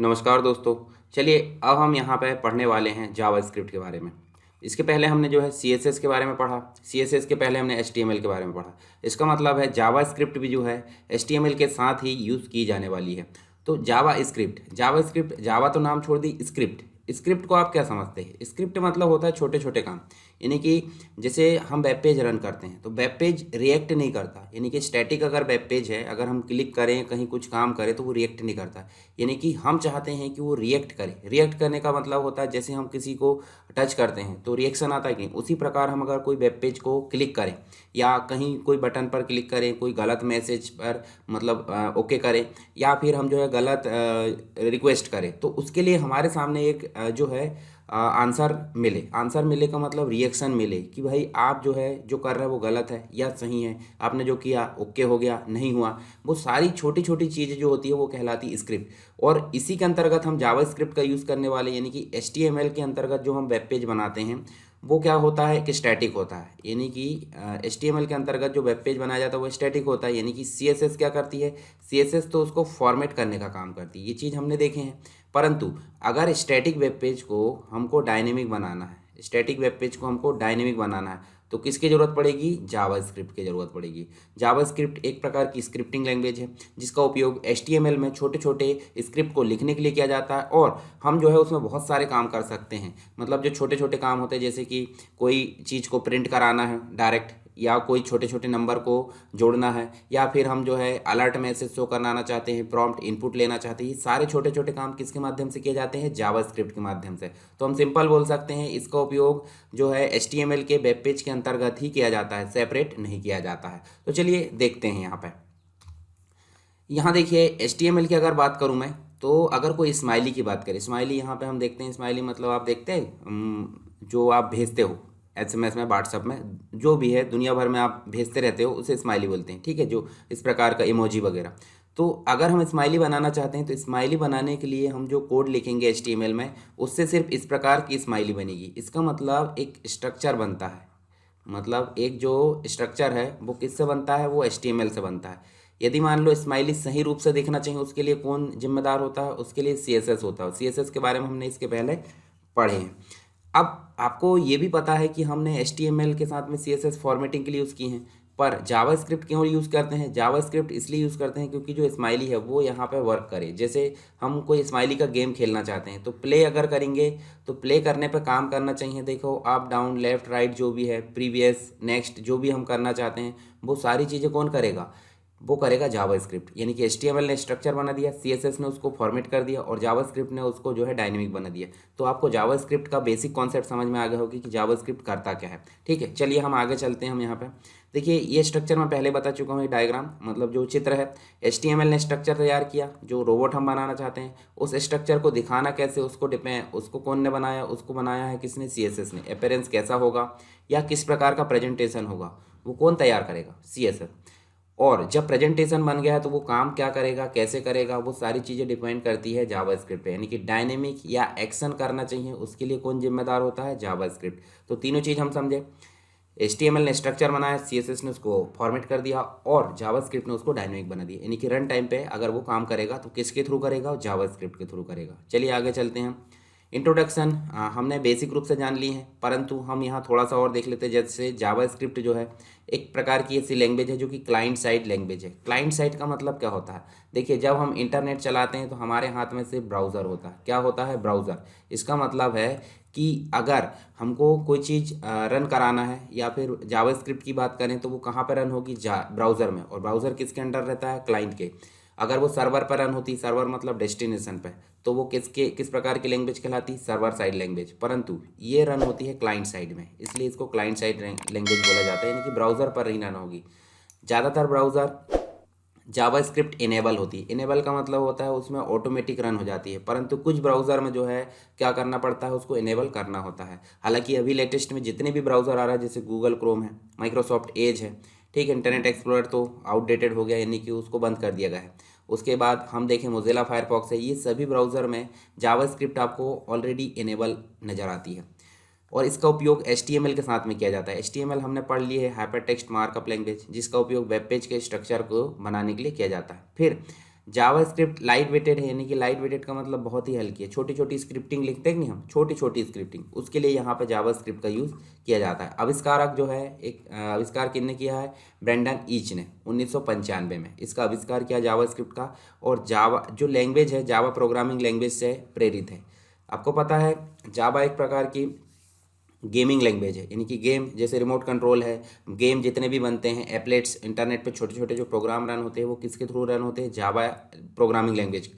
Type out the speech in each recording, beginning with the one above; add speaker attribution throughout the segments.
Speaker 1: नमस्कार दोस्तों। चलिए अब हम यहाँ पे पढ़ने वाले हैं जावास्क्रिप्ट के बारे में। इसके पहले हमने जो है सीएसएस के बारे में पढ़ा। सीएसएस के पहले हमने एचटीएमएल के बारे में पढ़ा। इसका मतलब है जावास्क्रिप्ट भी जो है एचटीएमएल के साथ ही यूज़ की जाने वाली है। तो जावास्क्रिप्ट जावा तो नाम छोड़ दी, स्क्रिप्ट स्क्रिप्ट को आप क्या समझते हैं? स्क्रिप्ट मतलब होता है छोटे छोटे काम। यानी कि जैसे हम वेब पेज रन करते हैं तो वेब पेज रिएक्ट नहीं करता। यानी कि स्टैटिक अगर वेब पेज है, अगर हम क्लिक करें कहीं कुछ काम करें तो वो रिएक्ट नहीं करता। यानी कि हम चाहते हैं कि वो रिएक्ट करे। रिएक्ट करने का मतलब होता है जैसे हम किसी को टच करते हैं तो रिएक्शन आता है कि नहीं, उसी प्रकार हम अगर कोई वेब पेज को क्लिक करें या कहीं कोई बटन पर क्लिक करें, कोई गलत मैसेज पर मतलब ओके करें, या फिर हम जो है गलत रिक्वेस्ट करें तो उसके लिए हमारे सामने एक जो है आंसर मिले का मतलब रिएक्शन मिले कि भाई आप जो है जो कर रहे हैं वो गलत है या सही है, आपने जो किया ओके हो गया नहीं हुआ। वो सारी छोटी छोटी चीज़ें जो होती है वो कहलाती स्क्रिप्ट। और इसी के अंतर्गत हम जावास्क्रिप्ट का यूज़ करने वाले, यानी कि एचटीएमएल के अंतर्गत जो हम वेब पेज बनाते हैं वो क्या होता है कि स्टैटिक होता है। यानी कि एचटीएमएल के अंतर्गत जो वेब पेज बनाया जाता है वो स्टैटिक होता है। यानी कि सीएसएस क्या करती है, सीएसएस तो उसको फॉर्मेट करने का काम करती है। ये चीज़ हमने देखे हैं। परंतु अगर स्टैटिक वेब पेज को हमको डायनेमिक बनाना है, स्टैटिक वेब पेज को हमको डायनेमिक बनाना है तो किसकी ज़रूरत पड़ेगी? जावास्क्रिप्ट की ज़रूरत पड़ेगी। जावास्क्रिप्ट एक प्रकार की स्क्रिप्टिंग लैंग्वेज है जिसका उपयोग एचटीएमएल में छोटे छोटे स्क्रिप्ट को लिखने के लिए किया जाता है। और हम जो है उसमें बहुत सारे काम कर सकते हैं। मतलब जो छोटे छोटे काम होते हैं जैसे कि कोई चीज़ को प्रिंट कराना है डायरेक्ट, या कोई छोटे छोटे नंबर को जोड़ना है, या फिर हम जो है अलर्ट मैसेज शो कराना चाहते हैं, प्रॉम्प्ट इनपुट लेना चाहते हैं, ये सारे छोटे छोटे काम किसके माध्यम से किए जाते हैं? जावास्क्रिप्ट के माध्यम से। तो हम सिंपल बोल सकते हैं इसका उपयोग जो है एचटीएमएल के वेब पेज के अंतर्गत ही किया जाता है, सेपरेट नहीं किया जाता है। तो चलिए देखते हैं यहाँ पे। यहाँ देखिए एचटीएमएल की अगर बात करूँ मैं, तो अगर कोई स्माइली की बात करें, स्माइली यहाँ पे हम देखते हैं। स्माइली मतलब आप देखते हैं जो आप भेजते हो एसएमएस में, व्हाट्सएप में, जो भी है दुनिया भर में आप भेजते रहते हो उसे स्माइली बोलते हैं। ठीक है, जो इस प्रकार का इमोजी वगैरह। तो अगर हम स्माइली बनाना चाहते हैं तो स्माइली बनाने के लिए हम जो कोड लिखेंगे एचटीएमएल में, उससे सिर्फ इस प्रकार की स्माइली बनेगी। इसका मतलब एक स्ट्रक्चर बनता है। मतलब एक जो स्ट्रक्चर है वो किससे बनता है? वो एचटीएमएल से बनता है। यदि मान लो स्माइली सही रूप से दिखना चाहिए उसके लिए कौन जिम्मेदार होता है? उसके लिए सीएसएस होता है। सीएसएस के बारे में हमने इसके पहले पढ़े हैं। अब आपको ये भी पता है कि हमने एचटीएमएल के साथ में सीएसएस फॉर्मेटिंग के लिए यूज़ की हैं। पर जावास्क्रिप्ट क्यों यूज़ करते हैं? जावास्क्रिप्ट इसलिए यूज़ करते हैं क्योंकि जो स्माइली है वो यहाँ पे वर्क करे। जैसे हम कोई स्माइली का गेम खेलना चाहते हैं तो प्ले अगर करेंगे तो प्ले करने पे काम करना चाहिए। देखो अप डाउन लेफ्ट राइट जो भी है, प्रीवियस नेक्स्ट जो भी हम करना चाहते हैं वो सारी चीज़ें कौन करेगा? वो करेगा जावास्क्रिप्ट। यानी कि एचटीएमएल ने स्ट्रक्चर बना दिया, सीएसएस ने उसको फॉर्मेट कर दिया और जावास्क्रिप्ट ने उसको जो है डायनेमिक बना दिया। तो आपको जावास्क्रिप्ट का बेसिक कॉन्सेप्ट समझ में आ गया होगी कि जावास्क्रिप्ट करता क्या है। ठीक है, चलिए हम आगे चलते हैं। हम यहाँ पे देखिए ये स्ट्रक्चर मैं पहले बता चुका हूँ। ये डायग्राम मतलब जो चित्र है, एचटीएमएल ने स्ट्रक्चर तैयार किया। जो रोबोट हम बनाना चाहते हैं उस स्ट्रक्चर को दिखाना कैसे, उसको कौन ने बनाया? उसको बनाया है किसने? सीएसएस ने। अपीयरेंस कैसा होगा या किस प्रकार का प्रेजेंटेशन होगा वो कौन तैयार करेगा? सीएसएस। और जब प्रेजेंटेशन बन गया है तो वो काम क्या करेगा, कैसे करेगा, वो सारी चीज़ें डिपेंड करती है जावास्क्रिप्ट पे। यानी कि डायनेमिक या एक्शन करना चाहिए उसके लिए कौन जिम्मेदार होता है? जावास्क्रिप्ट। तो तीनों चीज़ हम समझे। एचटीएमएल ने स्ट्रक्चर बनाया, सीएसएस ने उसको फॉर्मेट कर दिया और जावास्क्रिप्ट ने उसको डायनेमिक बना दिया। यानी कि रन टाइम पे अगर वो काम करेगा तो किसके थ्रू करेगा? जावास्क्रिप्ट के थ्रू करेगा। चलिए आगे चलते हैं। इंट्रोडक्शन हमने बेसिक रूप से जान ली है, परंतु हम यहाँ थोड़ा सा और देख लेते हैं। जैसे जावास्क्रिप्ट जो है एक प्रकार की ऐसी लैंग्वेज है जो कि क्लाइंट साइड लैंग्वेज है। क्लाइंट साइड का मतलब क्या होता है? देखिए जब हम इंटरनेट चलाते हैं तो हमारे हाथ में सिर्फ ब्राउज़र होता है। क्या होता है? ब्राउज़र। इसका मतलब है कि अगर हमको कोई चीज़ रन कराना है या फिर जावास्क्रिप्ट की बात करें तो वो कहाँ पर रन होगी? ब्राउज़र में। और ब्राउज़र किसके अंडर रहता है? क्लाइंट के। अगर वो सर्वर पर रन होती, सर्वर मतलब डेस्टिनेशन पे, तो वो किस प्रकार की लैंग्वेज कहलाती? Server side language. परंतु ये रन होती है क्लाइंट साइड में, इसलिए इसको क्लाइंट साइड लैंग्वेज बोला जाता है। यानी कि ब्राउज़र पर ही रन होगी। ज़्यादातर ब्राउज़र जावास्क्रिप्ट इनेबल होती है। इनेबल का मतलब होता है उसमें ऑटोमेटिक रन हो जाती है, परंतु कुछ ब्राउज़र में जो है क्या करना पड़ता है? उसको इनेबल करना होता है। हालांकि अभी लेटेस्ट में जितने भी ब्राउज़र आ रहा है जैसे गूगल क्रोम है, माइक्रोसॉफ्ट एज है, ठीक है, इंटरनेट एक्सप्लोरर तो आउटडेटेड हो गया, यानी कि उसको बंद कर दिया गया है। उसके बाद हम देखें मोजिला फायरफॉक्स है, ये सभी ब्राउज़र में जावास्क्रिप्ट आपको ऑलरेडी इनेबल नज़र आती है। और इसका उपयोग एचटीएमएल के साथ में किया जाता है। एचटीएमएल हमने पढ़ ली है, हाइपर टेक्स्ट मार्कअप लैंग्वेज, जिसका उपयोग वेब पेज के स्ट्रक्चर को बनाने के लिए किया जाता है। फिर जावास्क्रिप्ट लाइट वेटेड है, यानी कि लाइट वेटेड का मतलब बहुत ही हल्की है, छोटी छोटी स्क्रिप्टिंग लिखते हैं कि नहीं हम, छोटी छोटी स्क्रिप्टिंग, उसके लिए यहाँ पे जावास्क्रिप्ट का यूज़ किया जाता है। आविष्कारक जो है, एक आविष्कार किसने किया है, ब्रेंडन ईच ने 1995 में इसका आविष्कार किया जावास्क्रिप्ट का। और जावा जो लैंग्वेज है, जावा प्रोग्रामिंग लैंग्वेज से प्रेरित है। आपको पता है जावा एक प्रकार की गेमिंग लैंग्वेज है, यानी कि गेम जैसे रिमोट कंट्रोल है, गेम जितने भी बनते हैं, एप्लेट्स, इंटरनेट पे छोटे छोटे जो प्रोग्राम रन होते हैं वो किसके थ्रू रन होते हैं, जावा प्रोग्रामिंग लैंग्वेज।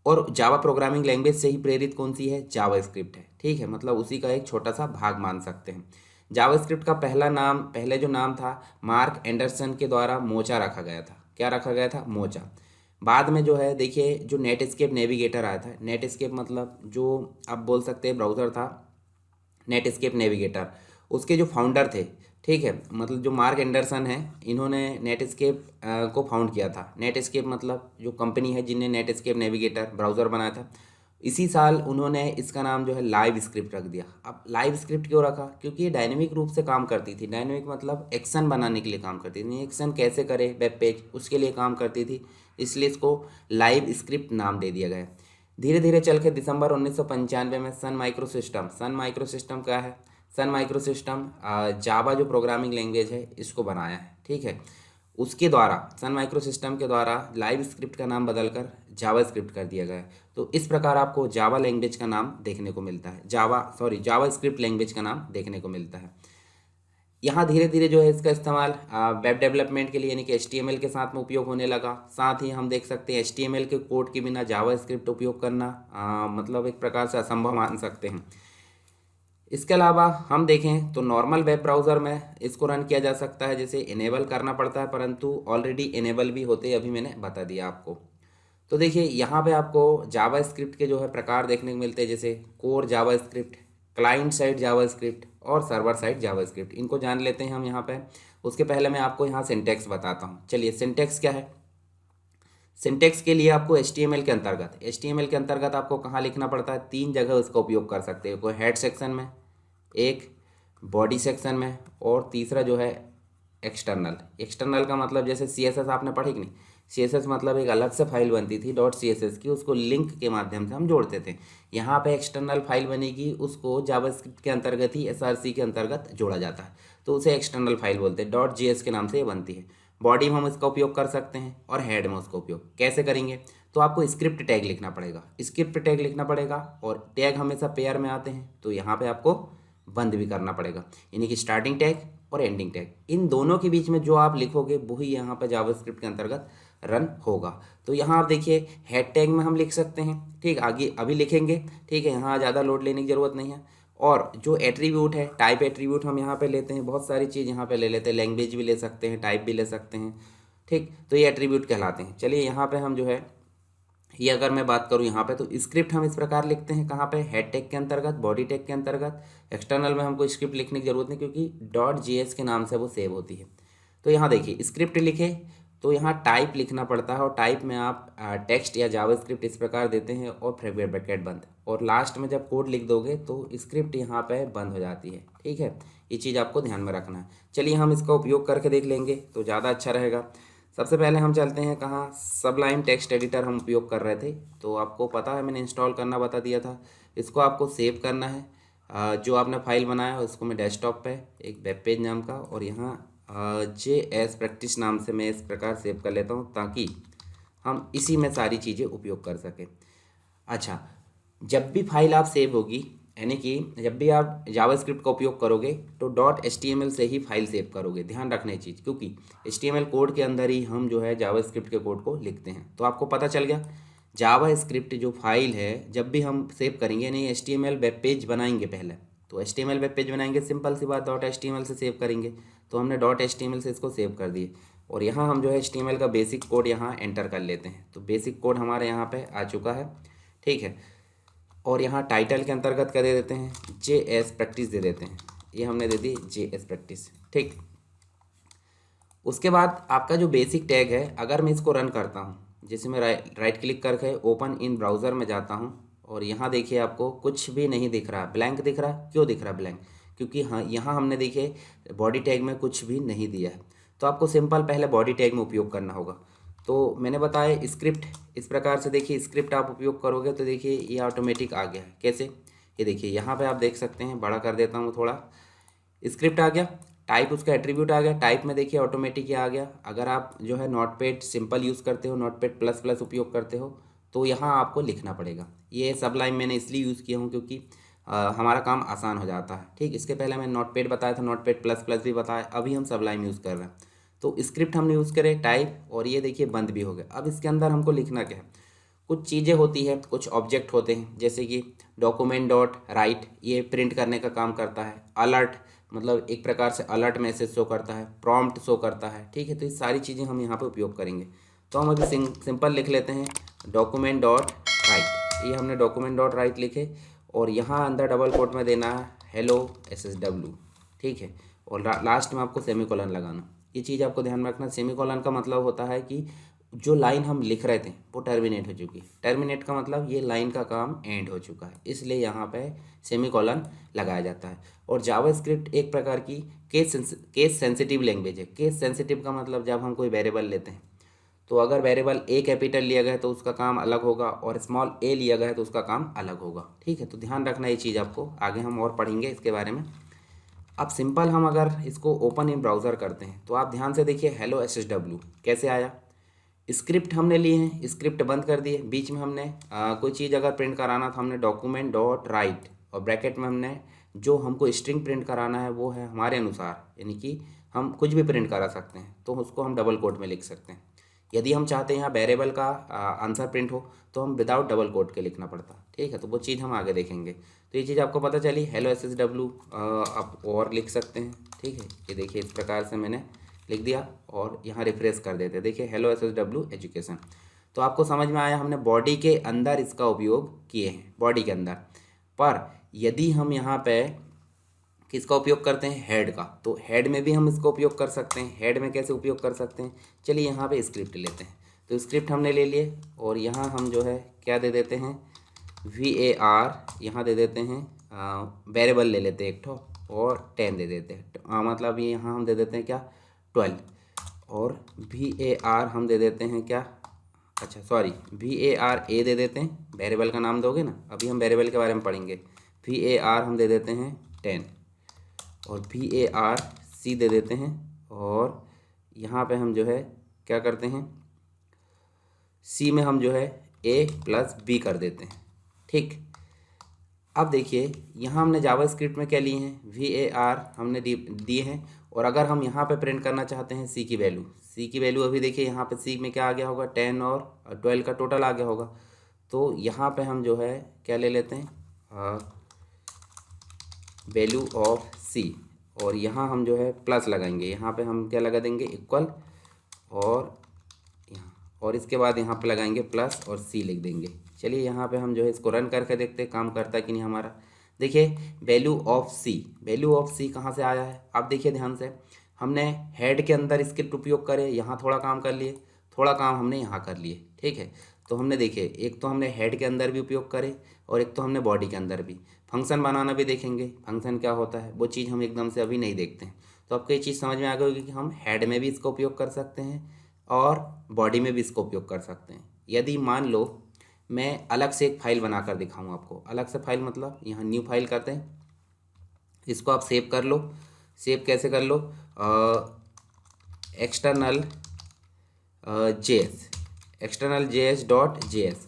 Speaker 1: और जावा प्रोग्रामिंग लैंग्वेज से ही प्रेरित कौन सी है, जावा स्क्रिप्ट है। ठीक है, मतलब उसी का एक छोटा सा भाग मान सकते हैं। जावा स्क्रिप्ट का पहले जो नाम था मार्क एंडरसन के द्वारा मोचा रखा गया था। क्या रखा गया था, मोचा। बाद में जो है देखिए, जो नेटस्केप नेविगेटर आया था, नेटस्केप मतलब जो आप बोल सकते हैं ब्राउज़र था, नेटस्केप नेविगेटर, उसके जो फाउंडर थे, ठीक है, मतलब जो मार्क एंडरसन है, इन्होंने नेटस्केप को फाउंड किया था। नेटस्केप मतलब जो कंपनी है जिनने नेटस्केप नेविगेटर ब्राउज़र बनाया था, इसी साल उन्होंने इसका नाम जो है लाइव स्क्रिप्ट रख दिया। अब लाइव स्क्रिप्ट क्यों रखा, क्योंकि ये डायनेमिक रूप से काम करती थी। डायनेमिक मतलब एक्शन बनाने के लिए काम करती थी, एक्शन कैसे करे वेब पेज, उसके लिए काम करती थी, इसलिए इसको लाइव स्क्रिप्ट नाम दे दिया गया। धीरे धीरे चल के दिसंबर 1995 में सन माइक्रो सिस्टम क्या है, सन माइक्रो सिस्टम जावा जो प्रोग्रामिंग लैंग्वेज है इसको बनाया है। ठीक है, उसके द्वारा सन माइक्रो सिस्टम के द्वारा लाइव स्क्रिप्ट का नाम बदलकर जावा स्क्रिप्ट कर दिया गया है। तो इस प्रकार आपको जावा लैंग्वेज का नाम देखने को मिलता है, जावा स्क्रिप्ट लैंग्वेज का नाम देखने को मिलता है। यहाँ धीरे धीरे जो है इसका इस्तेमाल वेब डेवलपमेंट के लिए, यानी कि HTML के साथ में उपयोग होने लगा। साथ ही हम देख सकते हैं HTML के कोड के बिना जावा स्क्रिप्ट उपयोग करना मतलब एक प्रकार से असंभव मान सकते हैं। इसके अलावा हम देखें तो नॉर्मल वेब ब्राउज़र में इसको रन किया जा सकता है, जैसे इनेबल करना पड़ता है, परंतु ऑलरेडी इनेबल भी होते हैं, अभी मैंने बता दिया आपको। तो देखिए यहाँ पे आपको जावा स्क्रिप्ट के जो है प्रकार देखने को मिलते हैं, जैसे core JavaScript, client side JavaScript और सर्वर साइड जावा स्क्रिप्ट। इनको जान लेते हैं हम यहाँ पे। उसके पहले मैं आपको यहाँ सिंटेक्स बताता हूँ। चलिए, सिंटेक्स क्या है। सिंटेक्स के लिए आपको HTML के अंतर्गत आपको कहाँ लिखना पड़ता है, 3 जगह उसका उपयोग कर सकते हैं। कोई हेड सेक्शन में, एक बॉडी सेक्शन में, और तीसरा जो है एक्सटर्नल का मतलब जैसे CSS आपने पढ़ी कि नहीं, CSS मतलब एक अलग से फाइल बनती थी .css की, उसको लिंक के माध्यम से हम जोड़ते थे। यहाँ पे एक्सटर्नल फाइल बनेगी, उसको जावास्क्रिप्ट के अंतर्गत ही SRC के अंतर्गत जोड़ा जाता है, तो उसे एक्सटर्नल फाइल बोलते हैं। .js के नाम से ये बनती है। बॉडी में हम इसका उपयोग कर सकते हैं और हेड में उसका उपयोग कैसे करेंगे, तो आपको स्क्रिप्ट टैग लिखना पड़ेगा, और टैग हमेशा पेयर में आते हैं, तो यहाँ पे आपको बंद भी करना पड़ेगा, यानी कि स्टार्टिंग टैग और एंडिंग टैग, इन दोनों के बीच में जो आप लिखोगे वही यहाँ पर जावास्क्रिप्ट के अंतर्गत रन होगा। तो यहाँ आप देखिए हेड टैग में हम लिख सकते हैं, ठीक, आगे अभी लिखेंगे, ठीक है, यहाँ ज़्यादा लोड लेने की ज़रूरत नहीं है। और जो एट्रीब्यूट है, टाइप एट्रीब्यूट हम यहाँ पे लेते हैं, बहुत सारी चीज़ यहाँ पे ले लेते हैं, लैंग्वेज भी ले सकते हैं, टाइप भी ले सकते हैं, ठीक, तो ये एट्रीब्यूट कहलाते हैं। चलिए यहाँ पे हम जो है, ये अगर मैं बात करूँ यहाँ पे, तो स्क्रिप्ट हम इस प्रकार लिखते हैं, कहाँ पे, हेड टैग के अंतर्गत, बॉडी टैग के अंतर्गत। एक्सटर्नल में हमको स्क्रिप्ट लिखने की जरूरत नहीं, क्योंकि .js के नाम से वो सेव होती है। तो यहाँ देखिए स्क्रिप्ट लिखे तो यहाँ टाइप लिखना पड़ता है, और टाइप में आप टेक्स्ट या जावास्क्रिप्ट इस प्रकार देते हैं और फिर ब्रैकेट बंद, और लास्ट में जब कोड लिख दोगे तो स्क्रिप्ट यहाँ पे बंद हो जाती है। ठीक है, ये चीज़ आपको ध्यान में रखना है। चलिए हम इसका उपयोग करके देख लेंगे तो ज़्यादा अच्छा रहेगा। सबसे पहले हम चलते हैं कहाँ, सबलाइम टेक्स्ट एडिटर हम उपयोग कर रहे थे, तो आपको पता है मैंने इंस्टॉल करना बता दिया था। इसको आपको सेव करना है, जो आपने फाइल बनाया है उसको मैं डेस्कटॉप पे एक वेब पेज नाम का, और यहाँ JS प्रैक्टिस नाम से मैं इस प्रकार सेव कर लेता हूँ, ताकि हम इसी में सारी चीज़ें उपयोग कर सकें। अच्छा, जब भी फाइल आप सेव होगी, यानी कि जब भी आप जावास्क्रिप्ट का उपयोग करोगे तो .html से ही फाइल सेव करोगे, ध्यान रखना ये चीज़, क्योंकि HTML कोड के अंदर ही हम जो है जावास्क्रिप्ट के कोड को लिखते हैं। तो आपको पता चल गया, जावास्क्रिप्ट जो फाइल है जब भी हम सेव करेंगे, यानी HTML वेब पेज बनाएंगे पहले, तो HTML वेब पेज बनाएंगे, सिंपल सी बात, .html से सेव करेंगे, तो हमने .html से इसको सेव कर दिए, और यहाँ हम जो है HTML का बेसिक कोड यहाँ एंटर कर लेते हैं। तो बेसिक कोड हमारे यहाँ पे आ चुका है, ठीक है, और यहाँ टाइटल के अंतर्गत क्या दे देते हैं, JS प्रैक्टिस दे देते हैं, ये हमने दे दी JS प्रैक्टिस, ठीक। उसके बाद आपका जो बेसिक टैग है, अगर मैं इसको रन करता हूँ, जैसे मैं राइट क्लिक करके ओपन इन ब्राउज़र में जाता हूँ, और यहाँ देखिए आपको कुछ भी नहीं दिख रहा, ब्लैंक दिख रहा। क्यों दिख रहा ब्लैंक, क्योंकि हाँ यहाँ हमने देखिए बॉडी टैग में कुछ भी नहीं दिया है। तो आपको सिंपल पहले बॉडी टैग में उपयोग करना होगा। तो मैंने बताया स्क्रिप्ट इस प्रकार से, देखिए स्क्रिप्ट आप उपयोग करोगे तो देखिए ये ऑटोमेटिक आ गया है। कैसे, ये देखिए यहाँ पे आप देख सकते हैं, बड़ा कर देता हूँ थोड़ा, स्क्रिप्ट आ गया, टाइप उसका एट्रीब्यूट आ गया, टाइप में देखिए ऑटोमेटिक ये आ गया। अगर आप जो है नोटपैड सिंपल यूज़ करते हो, नोटपैड प्लस प्लस उपयोग करते हो, तो यहाँ आपको लिखना पड़ेगा। ये सबलाइन मैंने इसलिए यूज़ किया हूँ क्योंकि हमारा काम आसान हो जाता है। ठीक, इसके पहले मैंने नोटपैड बताया था, नोटपैड प्लस प्लस भी बताया, अभी हम सबलाइन यूज़ कर रहे हैं। तो स्क्रिप्ट हमने यूज़ करे, टाइप, और ये देखिए बंद भी हो गया। अब इसके अंदर हमको लिखना क्या है, कुछ चीज़ें होती है, कुछ ऑब्जेक्ट होते हैं, जैसे कि डॉक्यूमेंट डॉट राइट, ये प्रिंट करने का काम करता है। अलर्ट मतलब एक प्रकार से अलर्ट मैसेज शो करता है, प्रॉम्प्ट शो करता है। ठीक है, तो ये सारी चीज़ें हम यहाँ पे उपयोग करेंगे। तो हम अभी सिंपल लिख लेते हैं डॉक्यूमेंट डॉट राइट, ये हमने डॉक्यूमेंट डॉट राइट लिखे, और यहाँ अंदर डबल कोट में देना है हेलो SSW। ठीक है, और लास्ट में आपको सेमीकोलन लगाना। ये चीज़ आपको ध्यान में रखना, सेमीकोलन का मतलब होता है कि जो लाइन हम लिख रहे थे वो टर्मिनेट हो चुकी है। टर्मिनेट का मतलब ये लाइन का काम एंड हो चुका है, इसलिए यहाँ पे सेमीकोलन लगाया जाता है। और जावास्क्रिप्ट एक प्रकार की केस सेंसिटिव लैंग्वेज है। केस सेंसिटिव का मतलब जब हम कोई वेरिएबल लेते हैं, तो अगर वेरिएबल ए कैपिटल लिया गया है तो उसका काम अलग होगा, और स्मॉल ए लिया गया है तो उसका काम अलग होगा। ठीक है, तो ध्यान रखना ये चीज़ आपको, आगे हम और पढ़ेंगे इसके बारे में। अब सिंपल हम अगर इसको ओपन इन ब्राउज़र करते हैं तो आप ध्यान से देखिए हेलो SSW कैसे आया। स्क्रिप्ट हमने लिए हैं, स्क्रिप्ट बंद कर दिए, बीच में हमने कोई चीज़ अगर प्रिंट कराना था, हमने डॉक्यूमेंट डॉट राइट, और ब्रैकेट में हमने जो हमको स्ट्रिंग प्रिंट कराना है वो है हमारे अनुसार, यानी कि हम कुछ भी प्रिंट करा सकते हैं, तो उसको हम डबल कोट में लिख सकते हैं। यदि हम चाहते हैं यहाँ वेरिएबल का आंसर प्रिंट हो तो हम विदाउट डबल कोट के लिखना पड़ता। ठीक है, तो वो चीज़ हम आगे देखेंगे। तो ये चीज़ आपको पता चली, हेलो SSW आप और लिख सकते हैं। ठीक है, ये देखिए इस प्रकार से मैंने लिख दिया, और यहाँ रिफ्रेश कर देते, देखिए हेलो SSW एजुकेशन। तो आपको समझ में आया, हमने बॉडी के अंदर इसका उपयोग किए हैं, बॉडी के अंदर। पर यदि हम यहाँ पे किसका उपयोग करते हैं, हेड का, तो हेड में भी हम इसका उपयोग कर सकते हैं। हेड में कैसे उपयोग कर सकते हैं, चलिए यहाँ पे स्क्रिप्ट लेते हैं। तो स्क्रिप्ट हमने ले लिए, और यहाँ हम जो है क्या दे देते हैं, VAR, यहाँ दे देते हैं वेरिएबल ले लेते हैं एक ठो, और 10 दे देते हैं। मतलब ये यहाँ हम दे देते हैं क्या, 12, और VAR हम दे देते हैं क्या, अच्छा सॉरी, VAR A दे देते हैं, वेरिएबल का नाम दोगे ना, अभी हम वेरिएबल के बारे में पढ़ेंगे। VAR हम दे देते हैं 10, और VAR C दे देते हैं, और यहाँ पे हम जो है क्या करते हैं, C में हम जो है A प्लस B कर देते हैं। ठीक, अब देखिए यहाँ हमने जावास्क्रिप्ट में क्या लिए हैं, VAR हमने दिए हैं, और अगर हम यहाँ पे प्रिंट करना चाहते हैं C की वैल्यू अभी देखिए यहाँ पे C में क्या आ गया होगा, 10 और 12 का टोटल आ गया होगा। तो यहाँ पे हम जो है क्या ले लेते हैं, वैल्यू ऑफ C, और यहाँ हम जो है प्लस लगाएंगे, यहाँ पे हम क्या लगा देंगे, इक्वल, और यहाँ, और इसके बाद यहाँ पे लगाएंगे प्लस और C लिख देंगे। चलिए यहाँ पे हम जो है इसको रन करके देखते हैं काम करता है कि नहीं हमारा। देखिए वैल्यू ऑफ C कहाँ से आया है, आप देखिए ध्यान से, हमने हेड के अंदर स्क्रिप्ट उपयोग करे, यहाँ थोड़ा काम कर लिए, थोड़ा काम हमने यहाँ कर लिए। ठीक है, तो हमने देखिए एक तो हमने हेड के अंदर भी उपयोग करे, और एक तो हमने बॉडी के अंदर भी। फंक्शन बनाना भी देखेंगे, फंक्शन क्या होता है वो चीज़ हम एकदम से अभी नहीं देखते हैं। तो आपको ये चीज़ समझ में आ गई होगी कि हम हेड में भी इसका उपयोग कर सकते हैं और बॉडी में भी इसका उपयोग कर सकते हैं। यदि मान लो मैं अलग से एक फाइल बनाकर दिखाऊं आपको, अलग से फाइल मतलब यहाँ न्यू फाइल करते हैं, इसको आप सेव कर लो। सेव कैसे कर लो, एक्सटर्नल JS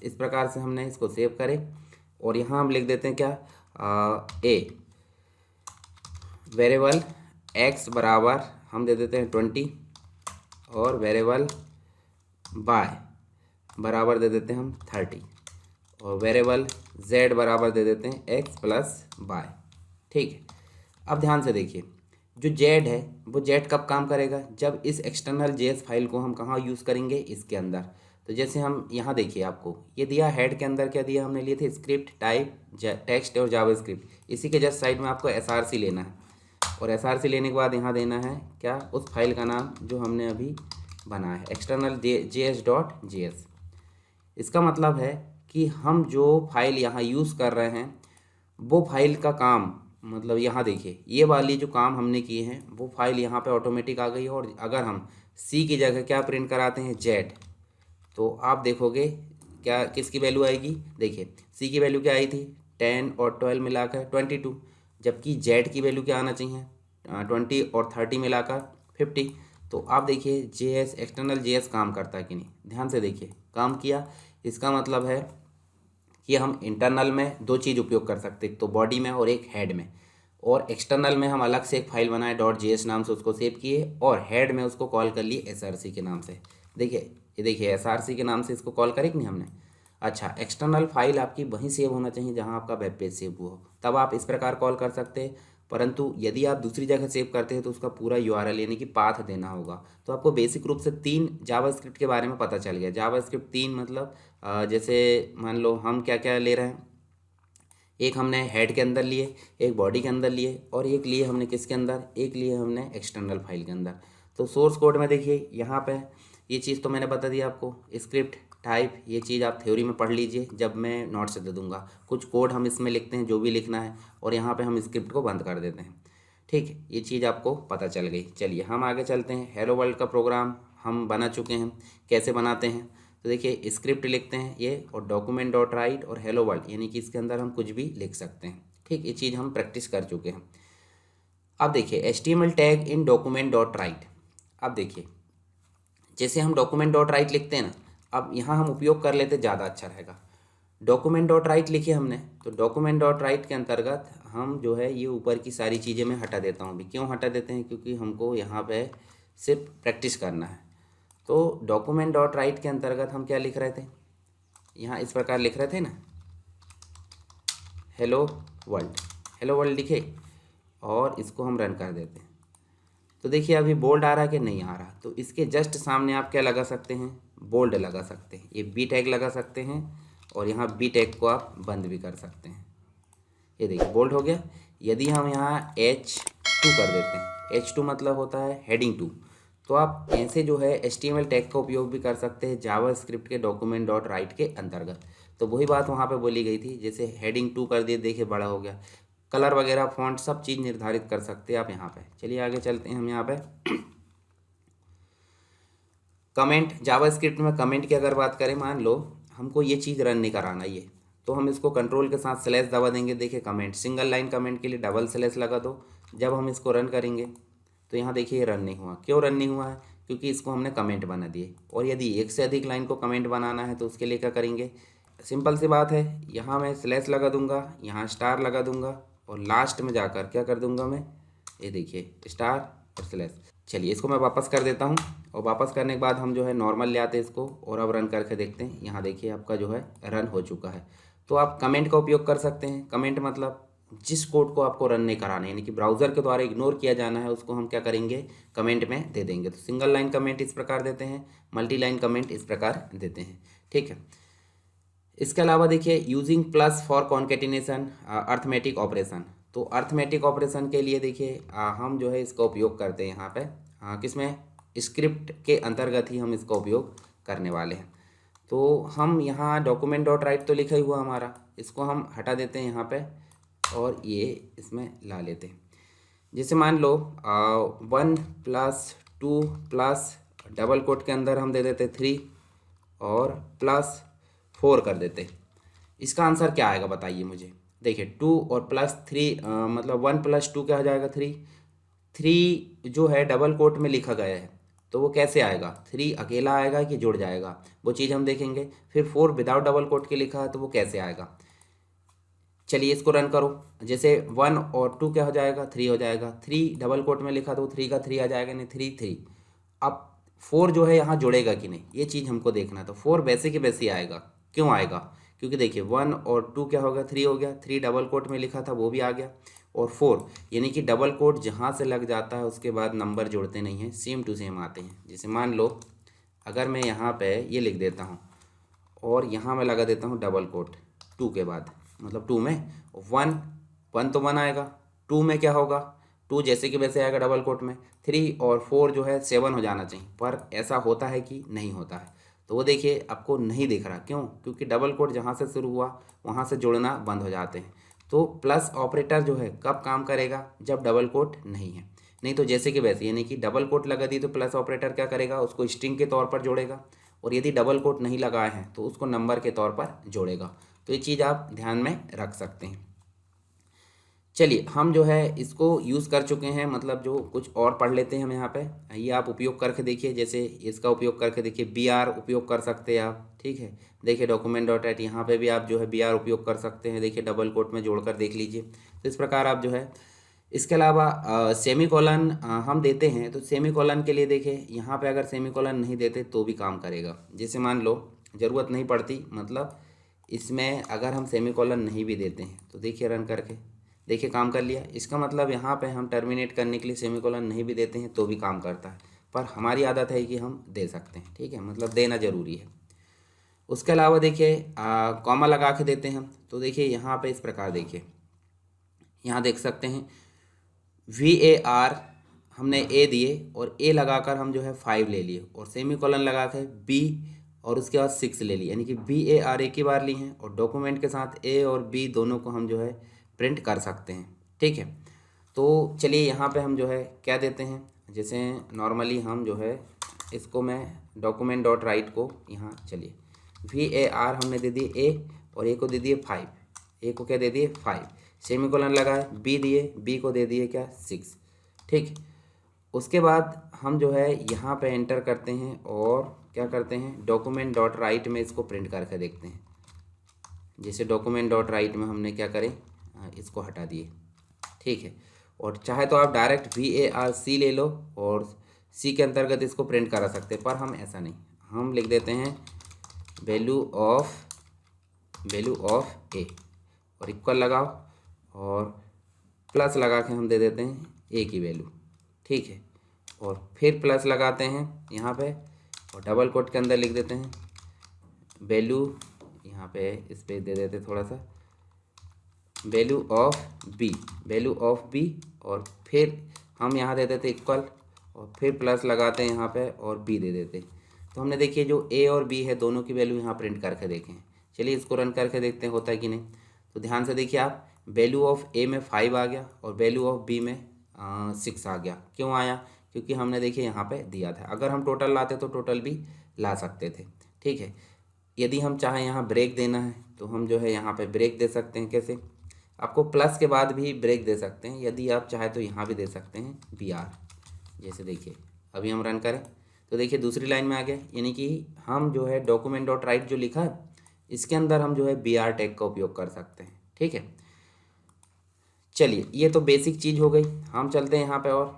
Speaker 1: इस प्रकार से हमने इसको सेव करे, और यहाँ हम लिख देते हैं क्या, A वेरिएबल X बराबर हम दे देते हैं 20, और वेरिएबल Y बराबर दे देते हैं हम 30, और वेरिएबल Z बराबर दे देते हैं X प्लस Y। ठीक है, अब ध्यान से देखिए, जो Z है वो Z कब काम करेगा, जब इस एक्सटर्नल JS फाइल को हम कहाँ यूज़ करेंगे, इसके अंदर। तो जैसे हम यहाँ देखिए, आपको ये दिया हेड के अंदर क्या दिया, हमने लिए थे स्क्रिप्ट, टाइप, टेक्स्ट और जावास्क्रिप्ट। इसी के जस्ट साइड में आपको SRC लेना है, और SRC लेने के बाद यहाँ देना है क्या, उस फाइल का नाम जो हमने अभी बनाया है, एक्सटर्नल JS.js। इसका मतलब है कि हम जो फाइल यहाँ यूज़ कर रहे हैं वो फाइल का काम, मतलब यहाँ देखिए ये वाली जो काम हमने किए हैं वो फाइल यहाँ पे ऑटोमेटिक आ गई है। और अगर हम C की जगह क्या प्रिंट कराते हैं, Z, तो आप देखोगे क्या किसकी वैल्यू आएगी। देखिए सी की वैल्यू क्या आई थी 10 और 12 मिलाकर 22, जबकि जेड की वैल्यू क्या आना चाहिए 20 और 30 मिलाकर 50। तो आप देखिए जेएस एक्सटर्नल जेएस काम करता है कि नहीं, ध्यान से देखिए काम किया। इसका मतलब है कि हम इंटरनल में दो चीज़ उपयोग कर सकते हैं, एक तो बॉडी में और एक हेड में। और एक्सटर्नल में हम अलग से एक फाइल बनाए .js नाम से, उसको सेव किए, और हेड में उसको कॉल कर लिए src के नाम से। देखिए ये देखिए src के नाम से इसको कॉल करें कि नहीं हमने। अच्छा, एक्सटर्नल फाइल आपकी वहीं सेव होना चाहिए जहां आपका वेब पेज सेव हुआ हो, तब आप इस प्रकार कॉल कर सकते हैं। परंतु यदि आप दूसरी जगह सेव करते हैं तो उसका पूरा यूआरएल यानी कि पाथ देना होगा। तो आपको बेसिक रूप से 3 जावास्क्रिप्ट के बारे में पता चल गया। जावास्क्रिप्ट 3 मतलब जैसे मान लो हम क्या क्या ले रहे हैं, एक हमने हेड के अंदर लिए, एक बॉडी के अंदर लिए, और एक लिए हमने किसके अंदर, एक लिए हमने एक्सटर्नल फाइल के अंदर। तो सोर्स कोड में देखिए यहाँ पे ये चीज़ तो मैंने बता दी आपको। स्क्रिप्ट टाइप ये चीज़ आप थ्योरी में पढ़ लीजिए, जब मैं नोट्स दे दूंगा। कुछ कोड हम इसमें लिखते हैं जो भी लिखना है, और यहाँ पे हम स्क्रिप्ट को बंद कर देते हैं। ठीक है, ये चीज़ आपको पता चल गई। चलिए हम आगे चलते हैं। हेलो वर्ल्ड का प्रोग्राम हम बना चुके हैं, कैसे बनाते हैं। तो देखिए स्क्रिप्ट लिखते हैं ये, और डॉक्यूमेंट डॉट राइट और हेलो वर्ल्ड, यानी कि इसके अंदर हम कुछ भी लिख सकते हैं। ठीक, ये चीज़ हम प्रैक्टिस कर चुके हैं। अब देखिए HTML tag in document dot right. अब देखिए जैसे हम डॉक्यूमेंट डॉट राइट लिखते हैं ना, अब यहाँ हम उपयोग कर लेते ज़्यादा अच्छा रहेगा। डॉक्यूमेंट डॉट राइट लिखे हमने, तो डॉक्यूमेंट डॉट राइट के अंतर्गत हम जो है ये ऊपर की सारी चीज़ें मैं हटा देता हूँ। अभी क्यों हटा देते हैं, क्योंकि हमको यहाँ पे सिर्फ प्रैक्टिस करना है। तो डॉक्यूमेंट डॉट राइट के अंतर्गत हम क्या लिख रहे थे, यहाँ इस प्रकार लिख रहे थे ना, हेलो वर्ल्ड। हेलो वर्ल्ड लिखे और इसको हम रन कर देते हैं। तो देखिए अभी बोल्ड आ रहा है कि नहीं आ रहा। तो इसके जस्ट सामने आप क्या लगा सकते हैं, बोल्ड लगा सकते हैं, ये बी टैग लगा सकते हैं, और यहाँ बी टैग को आप बंद भी कर सकते हैं। ये देखिए बोल्ड हो गया। यदि हम यहाँ H2 कर देते हैं, H2 मतलब होता है हेडिंग 2, तो आप ऐसे जो है HTML टैग का उपयोग भी कर सकते हैं जावास्क्रिप्ट के डॉक्यूमेंट डॉट राइट के अंतर्गत। तो वही बात वहाँ पे बोली गई थी, जैसे हेडिंग 2 कर दिए, देखिए बड़ा हो गया। कलर वगैरह फॉन्ट सब चीज़ निर्धारित कर सकते हैं आप यहाँ पे। चलिए आगे चलते हैं हम यहाँ पे। कमेंट, जावास्क्रिप्ट में कमेंट की अगर बात करें, मान लो हमको ये चीज़ रन नहीं कराना ये, तो हम इसको कंट्रोल के साथ स्लैश दबा देंगे। देखिए कमेंट, सिंगल लाइन कमेंट के लिए डबल स्लैश लगा दो। जब हम इसको रन करेंगे तो यहाँ देखिए रन नहीं हुआ। क्यों रन नहीं हुआ है, क्योंकि इसको हमने कमेंट बना दिए। और यदि एक से अधिक लाइन को कमेंट बनाना है तो उसके लिए क्या करेंगे, सिंपल सी बात है, यहाँ मैं स्लैश लगा दूंगा, यहाँ स्टार लगा दूंगा, और लास्ट में जाकर क्या कर दूंगा मैं, ये देखिए स्टार और स्लैश। चलिए इसको मैं वापस कर देता हूँ, और वापस करने के बाद हम जो है नॉर्मल ले आते हैं इसको, और अब रन करके देखते हैं। यहाँ देखिए आपका जो है रन हो चुका है। तो आप कमेंट का उपयोग कर सकते हैं। कमेंट मतलब जिस कोड को आपको रन नहीं कराना है, यानी कि ब्राउज़र के द्वारा इग्नोर किया जाना है, उसको हम क्या करेंगे, कमेंट में दे देंगे। तो सिंगल लाइन कमेंट इस प्रकार देते हैं, मल्टी लाइन कमेंट इस प्रकार देते हैं। ठीक है, इसके अलावा देखिए using plus for concatenation arithmetic operation. तो अर्थमेटिक ऑपरेशन के लिए देखिए हम जो है इसका उपयोग करते हैं यहाँ पे किसमें, स्क्रिप्ट के अंतर्गत ही हम इसका उपयोग करने वाले हैं। तो हम यहाँ डॉक्यूमेंट डॉट राइट तो लिखा ही हुआ हमारा, इसको हम हटा देते हैं यहाँ पे, और ये इसमें ला लेते हैं। जैसे मान लो 1+2+ डबल कोट के अंदर हम दे देते 3 और +4 कर देते। इसका आंसर क्या आएगा बताइए मुझे। देखिए 2 और +3 मतलब 1+2 क्या हो जाएगा 3। 3 जो है डबल कोट में लिखा गया है, तो वो कैसे आएगा, 3 अकेला आएगा कि जुड़ जाएगा, वो चीज़ हम देखेंगे। फिर 4 विदाउट डबल कोट के लिखा है, तो वो कैसे आएगा। चलिए इसको रन करो। जैसे 1 और 2 क्या हो जाएगा, 3 हो जाएगा। 3 डबल कोट में लिखा तो 3 का 3 आ जाएगा, नहीं 3 3। अब 4 जो है यहाँ जुड़ेगा कि नहीं, ये चीज़ हमको देखना है। तो 4 वैसे के वैसे आएगा। क्यों आएगा, क्योंकि देखिए 1 और 2 क्या हो गया, 3 हो गया। 3 डबल कोट में लिखा था वो भी आ गया, और 4 यानी कि डबल कोट जहाँ से लग जाता है उसके बाद नंबर जुड़ते नहीं हैं, सेम टू सेम आते हैं। जैसे मान लो अगर मैं यहाँ पे ये लिख देता हूँ, और यहाँ मैं लगा देता हूँ डबल कोट 2 के बाद, मतलब 2 में 1 तो 1 आएगा। 2 में क्या होगा, 2 जैसे कि वैसे आएगा डबल कोट में। 3 और 4 जो है 7 हो जाना चाहिए, पर ऐसा होता है कि नहीं होता है। तो वो देखिए आपको नहीं दिख रहा, क्यों, क्योंकि डबल कोट जहाँ से शुरू हुआ वहाँ से जुड़ना बंद हो जाते हैं। तो प्लस ऑपरेटर जो है कब काम करेगा, जब डबल कोट नहीं है। नहीं तो जैसे कि वैसे, यानी कि डबल कोट लगा दी तो प्लस ऑपरेटर क्या करेगा, उसको स्ट्रिंग के तौर पर जोड़ेगा, और यदि डबल कोट नहीं लगाए हैं तो उसको नंबर के तौर पर जोड़ेगा। तो ये चीज़ आप ध्यान में रख सकते हैं। चलिए हम जो है इसको यूज़ कर चुके हैं, मतलब जो कुछ और पढ़ लेते हैं हम यहाँ पे। ये आप उपयोग करके देखिए, जैसे इसका उपयोग करके देखिए, बी आर उपयोग कर सकते हैं आप, ठीक है। देखिए डॉक्यूमेंट डॉट एट, यहाँ पे भी आप जो है बी आर उपयोग कर सकते हैं, देखिए डबल कोट में जोड़कर देख लीजिए। तो इस प्रकार आप जो है, इसके अलावा सेमी कॉलन हम देते हैं, तो सेमी कॉलन के लिए देखिए यहाँ पे अगर सेमी कॉलन नहीं देते तो भी काम करेगा। जैसे मान लो ज़रूरत नहीं पड़ती, मतलब इसमें अगर हम सेमी कॉलन नहीं भी देते हैं तो देखिए रन करके देखिए काम कर लिया। इसका मतलब यहाँ पे हम टर्मिनेट करने के लिए सेमी कॉलन नहीं भी देते हैं तो भी काम करता है, पर हमारी आदत है कि हम दे सकते हैं, ठीक है, मतलब देना ज़रूरी है। उसके अलावा देखिए कॉमा लगा के देते हैं हम, तो देखिए यहाँ पे इस प्रकार देखिए, यहाँ देख सकते हैं VAR हमने ए दिए और ए लगाकर हम जो है 5 ले लिए, और सेमी कॉलन लगा के बी और उसके बाद 6 ले लिए, यानी कि VAR एक ही बार ली हैं, और डॉक्यूमेंट के साथ ए और बी दोनों को हम जो है प्रिंट कर सकते हैं, ठीक है। तो चलिए यहाँ पे हम जो है क्या देते हैं, जैसे नॉर्मली हम जो है इसको मैं डॉक्यूमेंट डॉट राइट को यहाँ चलिए VAR हमने दे दिए ए, और ए को दे दिए 5, ए को क्या दे दिए 5, सेमी कॉलन लगाए, बी दिए, बी को दे दिए क्या 6, ठीक। उसके बाद हम जो है यहाँ पे एंटर करते हैं और क्या करते हैं, डॉक्यूमेंट डॉट राइट में इसको प्रिंट करके देखते हैं। जैसे डॉक्यूमेंट डॉट राइट में हमने क्या करें, इसको हटा दिए, ठीक है। और चाहे तो आप डायरेक्ट VARC ले लो और सी के अंतर्गत इसको प्रिंट करा सकते हैं, पर हम ऐसा नहीं, हम लिख देते हैं वैल्यू ऑफ ए और इक्वल लगाओ और प्लस लगा के हम दे देते हैं ए की वैल्यू, ठीक है। और फिर प्लस लगाते हैं यहाँ पे और डबल कोट के अंदर लिख देते हैं वैल्यू, यहाँ पे इस पे दे देते थोड़ा सा वैल्यू ऑफ बी और फिर हम यहाँ दे देते इक्वल और फिर प्लस लगाते हैं यहाँ पे और बी दे देते। तो हमने देखिए जो ए और बी है दोनों की वैल्यू यहाँ प्रिंट करके देखें। चलिए इसको रन करके देखते हैं होता है कि नहीं। तो ध्यान से देखिए आप, वैल्यू ऑफ ए में 5 आ गया और वैल्यू ऑफ बी में 6 आ गया। क्यों आया? क्योंकि हमने देखिए यहाँ पे दिया था। अगर हम टोटल लाते तो टोटल भी ला सकते थे, ठीक है। यदि हम चाहें यहाँ ब्रेक देना है तो हम जो है यहाँ पे ब्रेक दे सकते हैं। कैसे? आपको प्लस के बाद भी ब्रेक दे सकते हैं, यदि आप चाहे तो यहाँ भी दे सकते हैं BR। जैसे देखिए अभी हम रन करें तो देखिए दूसरी लाइन में आ गया, यानी कि हम जो है डॉक्यूमेंट डॉट राइट जो लिखा है इसके अंदर हम जो है BR टैग का उपयोग कर सकते हैं, ठीक है। चलिए ये तो बेसिक चीज़ हो गई। हम चलते हैं यहाँ पे और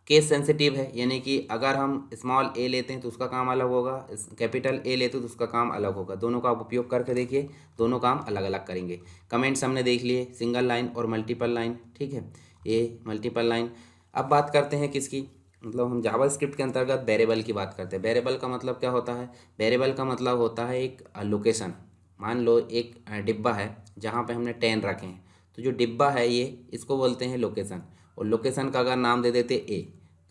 Speaker 1: केस सेंसिटिव है, यानी कि अगर हम स्मॉल ए लेते हैं तो उसका काम अलग होगा, कैपिटल ए लेते हैं तो उसका काम अलग होगा। दोनों का आप उपयोग करके देखिए, दोनों काम अलग अलग करेंगे। कमेंट्स हमने देख लिए, सिंगल लाइन और मल्टीपल लाइन, ठीक है, ये मल्टीपल लाइन। अब बात करते हैं किसकी, मतलब हम जावास्क्रिप्ट के अंतर्गत वेरिएबल की बात करते हैं। वेरिएबल का मतलब क्या होता है? वेरिएबल का मतलब होता है एक लोकेशन। मान लो एक डिब्बा है जहाँ पे हमने 10 रखे हैं, तो जो डिब्बा है ये इसको बोलते हैं लोकेशन, और लोकेशन का अगर नाम दे देते ए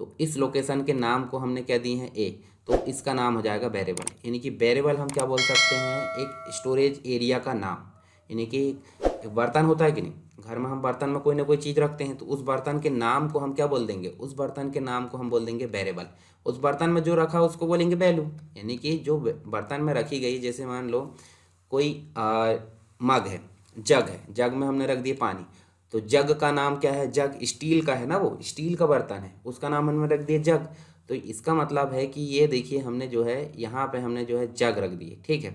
Speaker 1: तो इस लोकेशन के नाम को हमने क्या दिए हैं ए, तो इसका नाम हो जाएगा वेरिएबल। यानी कि वेरिएबल हम क्या बोल सकते हैं, एक स्टोरेज एरिया का नाम। यानी कि एक बर्तन होता है कि नहीं, घर में हम बर्तन में कोई ना कोई चीज़ रखते हैं तो उस बर्तन के नाम को हम क्या बोल देंगे, उस बर्तन के नाम को हम बोल देंगे वेरिएबल। उस बर्तन में जो रखा उसको बोलेंगे वैल्यू। यानी कि जो बर्तन में रखी गई, जैसे मान लो कोई मग है, जग है, जग में हमने रख दिया पानी, तो जग का नाम क्या है, जग स्टील का है ना, वो स्टील का बर्तन है, उसका नाम हमने रख दिया जग। तो इसका मतलब है कि ये देखिए हमने जो है यहाँ पे हमने जो है जग रख दिए, ठीक है,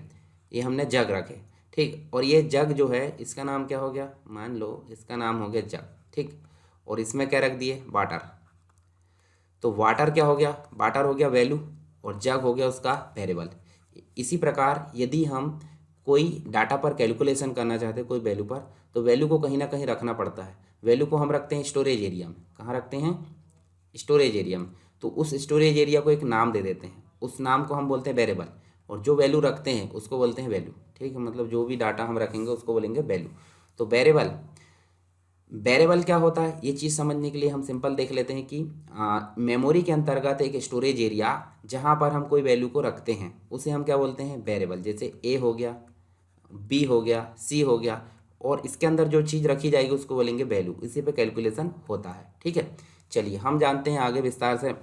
Speaker 1: ये हमने जग रखे, ठीक। और ये जग जो है इसका नाम क्या हो गया, मान लो इसका नाम हो गया जग, ठीक। और इसमें क्या रख दिए, वाटर। तो वाटर क्या हो गया, वाटर हो गया वैल्यू और जग हो गया उसका वेरिएबल। इसी प्रकार यदि हम कोई डाटा पर कैलकुलेशन करना चाहते हैं कोई वैल्यू पर, तो वैल्यू को कहीं ना कहीं रखना पड़ता है। वैल्यू को हम रखते हैं स्टोरेज एरिया में। कहाँ रखते हैं? स्टोरेज एरिया में। तो उस स्टोरेज एरिया को एक नाम दे देते हैं, उस नाम को हम बोलते हैं वेरिएबल, और जो वैल्यू रखते हैं उसको बोलते हैं वैल्यू, ठीक है। मतलब जो भी डाटा हम रखेंगे उसको बोलेंगे वैल्यू। तो वेरिएबल क्या होता है, ये चीज़ समझने के लिए हम सिंपल देख लेते हैं कि मेमोरी के अंतर्गत एक स्टोरेज एरिया जहाँ पर हम कोई वैल्यू को रखते हैं उसे हम क्या बोलते हैं, वेरिएबल। जैसे ए हो गया, बी हो गया, सी हो गया, और इसके अंदर जो चीज़ रखी जाएगी उसको बोलेंगे वैल्यू। इसी पे कैलकुलेशन होता है, ठीक है। चलिए हम जानते हैं आगे विस्तार से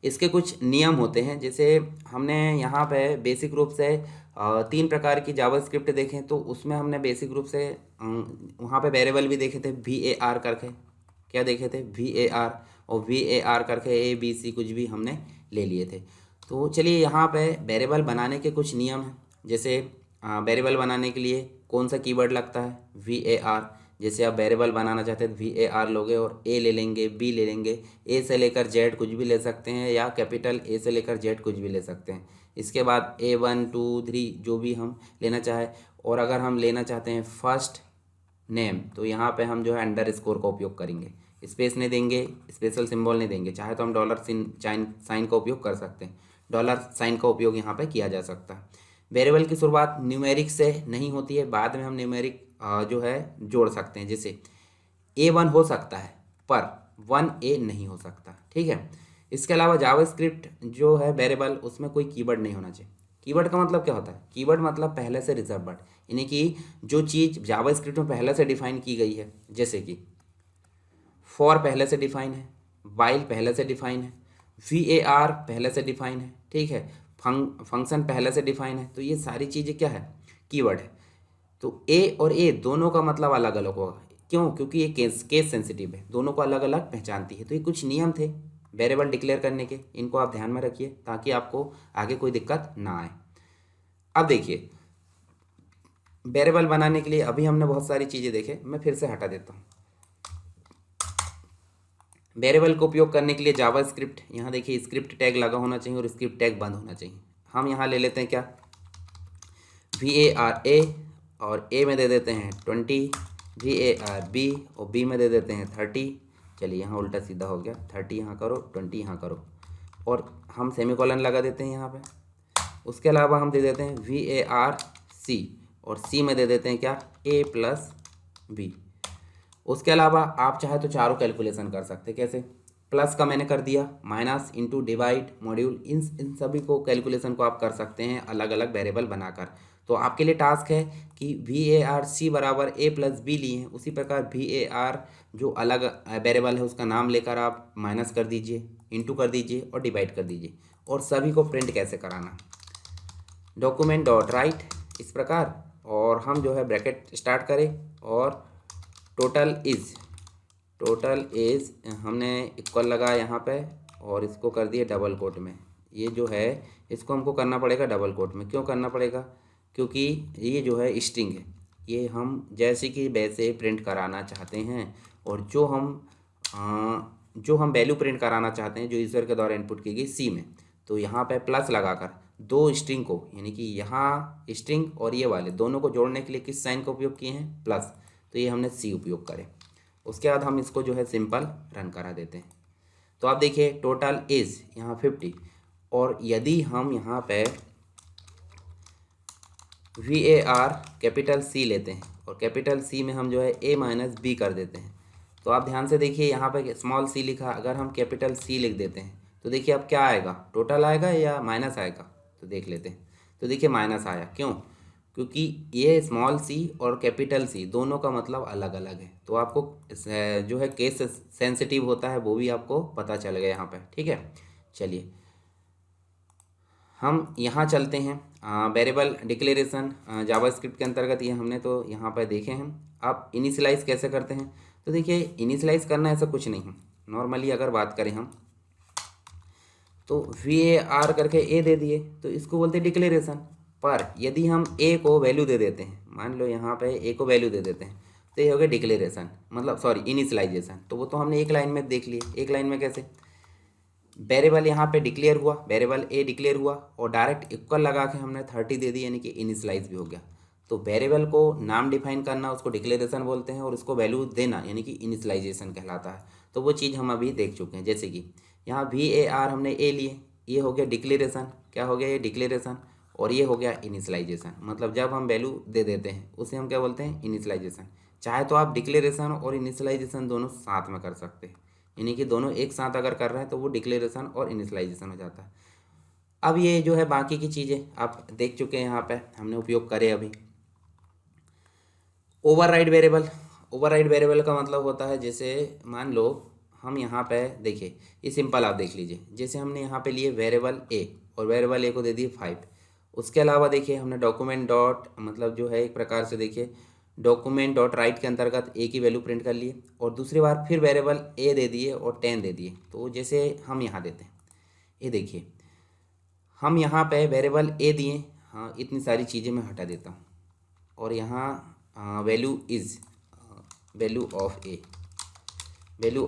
Speaker 1: इसके कुछ नियम होते हैं। जैसे हमने यहाँ पे बेसिक रूप से 3 प्रकार की जावास्क्रिप्ट देखें, तो उसमें हमने बेसिक रूप से वहाँ पे वेरिएबल भी देखे थे, VAR करके, क्या देखे थे, VAR, और VAR करके ABC कुछ भी हमने ले लिए थे। तो चलिए यहाँ पे वेरिएबल बनाने के कुछ नियम हैं। जैसे वेरिएबल बनाने के लिए कौन सा कीवर्ड लगता है, VAR। जैसे आप वेरिएबल बनाना चाहते हैं तो VAR लोगे और A ले लेंगे, B ले लेंगे, A से लेकर Z कुछ भी ले सकते हैं, या कैपिटल A से लेकर Z कुछ भी ले सकते हैं। इसके बाद A1 2 3 जो भी हम लेना चाहें। और अगर हम लेना चाहते हैं फर्स्ट नेम, तो यहाँ पे हम जो है अंडरस्कोर का उपयोग करेंगे, स्पेस नहीं देंगे, स्पेशल सिंबल नहीं देंगे। चाहे तो हम डॉलर साइन का उपयोग कर सकते हैं, डॉलर साइन का उपयोग यहाँ पे किया जा सकता है। वेरिएबल की शुरुआत न्यूमेरिक से नहीं होती है, बाद में हम न्यूमेरिक जो है जोड़ सकते हैं। जैसे A1 हो सकता है पर 1A नहीं हो सकता, ठीक है। इसके अलावा जावास्क्रिप्ट जो है वेरिएबल, उसमें कोई कीवर्ड नहीं होना चाहिए। कीवर्ड का मतलब क्या होता है, कीवर्ड मतलब पहले से रिजर्व वर्ड, यानी कि जो चीज़ जावास्क्रिप्ट में पहले से डिफाइन की गई है। जैसे कि फॉर पहले से डिफाइन है, वाइल पहले से डिफाइन है, VAR पहले से डिफाइन है, ठीक है, फंक्शन पहले से डिफाइन है। तो ये सारी चीज़ें क्या है, कीवर्ड है। तो ए और ए दोनों का मतलब अलग अलग होगा। क्यों, क्योंकि ये केस सेंसिटिव है, दोनों को अलग अलग पहचानती है। तो ये कुछ नियम थे वेरिएबल डिक्लेयर करने के, इनको आप ध्यान में रखिए ताकि आपको आगे कोई दिक्कत ना आए। अब देखिए वेरिएबल बनाने के लिए अभी हमने बहुत सारी चीज़ें देखे, मैं फिर से हटा देता हूँ। वेरिएबल का उपयोग करने के लिए जावास्क्रिप्ट, यहाँ देखिए स्क्रिप्ट टैग लगा होना चाहिए और स्क्रिप्ट टैग बंद होना चाहिए। हम यहाँ ले लेते हैं क्या, VAR और A में दे देते हैं 20, VAR B और B में दे देते हैं 30। चलिए यहाँ उल्टा सीधा हो गया, 30 यहाँ करो, 20 यहाँ करो, और हम सेमीकोलन लगा देते हैं यहाँ पे। उसके अलावा हम दे देते हैं VAR C और C में दे देते हैं क्या, A प्लस B। उसके अलावा आप चाहे तो चारों कैलकुलेशन कर सकते हैं। कैसे, प्लस का मैंने कर दिया, माइनस, इंटू, डिवाइड, मॉड्यूल, इन सभी को कैलकुलेशन को आप कर सकते हैं अलग अलग वेरिएबल बनाकर। तो आपके लिए टास्क है कि VAR C बराबर A प्लस B लिए हैं, उसी प्रकार VAR जो अलग वेरिएबल है उसका नाम लेकर आप माइनस कर दीजिए, इंटू कर दीजिए और डिवाइड कर दीजिए। और सभी को प्रिंट कैसे कराना, डॉक्यूमेंट डॉट राइट इस प्रकार, और हम जो है ब्रैकेट स्टार्ट करें और टोटल इज हमने इक्वल लगा यहाँ पे और इसको कर दिए डबल कोट में। ये जो है इसको हमको करना पड़ेगा डबल कोट में। क्यों करना पड़ेगा, क्योंकि ये जो है स्ट्रिंग है, ये हम जैसे कि वैसे प्रिंट कराना चाहते हैं। और जो हम वैल्यू प्रिंट कराना चाहते हैं जो यूज़र के द्वारा इनपुट की गई C में, तो यहाँ पे प्लस लगाकर दो स्ट्रिंग को, यानी कि यहाँ स्ट्रिंग और ये वाले दोनों को जोड़ने के लिए किस साइन का उपयोग किए हैं, प्लस। तो ये हमने C उपयोग करें। उसके बाद हम इसको जो है सिंपल रन करा देते हैं। तो आप देखिए टोटल इज यहाँ 50, और यदि हम यहाँ पे VAR कैपिटल C लेते हैं और कैपिटल C में हम जो है A माइनस B कर देते हैं, तो आप ध्यान से देखिए यहाँ पे स्मॉल c लिखा, अगर हम कैपिटल C लिख देते हैं तो देखिए अब क्या आएगा, टोटल आएगा या माइनस आएगा। तो देख लेते हैं, तो देखिए माइनस आया। क्यों, क्योंकि ये स्मॉल c और कैपिटल C दोनों का मतलब अलग अलग है। तो आपको जो है केस सेंसिटिव होता है वो भी आपको पता चल गया यहाँ पे, ठीक है। चलिए हम यहाँ चलते हैं वेरिएबल डिक्लेरेशन जावास्क्रिप्ट के अंतर्गत, ये हमने तो यहाँ पर देखे हैं। अब इनिशियलाइज कैसे करते हैं, तो देखिए इनिशियलाइज करना ऐसा कुछ नहीं है। नॉर्मली अगर बात करें हम तो VAR करके A दे दिए तो इसको बोलते हैं डिक्लेरेशन। पर यदि हम A को वैल्यू दे देते हैं, मान लो यहाँ पे A को वैल्यू दे देते हैं, तो ये हो गया डिक्लेरेशन, मतलब सॉरी इनिशियलाइजेशन। तो वो तो हमने एक लाइन में देख लिए। एक लाइन में कैसे, वेरिएबल यहाँ पे डिक्लेयर हुआ, वेरिएबल A डिक्लेयर हुआ और डायरेक्ट इक्वल लगा के हमने 30 दे दी, यानी कि इनिशियलाइज भी हो गया। तो वेरिएबल को नाम डिफाइन करना उसको डिक्लेरेशन बोलते हैं और उसको वैल्यू देना यानी कि इनिशियलाइजेशन कहलाता है। तो वो चीज़ हम अभी देख चुके हैं। जैसे कि यहाँ VAR हमने A लिए, ये हो गया डिक्लेरेशन। क्या हो गया, ये डिक्लेरेशन, और ये हो गया इनिशियलाइजेशन। मतलब जब हम वैल्यू दे देते हैं उसे हम क्या बोलते हैं, इनिशियलाइजेशन। चाहे तो आप डिक्लेरेशन और इनिशियलाइजेशन दोनों साथ में कर सकते हैं, यानी कि दोनों एक साथ अगर कर रहे हैं तो वो डिक्लेरेशन और इनिशियलाइजेशन हो जाता है। अब ये जो है बाकी की चीज़ें आप देख चुके हैं, यहाँ पे हमने उपयोग करे अभी। ओवरराइड वेरिएबल, ओवरराइड वेरिएबल का मतलब होता है जैसे मान लो हम यहाँ पे देखिए, ये सिंपल आप देख लीजिए, जैसे हमने यहाँ पे लिए वेरिएबल ए और वेरिएबल ए को दे दिए 5। उसके अलावा देखिए हमने डॉक्यूमेंट डॉट मतलब जो है एक प्रकार से देखिए डॉक्यूमेंट डॉट राइट के अंतर्गत ए की वैल्यू प्रिंट कर लिए और दूसरी बार फिर वेरिएबल ए दे दिए और 10 दे दिए। तो जैसे हम यहाँ देते हैं, ये देखिए हम यहाँ पे वेरिएबल ए दिए, हाँ इतनी सारी चीज़ें मैं हटा देता हूँ और यहाँ वैल्यू इज़ वैल्यू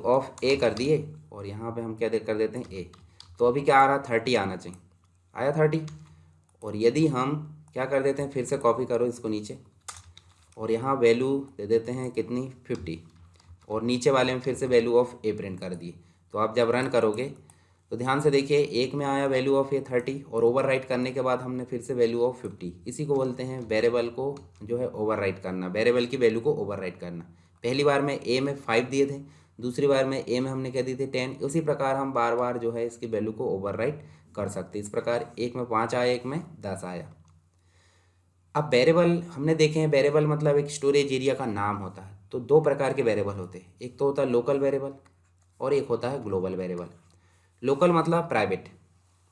Speaker 1: ऑफ ए कर दिए और यहाँ पे हम क्या कर देते हैं ए। तो अभी क्या आ रहा, 30 आना चाहिए, आया 30। और यदि हम क्या कर देते हैं, फिर से कॉपी करो इसको नीचे और यहाँ वैल्यू दे देते हैं कितनी 50 और नीचे वाले में फिर से वैल्यू ऑफ ए प्रिंट कर दिए। तो आप जब रन करोगे तो ध्यान से देखिए, एक में आया वैल्यू ऑफ ए 30 और ओवरराइट करने के बाद हमने फिर से वैल्यू ऑफ 50। इसी को बोलते हैं वेरिएबल को जो है ओवरराइट करना, वेरिएबल की वैल्यू को ओवरराइट करना। पहली बार में ए में 5 दिए थे, दूसरी बार में ए में हमने क्या दिए थे 10। उसी प्रकार हम बार बार जो है इसकी वैल्यू को ओवरराइट कर सकते हैं। इस प्रकार एक में 5 आया, एक में 10 आया। अब वेरिएबल हमने देखे हैं, वेरिएबल मतलब एक स्टोरेज एरिया का नाम होता है। तो दो प्रकार के वेरिएबल होते हैं, एक तो होता है लोकल वेरिएबल और एक होता है ग्लोबल वेरिएबल। लोकल मतलब प्राइवेट,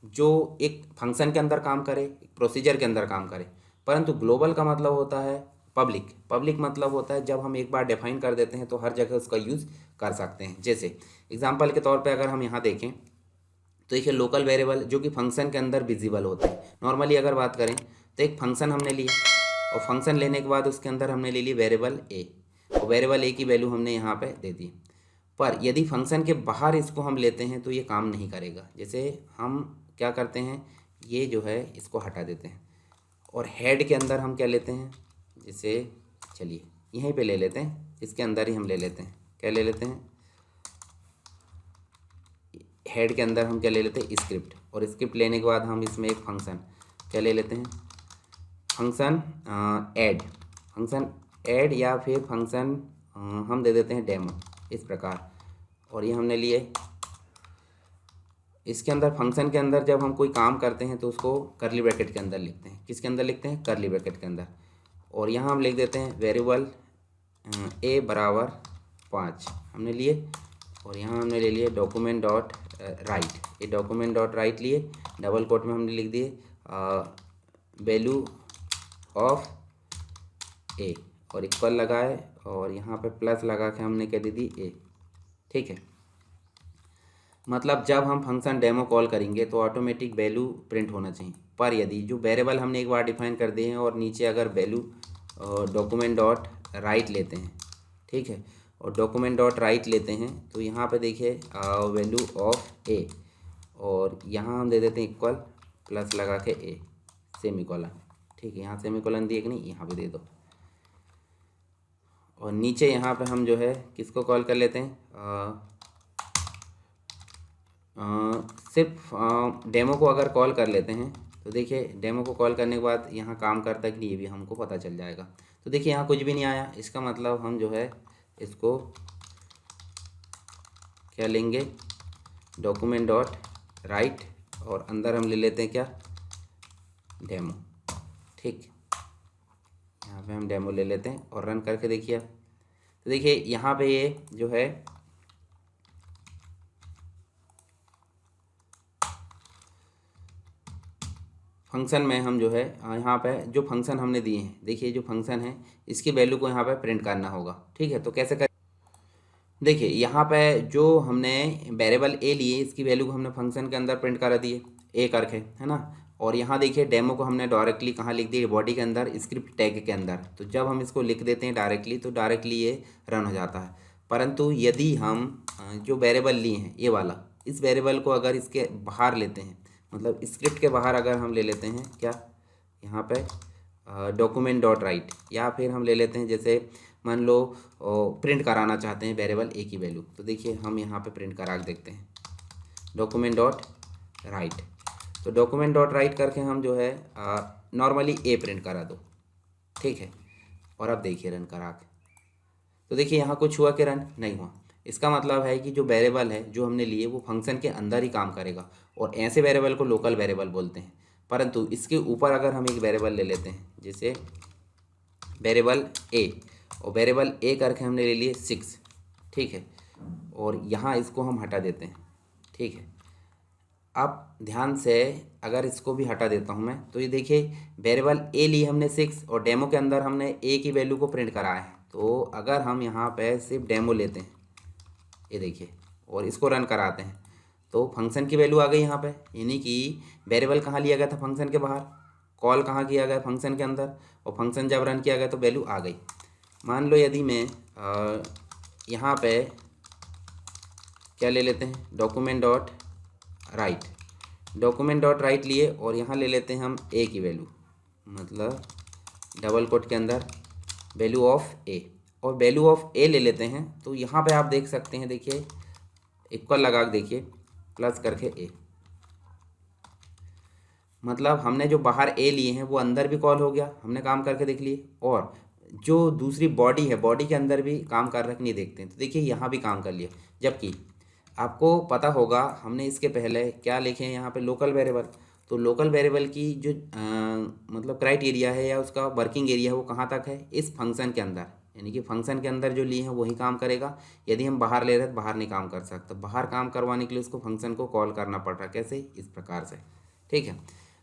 Speaker 1: जो एक फंक्शन के अंदर काम करे, एक प्रोसीजर के अंदर काम करे। परंतु ग्लोबल का मतलब होता है पब्लिक। पब्लिक मतलब होता है जब हम एक बार डिफाइन कर देते हैं तो हर जगह उसका यूज़ कर सकते हैं। जैसे एग्जांपल के तौर पे अगर हम यहाँ देखें तो देखिए लोकल वेरिएबल जो कि फंक्शन के अंदर विजिबल होते हैं। नॉर्मली अगर बात करें तो एक फंक्शन हमने लिया और फंक्शन लेने के बाद उसके अंदर हमने ले ली वेरिएबल ए और वेरिएबल ए की वैल्यू हमने यहाँ पे दे दी। पर यदि फंक्शन के बाहर इसको हम लेते हैं तो ये काम नहीं करेगा। जैसे हम क्या करते हैं, ये जो है इसको हटा देते हैं और हेड के अंदर हम क्या लेते हैं, जैसे चलिए यहीं पे ले लेते हैं, इसके अंदर ही हम ले लेते हैं, क्या ले लेते हैं, हेड के अंदर हम क्या ले लेते हैं स्क्रिप्ट। और स्क्रिप्ट लेने के बाद हम इसमें एक फंक्शन क्या ले लेते हैं, फंक्शन ऐड या फिर फंक्शन हम दे देते हैं डेमो, इस प्रकार। और ये हमने लिए, इसके अंदर फंक्शन के अंदर जब हम कोई काम करते हैं तो उसको करली ब्रैकेट के अंदर लिखते हैं। किसके अंदर लिखते हैं, करली ब्रैकेट के अंदर। और यहाँ हम लिख देते हैं वेरिएबल ए बराबर 5 हमने लिए और यहाँ हमने ले लिए डॉक्यूमेंट डॉट राइट। ये डॉक्यूमेंट डॉट राइट लिए, डबल कोट में हमने लिख दिए वैल्यू ऑफ ए और इक्वल लगाए और यहाँ पे प्लस लगा के हमने क्या दे दी ए। ठीक है, मतलब जब हम फंक्शन डेमो कॉल करेंगे तो ऑटोमेटिक वैल्यू प्रिंट होना चाहिए। पर यदि जो वेरिएबल हमने एक बार डिफाइन कर दिए हैं और नीचे अगर वैल्यू डॉक्यूमेंट डॉट राइट लेते हैं, ठीक है, और डॉक्यूमेंट डॉट राइट लेते हैं तो यहाँ पे देखिए वैल्यू ऑफ ए और यहाँ हम दे देते हैं इक्वल प्लस लगा के ए सेमीकोलन। ठीक है, यहाँ सेमीकोलन दिए कि नहीं, यहाँ पे दे दो। और नीचे यहाँ पे हम जो है किसको कॉल कर लेते हैं, सिर्फ डेमो को अगर कॉल कर लेते हैं तो देखिए डेमो को कॉल करने के बाद यहाँ काम करता है कि नहीं ये भी हमको पता चल जाएगा। तो देखिए यहाँ कुछ भी नहीं आया, इसका मतलब हम जो है इसको क्या लेंगे, डॉक्यूमेंट डॉट राइट और अंदर हम ले लेते हैं क्या, डेमो। ठीक, यहाँ पे हम डेमो ले लेते हैं और रन करके देखिए। तो देखिए यहाँ पे ये जो है फंक्शन में हम जो है यहाँ पे जो फंक्शन हमने दिए हैं, देखिए जो फंक्शन है इसकी वैल्यू को यहाँ पे प्रिंट करना होगा। ठीक है, तो कैसे कर, देखिए यहाँ पे जो हमने वेरिएबल ए लिए इसकी वैल्यू को हमने फंक्शन के अंदर प्रिंट करा दिए ए करके, है ना। और यहाँ देखिए डेमो को हमने डायरेक्टली कहाँ लिख दिए, बॉडी के अंदर स्क्रिप्ट टैग के अंदर। तो जब हम इसको लिख देते हैं डायरेक्टली तो डायरेक्टली ये रन हो जाता है। परंतु यदि हम जो वेरिएबल लिए हैं ये वाला, इस वेरिएबल को अगर इसके बाहर लेते हैं, मतलब स्क्रिप्ट के बाहर अगर हम ले लेते हैं क्या, यहाँ पे डॉक्यूमेंट डॉट राइट, या फिर हम ले लेते हैं जैसे मान लो प्रिंट कराना चाहते हैं वेरिएबल ए की वैल्यू, तो देखिए हम यहाँ पे प्रिंट करा देखते हैं डॉक्यूमेंट डॉट राइट। तो डॉक्यूमेंट डॉट राइट करके हम जो है नॉर्मली ए प्रिंट करा दो। ठीक है, और अब देखिए रन करा के तो देखिए यहाँ कुछ हुआ कि रन नहीं हुआ। इसका मतलब है कि जो वेरिएबल है जो हमने लिए वो फंक्शन के अंदर ही काम करेगा और ऐसे वेरिएबल को लोकल वेरिएबल बोलते हैं। परंतु इसके ऊपर अगर हम एक वेरिएबल ले लेते हैं जैसे वेरिएबल ए, और वेरिएबल ए करके हमने ले लिए 6, ठीक है, और यहाँ इसको हम हटा देते हैं, ठीक है। अब ध्यान से अगर इसको भी हटा देता हूँ मैं, तो ये देखिए वेरिएबल ए लिए हमने 6 और डेमो के अंदर हमने ए की वैल्यू को प्रिंट कराया है। तो अगर हम यहाँ पे सिर्फ डेमो लेते हैं, ये देखिए, और इसको रन कराते हैं, तो फंक्शन की वैल्यू आ गई यहाँ पे, यानी कि वेरिएबल कहाँ लिया गया था, फंक्शन के बाहर, कॉल कहाँ किया गया, फंक्शन के अंदर, और फंक्शन जब रन किया गया तो वैल्यू आ गई। मान लो यदि मैं यहाँ पे क्या ले लेते हैं, डॉक्यूमेंट डॉट राइट लिए और यहाँ ले लेते हैं हम ए की वैल्यू, मतलब डबल कोट के अंदर वैल्यू ऑफ ए, और वैल्यू ऑफ ए ले लेते हैं। तो यहाँ पे आप देख सकते हैं, देखिए इक्वल लगा के देखिए, प्लस करके ए, मतलब हमने जो बाहर ए लिए हैं वो अंदर भी कॉल हो गया, हमने काम करके देख लिए, और जो दूसरी बॉडी है, बॉडी के अंदर भी काम कर रख नहीं देखते हैं, तो देखिए यहाँ भी काम कर लिया। जबकि आपको पता होगा हमने इसके पहले क्या लिखे हैं यहाँ पे, लोकल वेरिएबल। तो लोकल वेरिएबल की जो मतलब क्राइटेरिया है या उसका वर्किंग एरिया है वो कहाँ तक है, इस फंक्शन के अंदर, यानी कि फंक्शन के अंदर जो लिए हैं वही काम करेगा। यदि हम बाहर ले रहे हैं तो बाहर नहीं काम कर सकता, बाहर काम करवाने के लिए उसको फंक्शन को कॉल करना पड़ रहा है, कैसे, इस प्रकार से, ठीक है।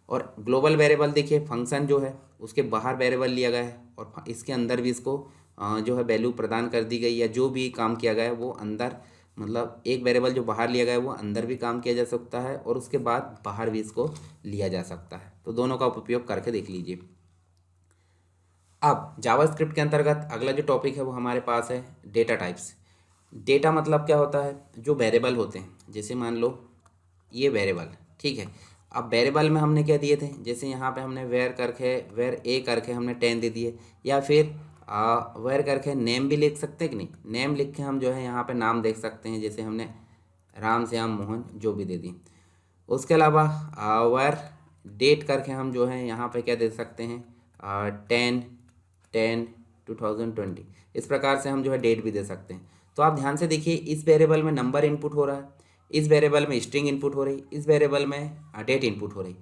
Speaker 1: और ग्लोबल वेरिएबल देखिए, फंक्शन जो है उसके बाहर वेरिएबल लिया गया है और इसके अंदर भी इसको जो है वैल्यू प्रदान कर दी गई, या जो भी काम किया गया है वो अंदर, मतलब एक वेरिएबल जो बाहर लिया गया है वो अंदर भी काम किया जा सकता है और उसके बाद बाहर भी इसको लिया जा सकता है। तो दोनों का उपयोग करके देख लीजिए। अब जावास्क्रिप्ट के अंतर्गत अगला जो टॉपिक है वो हमारे पास है डेटा टाइप्स। डेटा मतलब क्या होता है, जो वेरिएबल होते हैं, जैसे मान लो ये वेरिएबल, ठीक है। अब वेरिएबल में हमने क्या दिए थे, जैसे यहाँ पे हमने वेर ए करके हमने 10 दे दिए, या फिर वेर करके नेम भी लिख सकते हैं कि नहीं, नेम लिख के हम जो है यहाँ पे नाम देख सकते हैं, जैसे हमने राम श्याम मोहन जो भी दे दी। उसके अलावा वेर डेट करके हम जो है यहाँ पे क्या दे सकते हैं, 10/10/2020, इस प्रकार से हम जो है डेट भी दे सकते हैं। तो आप ध्यान से देखिए, इस वेरिएबल में नंबर इनपुट हो रहा है, इस वेरिएबल में स्ट्रिंग इनपुट हो रही, इस वेरिएबल में डेट इनपुट हो रही।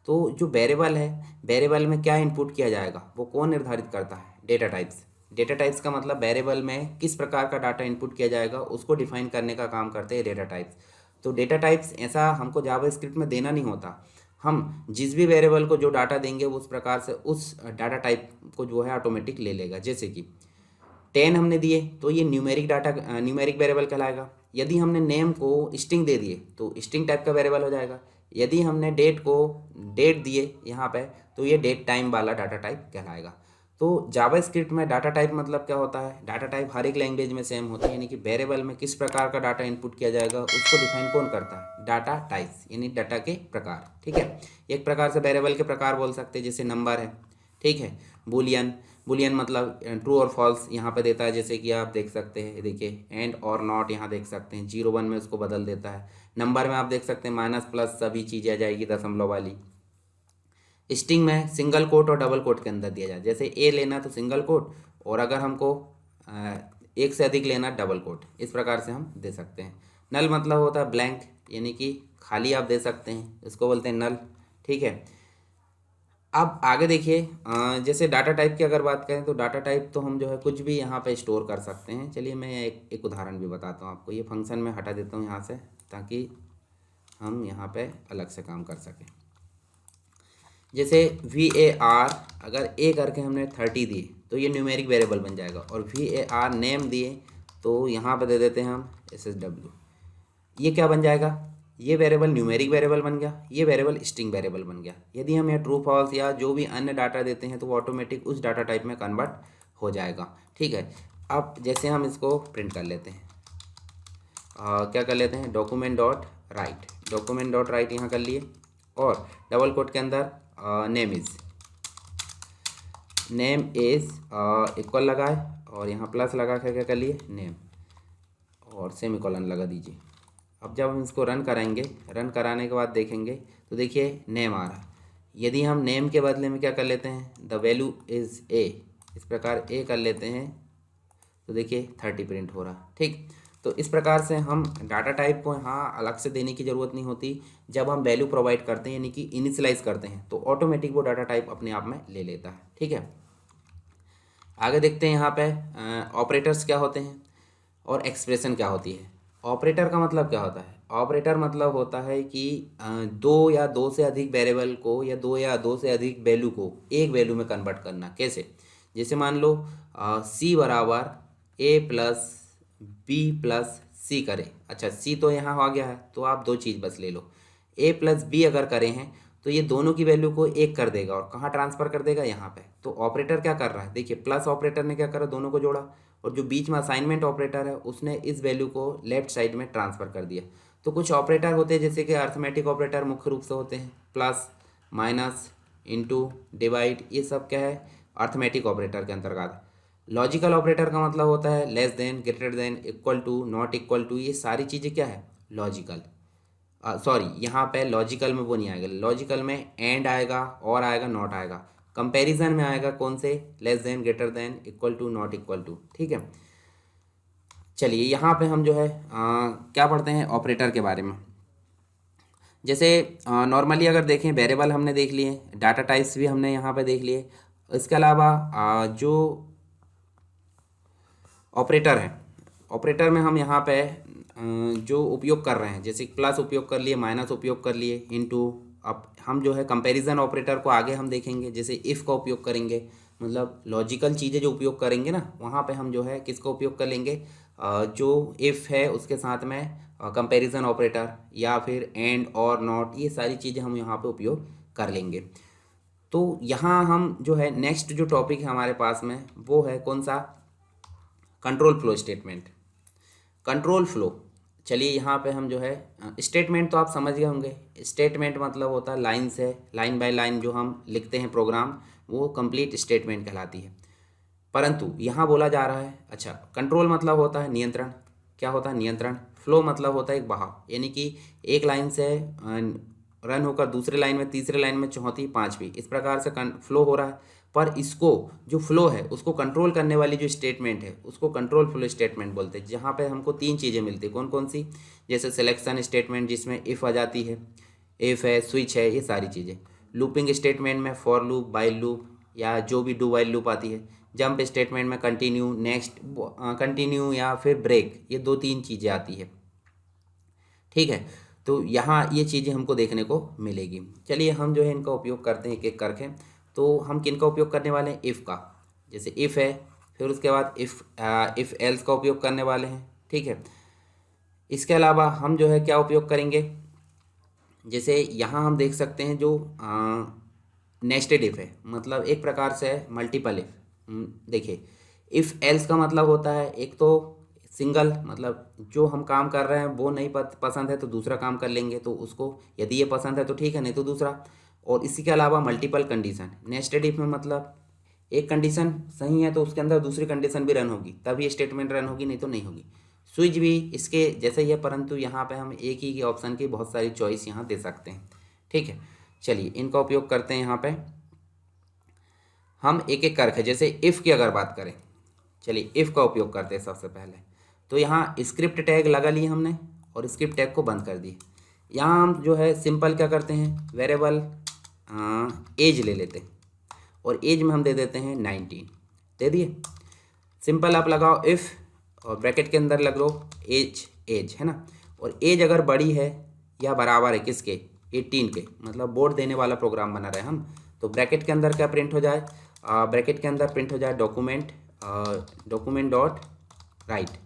Speaker 1: तो जो वेरिएबल है, वेरिएबल में क्या इनपुट किया जाएगा वो कौन निर्धारित करता है, डेटा टाइप्स। डेटा टाइप्स का मतलब वेरिएबल में किस प्रकार का डाटा इनपुट किया जाएगा उसको डिफाइन करने का काम करते हैं डेटा टाइप्स। तो डेटा टाइप्स ऐसा हमको जावास्क्रिप्ट में देना नहीं होता, हम जिस भी वेरिएबल को जो डाटा देंगे वो उस प्रकार से उस डाटा टाइप को जो है ऑटोमेटिक ले लेगा। जैसे कि 10 हमने दिए तो ये न्यूमेरिक वेरिएबल कहलाएगा। यदि हमने नेम को स्ट्रिंग दे दिए तो स्ट्रिंग टाइप का वेरिएबल हो जाएगा। यदि हमने डेट दिए यहाँ पे तो ये डेट टाइम वाला डाटा टाइप कहलाएगा। तो जावास्क्रिप्ट में डाटा टाइप मतलब क्या होता है, डाटा टाइप हर एक लैंग्वेज में सेम होता है, यानी कि वेरिएबल में किस प्रकार का डाटा इनपुट किया जाएगा उसको डिफाइन कौन करता है, डाटा टाइप्स, यानी डाटा के प्रकार, ठीक है। एक प्रकार से वेरिएबल के प्रकार बोल सकते हैं, जैसे नंबर है, ठीक है। बुलियन मतलब ट्रू और फॉल्स यहाँ पे देता है, जैसे कि आप देख सकते हैं, देखिए एंड और नॉट यहाँ देख सकते हैं, 0 1 में उसको बदल देता है। नंबर में आप देख सकते हैं माइनस प्लस सभी चीज़ें आ जाएगी दशमलव वाली। स्ट्रिंग में सिंगल कोट और डबल कोट के अंदर दिया जाए, जैसे ए लेना तो सिंगल कोट, और अगर हमको एक से अधिक लेना डबल कोट, इस प्रकार से हम दे सकते हैं। नल मतलब होता है ब्लैंक, यानी कि खाली आप दे सकते हैं, इसको बोलते हैं नल, ठीक है। अब आगे देखिए, जैसे डाटा टाइप की अगर बात करें तो डाटा टाइप तो हम जो है कुछ भी यहाँ पे स्टोर कर सकते हैं। चलिए मैं एक उदाहरण भी बताता हूँ आपको। ये फंक्शन में हटा देता हूँ यहाँ से, ताकि हम यहाँ पे अलग से काम कर सकें। जैसे VAR, अगर ए करके हमने 30 दिए तो ये न्यूमेरिक वेरिएबल बन जाएगा, और VAR नेम दिए तो यहाँ पे दे देते हैं हम SSW, ये क्या बन जाएगा, ये वेरिएबल न्यूमेरिक वेरिएबल बन गया, ये वेरिएबल स्ट्रिंग वेरिएबल बन गया। यदि हम यहाँ ट्रू फॉल्स या जो भी अन्य डाटा देते हैं तो वो ऑटोमेटिक उस डाटा टाइप में कन्वर्ट हो जाएगा, ठीक है। अब जैसे हम इसको प्रिंट कर लेते हैं, क्या कर लेते हैं, डॉक्यूमेंट डॉट राइट यहाँ कर लिए, और डबल कोट के अंदर नेम इज़ इक्वल लगाए, और यहाँ प्लस लगा कर क्या कर लिए, नेम, और सेमीकोलन लगा दीजिए। अब जब हम इसको रन कराएंगे, रन कराने के बाद देखेंगे तो देखिए नेम आ रहा है। यदि हम नेम के बदले में क्या कर लेते हैं, द वैल्यू इज़ ए, इस प्रकार ए कर लेते हैं तो देखिए 30 प्रिंट हो रहा, ठीक। तो इस प्रकार से हम डाटा टाइप को यहाँ अलग से देने की ज़रूरत नहीं होती। जब हम वैल्यू प्रोवाइड करते हैं, यानी कि इनिशियलाइज करते हैं, तो ऑटोमेटिक वो डाटा टाइप अपने आप में ले लेता है, ठीक है। आगे देखते हैं यहाँ पे ऑपरेटर्स क्या होते हैं। और एक्सप्रेशन क्या होती है। ऑपरेटर का मतलब क्या होता है? ऑपरेटर मतलब होता है कि दो या दो से अधिक वेरिएबल को या दो या दो से अधिक वैल्यू को एक वैल्यू में कन्वर्ट करना। कैसे? जैसे मान लो सी बराबर ए प्लस बी प्लस सी करें। अच्छा, सी तो यहाँ आ गया है, तो आप दो चीज़ बस ले लो। ए प्लस बी अगर करें हैं तो ये दोनों की वैल्यू को एक कर देगा और कहाँ ट्रांसफ़र कर देगा? यहाँ पे। तो ऑपरेटर क्या कर रहा है? देखिए, प्लस ऑपरेटर ने क्या करा? दोनों को जोड़ा, और जो बीच में असाइनमेंट ऑपरेटर है उसने इस वैल्यू को लेफ्ट साइड में ट्रांसफ़र कर दिया। तो कुछ ऑपरेटर होते हैं जैसे कि अर्थमेटिक ऑपरेटर मुख्य रूप से होते हैं, प्लस, माइनस, इनटू, डिवाइड, ये सब क्या है? अर्थमेटिक ऑपरेटर के अंतर्गत। लॉजिकल ऑपरेटर का मतलब होता है less than, greater than, equal to, not equal to, ये सारी चीज़ें क्या है? लॉजिकल। सॉरी, यहाँ पे लॉजिकल में वो नहीं आएगा। लॉजिकल में एंड आएगा, और आएगा, नॉट आएगा। कंपैरिजन में आएगा कौन से? Less than, greater than, equal to, not equal to. ठीक है, चलिए यहाँ पे हम जो है क्या पढ़ते हैं ऑपरेटर के बारे में। जैसे नॉर्मली अगर देखें, वेरिएबल हमने देख लिए, डाटा टाइप्स भी हमने यहाँ पे देख लिए। इसके अलावा जो ऑपरेटर है, ऑपरेटर में हम यहाँ पे जो उपयोग कर रहे हैं, जैसे प्लस उपयोग कर लिए, माइनस उपयोग कर लिए, इनटू। अब हम जो है कंपैरिजन ऑपरेटर को आगे हम देखेंगे, जैसे इफ़ का उपयोग करेंगे। मतलब लॉजिकल चीज़ें जो उपयोग करेंगे ना, वहाँ पे हम जो है किसका उपयोग कर लेंगे? जो इफ़ है उसके साथ में कंपैरिजन ऑपरेटर, या फिर एंड और नॉट, ये सारी चीज़ें हम यहाँ पे उपयोग कर लेंगे। तो यहाँ हम जो है नेक्स्ट जो टॉपिक है हमारे पास में, वो है कौन सा? Control flow statement. Control flow, चलिए यहाँ पे हम जो है स्टेटमेंट तो आप समझ गए होंगे। स्टेटमेंट मतलब होता है लाइन से, लाइन बाय लाइन जो हम लिखते हैं प्रोग्राम, वो कंप्लीट स्टेटमेंट कहलाती है। परंतु यहाँ बोला जा रहा है, अच्छा, कंट्रोल मतलब होता है नियंत्रण। क्या होता है? नियंत्रण। फ्लो मतलब होता है एक बहाव, यानी कि एक लाइन से रन होकर दूसरे लाइन में, तीसरे लाइन में, चौथी, पांचवी, इस प्रकार से फ्लो हो रहा है। पर इसको जो फ्लो है उसको कंट्रोल करने वाली जो स्टेटमेंट है उसको कंट्रोल फ्लो स्टेटमेंट बोलते हैं, जहाँ पे हमको तीन चीज़ें मिलती है। कौन कौन सी? जैसे सिलेक्शन स्टेटमेंट जिसमें इफ़ आ जाती है, इफ़ है, स्विच है, ये सारी चीज़ें। लूपिंग स्टेटमेंट में फॉर लूप, बाइल लूप, या जो भी डू वाइल लूप आती है। जंप स्टेटमेंट में कंटिन्यू, नेक्स्ट, कंटिन्यू, या फिर ब्रेक, ये दो तीन चीज़ें आती है। ठीक है, तो यहाँ ये चीज़ें हमको देखने को मिलेगी। चलिए हम जो है इनका उपयोग करते हैं एक एक करके। तो हम किन का उपयोग करने वाले हैं? इफ़ का। जैसे इफ़ है, फिर उसके बाद इफ़ एल्स का उपयोग करने वाले हैं। ठीक है, इसके अलावा हम जो है क्या उपयोग करेंगे? जैसे यहाँ हम देख सकते हैं जो नेस्टेड इफ़ है, मतलब एक प्रकार से मल्टीपल इफ़। देखिए, इफ़ एल्स का मतलब होता है एक तो सिंगल, मतलब जो हम काम कर रहे हैं वो नहीं पसंद है तो दूसरा काम कर लेंगे, तो उसको यदि ये पसंद है तो ठीक है, नहीं तो दूसरा। और इसी के अलावा मल्टीपल कंडीशन। नेस्टेड इफ़ में मतलब एक कंडीशन सही है तो उसके अंदर दूसरी कंडीशन भी रन होगी, तभी स्टेटमेंट रन होगी, नहीं तो नहीं होगी। स्विच भी इसके जैसे ही है, परंतु यहाँ पे हम एक ही ऑप्शन की बहुत सारी चॉइस यहाँ दे सकते हैं। ठीक है, चलिए इनका उपयोग करते हैं यहाँ पे हम एक एक करके। जैसे इफ़ की अगर बात करें, चलिए इफ़ का उपयोग करते हैं सबसे पहले। तो यहाँ स्क्रिप्ट टैग लगा लिए हमने और स्क्रिप्ट टैग को बंद कर दिए। यहाँ हम जो है सिंपल क्या करते हैं, वेरिएबल एज ले लेते हैं, और एज में हम दे देते हैं 19, दे दिए। सिंपल आप लगाओ इफ़, और ब्रैकेट के अंदर लग लो एज, एज है ना। और एज अगर बड़ी है या बराबर है किसके? 18 के, मतलब बोर्ड देने वाला प्रोग्राम बना रहे हम। तो ब्रैकेट के अंदर क्या प्रिंट हो जाए? ब्रैकेट के अंदर प्रिंट हो जाए document, document dot right.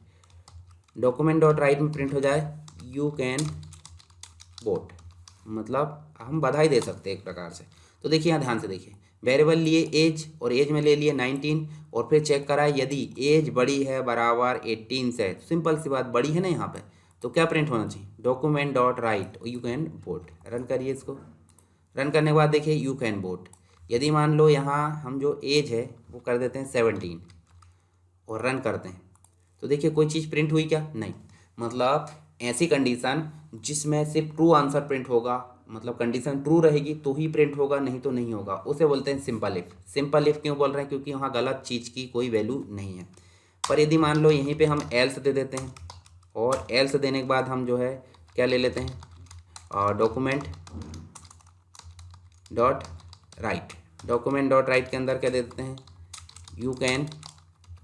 Speaker 1: Document dot right में प्रिंट हो जाए यू कैन वोट, मतलब हम बधाई दे सकते हैं एक प्रकार से। तो देखिए यहाँ ध्यान से देखिए, वेरिएबल लिए एज और एज में ले लिए 19, और फिर चेक करा यदि एज बड़ी है बराबर 18 से, सिंपल सी बात, बड़ी है ना यहाँ पे, तो क्या प्रिंट होना चाहिए? Document dot right you can vote. Run करिए इसको। रन करने के बाद देखिए यू कैन वोट। यदि मान लो यहाँ हम जो एज है वो कर देते हैं 17 और रन करते हैं, तो देखिए कोई चीज़ प्रिंट हुई क्या? नहीं। मतलब ऐसी कंडीशन जिसमें सिर्फ ट्रू आंसर प्रिंट होगा, मतलब कंडीशन ट्रू रहेगी तो ही प्रिंट होगा, नहीं तो नहीं होगा, उसे बोलते हैं सिंपल इफ़। सिंपल इफ़ क्यों बोल रहे हैं? क्योंकि वहाँ गलत चीज़ की कोई वैल्यू नहीं है। पर यदि मान लो यहीं पे हम एल्स दे देते हैं, और एल्स देने के बाद हम जो है क्या ले लेते हैं? Document dot right. Document dot right के अंदर क्या दे देते हैं? You can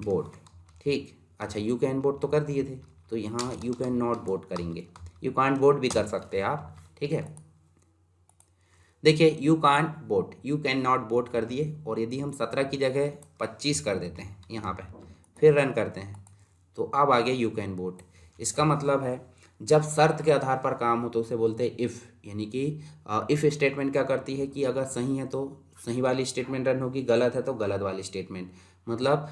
Speaker 1: vote. ठीक, अच्छा यू कैन वोट तो कर दिए थे, तो यहाँ यू कैन नॉट वोट करेंगे, यू कांट वोट भी कर सकते हैं आप, ठीक है। देखिए you can't vote, you can not vote कर दिए, और यदि हम 17 की जगह 25 कर देते हैं यहाँ पे, फिर रन करते हैं, तो अब आ गया यू कैन वोट। इसका मतलब है जब शर्त के आधार पर काम हो तो उसे बोलते हैं इफ़, यानी कि इफ़ स्टेटमेंट क्या करती है कि अगर सही है तो सही वाली स्टेटमेंट रन होगी, गलत है तो गलत वाली स्टेटमेंट। मतलब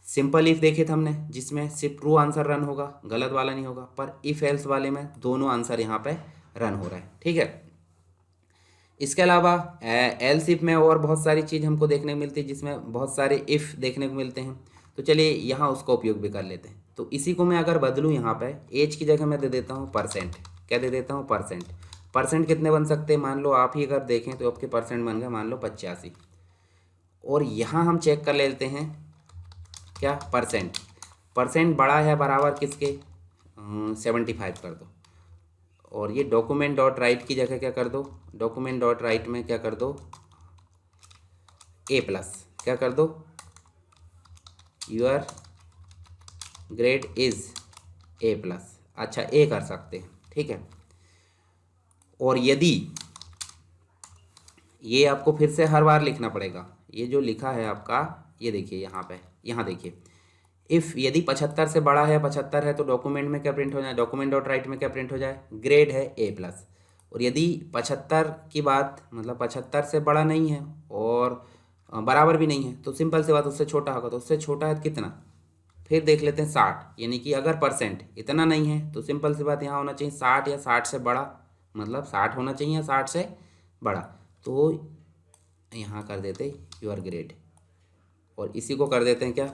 Speaker 1: सिंपल इफ़ देखे थे हमने, जिसमें सिर्फ ट्रू आंसर रन होगा, गलत वाला नहीं होगा, पर इफ़ एल्स वाले में दोनों आंसर यहाँ पे रन हो रहा है, ठीक है। इसके अलावा एल्स इफ में और बहुत सारी चीज़ हमको देखने को मिलती है, जिसमें बहुत सारे इफ़ देखने को मिलते हैं, तो चलिए यहाँ उसका उपयोग भी कर लेते हैं। तो इसी को मैं अगर बदलूँ यहाँ पे, एज की जगह मैं दे देता हूँ परसेंट, क्या दे देता हूँ परसेंट। परसेंट कितने बन सकते हैं, मान लो आप ही अगर देखें तो आपके परसेंट बन गए मान लो 85, और यहाँ हम चेक कर लेते हैं क्या परसेंट, परसेंट बड़ा है बराबर किसके, 75 कर दो, और ये डॉक्यूमेंट डॉट राइट की जगह क्या कर दो, डॉक्यूमेंट डॉट राइट में क्या कर दो ए प्लस, क्या कर दो your grade is A plus, अच्छा ए कर सकते हैं, ठीक है। और यदि ये आपको फिर से हर बार लिखना पड़ेगा, ये जो लिखा है आपका, ये देखिए यहाँ पे, यहाँ देखिए इफ़ यदि 75 से बड़ा है, 75 है तो डॉक्यूमेंट में क्या प्रिंट हो जाए, डॉक्यूमेंट डॉट राइट में क्या प्रिंट हो जाए, ग्रेड है ए प्लस। और यदि 75 की बात मतलब 75 से बड़ा नहीं है और बराबर भी नहीं है, तो सिंपल सी बात उससे छोटा होगा, तो उससे छोटा है कितना, फिर देख लेते हैं 60, यानी कि अगर परसेंट इतना नहीं है तो सिंपल सी बात यहाँ होना चाहिए 60 या 60 से बड़ा, मतलब 60 होना चाहिए या 60 से बड़ा, तो यहाँ कर देते योर ग्रेड, और इसी को कर देते हैं क्या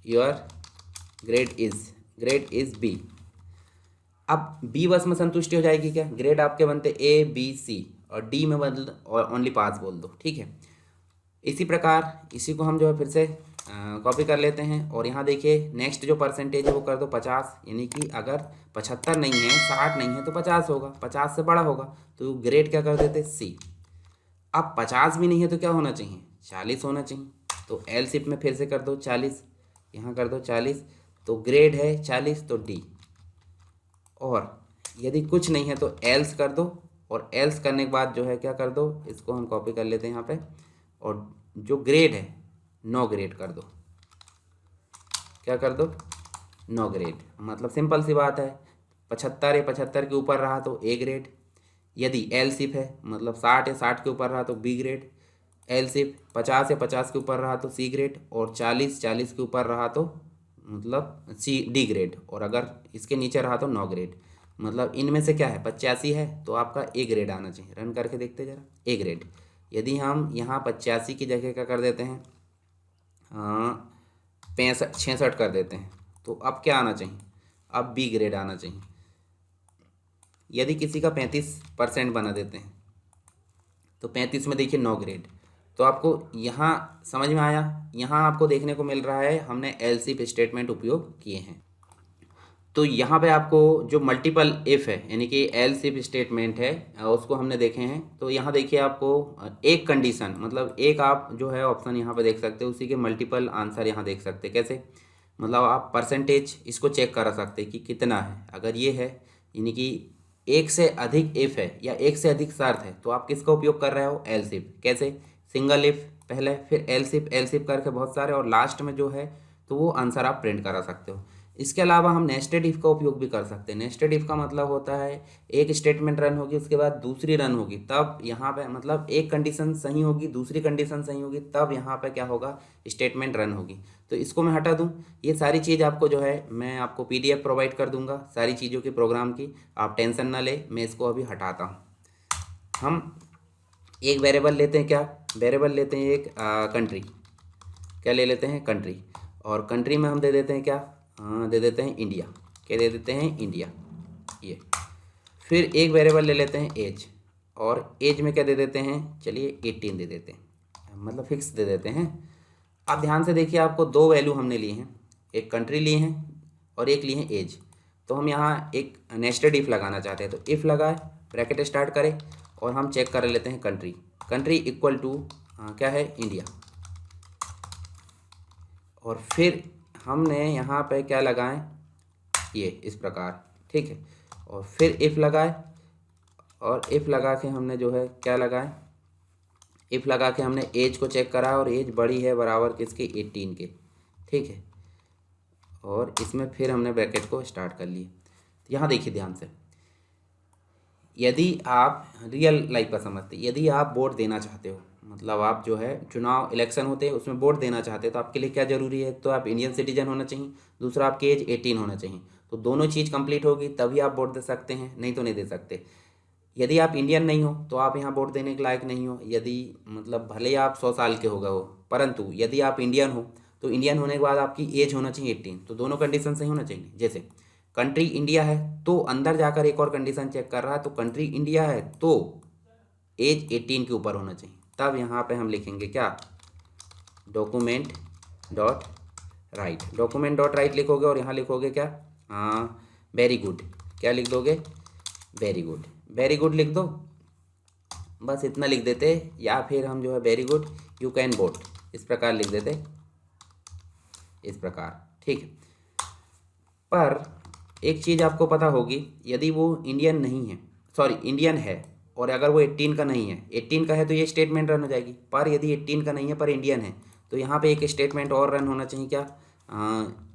Speaker 1: योर ग्रेड इज बी। अब बी बस में संतुष्टि हो जाएगी क्या, ग्रेड आपके बनते ए बी सी, और डी में बदल और ओनली पास बोल दो, ठीक है। इसी प्रकार इसी को हम जो है फिर से कॉपी कर लेते हैं, और यहाँ देखिए नेक्स्ट जो परसेंटेज है वो कर दो 50, यानी कि अगर 75 नहीं है 60 नहीं है तो 50 होगा, 50 से बड़ा होगा, तो ग्रेड क्या कर देते सी। अब 50 भी नहीं है तो क्या होना चाहिए, 40 होना चाहिए, तो एल सिप में फिर से कर दो 40, यहाँ कर दो 40, तो ग्रेड है 40 तो डी। और यदि कुछ नहीं है तो एल्स कर दो, और एल्स करने के बाद जो है क्या कर दो, इसको हम कॉपी कर लेते हैं यहाँ पे, और जो ग्रेड है नो ग्रेड कर दो, क्या कर दो नो ग्रेड। मतलब सिंपल सी बात है, 75 या 75 के ऊपर रहा तो ए ग्रेड, यदि एल सिप है मतलब 60 या 60 के ऊपर रहा तो बी ग्रेड, एल सिप 50 या 50 के ऊपर रहा तो सी ग्रेड, और 40 के ऊपर रहा तो मतलब सी डी ग्रेड, और अगर इसके नीचे रहा तो नो ग्रेड। मतलब इनमें से क्या है 85 है तो आपका ए ग्रेड आना चाहिए, रन करके देखते जरा ए ग्रेड। यदि हम यहाँ 85 की जगह क्या कर देते हैं 66 कर देते हैं, तो अब क्या आना चाहिए, अब बी ग्रेड आना चाहिए। यदि किसी का 35% बना देते हैं तो 35 में देखिए नो ग्रेड, तो आपको यहाँ समझ में आया, यहाँ आपको देखने को मिल रहा है हमने एलसीफ स्टेटमेंट उपयोग किए हैं। तो यहाँ पे आपको जो मल्टीपल इफ़ है यानी कि एलसीफ स्टेटमेंट है उसको हमने देखे हैं। तो यहाँ देखिए आपको एक कंडीशन मतलब एक आप जो है ऑप्शन यहाँ पे देख सकते हो, उसी के मल्टीपल आंसर यहाँ देख सकते हैं। कैसे, मतलब आप परसेंटेज इसको चेक करा सकते हैं कि कितना है। अगर ये है यानी कि एक से अधिक इफ़ है या एक से अधिक शर्त है तो आप किसका उपयोग कर रहे हो, एलसीफ। कैसे, सिंगल इफ़ पहले, फिर एलसीफ करके बहुत सारे, और लास्ट में जो है तो वो आंसर आप प्रिंट करा सकते हो। इसके अलावा हम नेस्टेड इफ़ का उपयोग भी कर सकते हैं। नेस्टेड इफ़ का मतलब होता है एक स्टेटमेंट रन होगी उसके बाद दूसरी रन होगी, तब यहाँ पे मतलब एक कंडीशन सही होगी दूसरी कंडीशन सही होगी तब यहाँ पे क्या होगा, स्टेटमेंट रन होगी। तो इसको मैं हटा दूँ, ये सारी चीज़ आपको जो है मैं आपको PDF प्रोवाइड कर दूंगा सारी चीज़ों की प्रोग्राम की, आप टेंशन ना ले। मैं इसको अभी हटाता हूँ। हम एक वेरिएबल लेते हैं, क्या वेरिएबल लेते हैं, एक कंट्री, क्या ले लेते हैं कंट्री, और कंट्री में हम दे देते हैं क्या, दे देते हैं इंडिया। क्या दे देते हैं, इंडिया। ये फिर एक वेरिएबल ले लेते हैं एज, और एज में क्या दे देते हैं, चलिए 18 दे देते हैं, मतलब फिक्स दे देते हैं। आप ध्यान से देखिए, आपको दो वैल्यू हमने लिए हैं, एक कंट्री लिए हैं और एक लिए हैं एज। तो हम यहाँ एक नेस्टेड इफ़ लगाना चाहते हैं, तो इफ़ लगाए, ब्रैकेट स्टार्ट करें और हम चेक कर लेते हैं कंट्री। कंट्री इक्वल टू क्या है, इंडिया। और फिर हमने यहाँ पे क्या लगाएं, ये इस प्रकार, ठीक है। और फिर इफ़ लगाए, और इफ़ लगा के हमने जो है क्या लगाए, इफ़ लगा के हमने एज को चेक करा और एज बड़ी है बराबर किसके, 18 के, ठीक है। और इसमें फिर हमने ब्रैकेट को स्टार्ट कर लिए। यहाँ देखिए ध्यान से, यदि आप रियल लाइफ का समझते, यदि आप वोट देना चाहते हो, मतलब आप जो है चुनाव इलेक्शन होते हैं उसमें वोट देना चाहते हैं, तो आपके लिए क्या ज़रूरी है, तो आप इंडियन सिटीजन होना चाहिए, दूसरा आपकी एज 18 होना चाहिए। तो दोनों चीज़ कंप्लीट होगी तभी आप वोट दे सकते हैं, नहीं तो नहीं दे सकते। यदि आप इंडियन नहीं हो तो आप यहाँ वोट देने के लायक नहीं हो, यदि मतलब भले ही आप 100 साल के हो गए हो, परंतु यदि आप इंडियन हो तो इंडियन होने के बाद आपकी एज होना चाहिए 18। तो दोनों कंडीशन सही होना चाहिए। जैसे कंट्री इंडिया है तो अंदर जाकर एक और कंडीशन चेक कर रहा है, तो कंट्री इंडिया है तो एज 18 के ऊपर होना चाहिए। तब यहाँ पे हम लिखेंगे क्या, document dot right, document dot right लिखोगे और यहाँ लिखोगे क्या, हाँ वेरी गुड, क्या लिख दोगे, वेरी गुड, वेरी गुड लिख दो, बस इतना लिख देते। या फिर हम जो है very good you can vote, इस प्रकार लिख देते, इस प्रकार, ठीक है। पर एक चीज़ आपको पता होगी, यदि वो इंडियन नहीं है, सॉरी इंडियन है, और अगर वो 18 का नहीं है, 18 का है तो ये स्टेटमेंट रन हो जाएगी। पर यदि 18 का नहीं है पर इंडियन है, तो यहाँ पे एक स्टेटमेंट और रन होना चाहिए, क्या,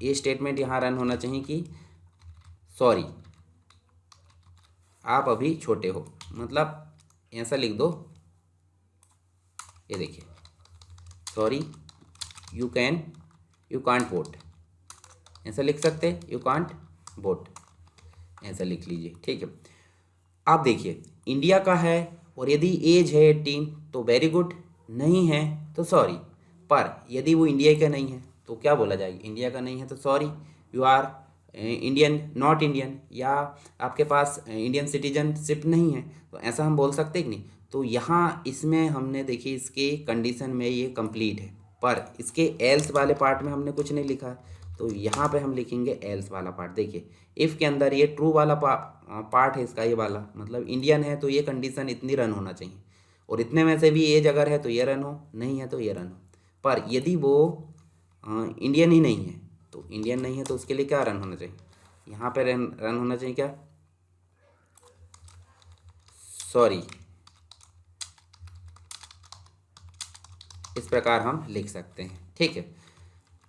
Speaker 1: ये स्टेटमेंट यहाँ रन होना चाहिए कि सॉरी आप अभी छोटे हो, मतलब ऐसा लिख दो, ये देखिए, सॉरी यू कांट वोट, ऐसा लिख सकते, यू कांट वोट, ऐसा लिख लीजिए, ठीक है। आप देखिए इंडिया का है और यदि एज है 18 तो वेरी गुड, नहीं है तो सॉरी। पर यदि वो इंडिया का नहीं है तो क्या बोला जाएगा, इंडिया का नहीं है तो sorry you are Indian not Indian, या आपके पास इंडियन सिटीजनशिप नहीं है, तो ऐसा हम बोल सकते हैं कि नहीं। तो यहाँ इसमें हमने देखिए इसके कंडीशन में ये कंप्लीट है, पर इसके एल्स वाले पार्ट में हमने कुछ नहीं लिखा है, तो यहाँ पे हम लिखेंगे एल्स वाला पार्ट। देखिए इफ़ के अंदर ये ट्रू वाला पार्ट है इसका, ये वाला मतलब इंडियन है तो ये कंडीशन इतनी रन होना चाहिए, और इतने में से भी एज अगर है तो ये रन हो, नहीं है तो ये रन हो। पर यदि वो इंडियन ही नहीं है, तो इंडियन नहीं है तो उसके लिए क्या रन होना चाहिए, यहाँ पे रन होना चाहिए क्या, सॉरी, इस प्रकार हम लिख सकते हैं, ठीक है।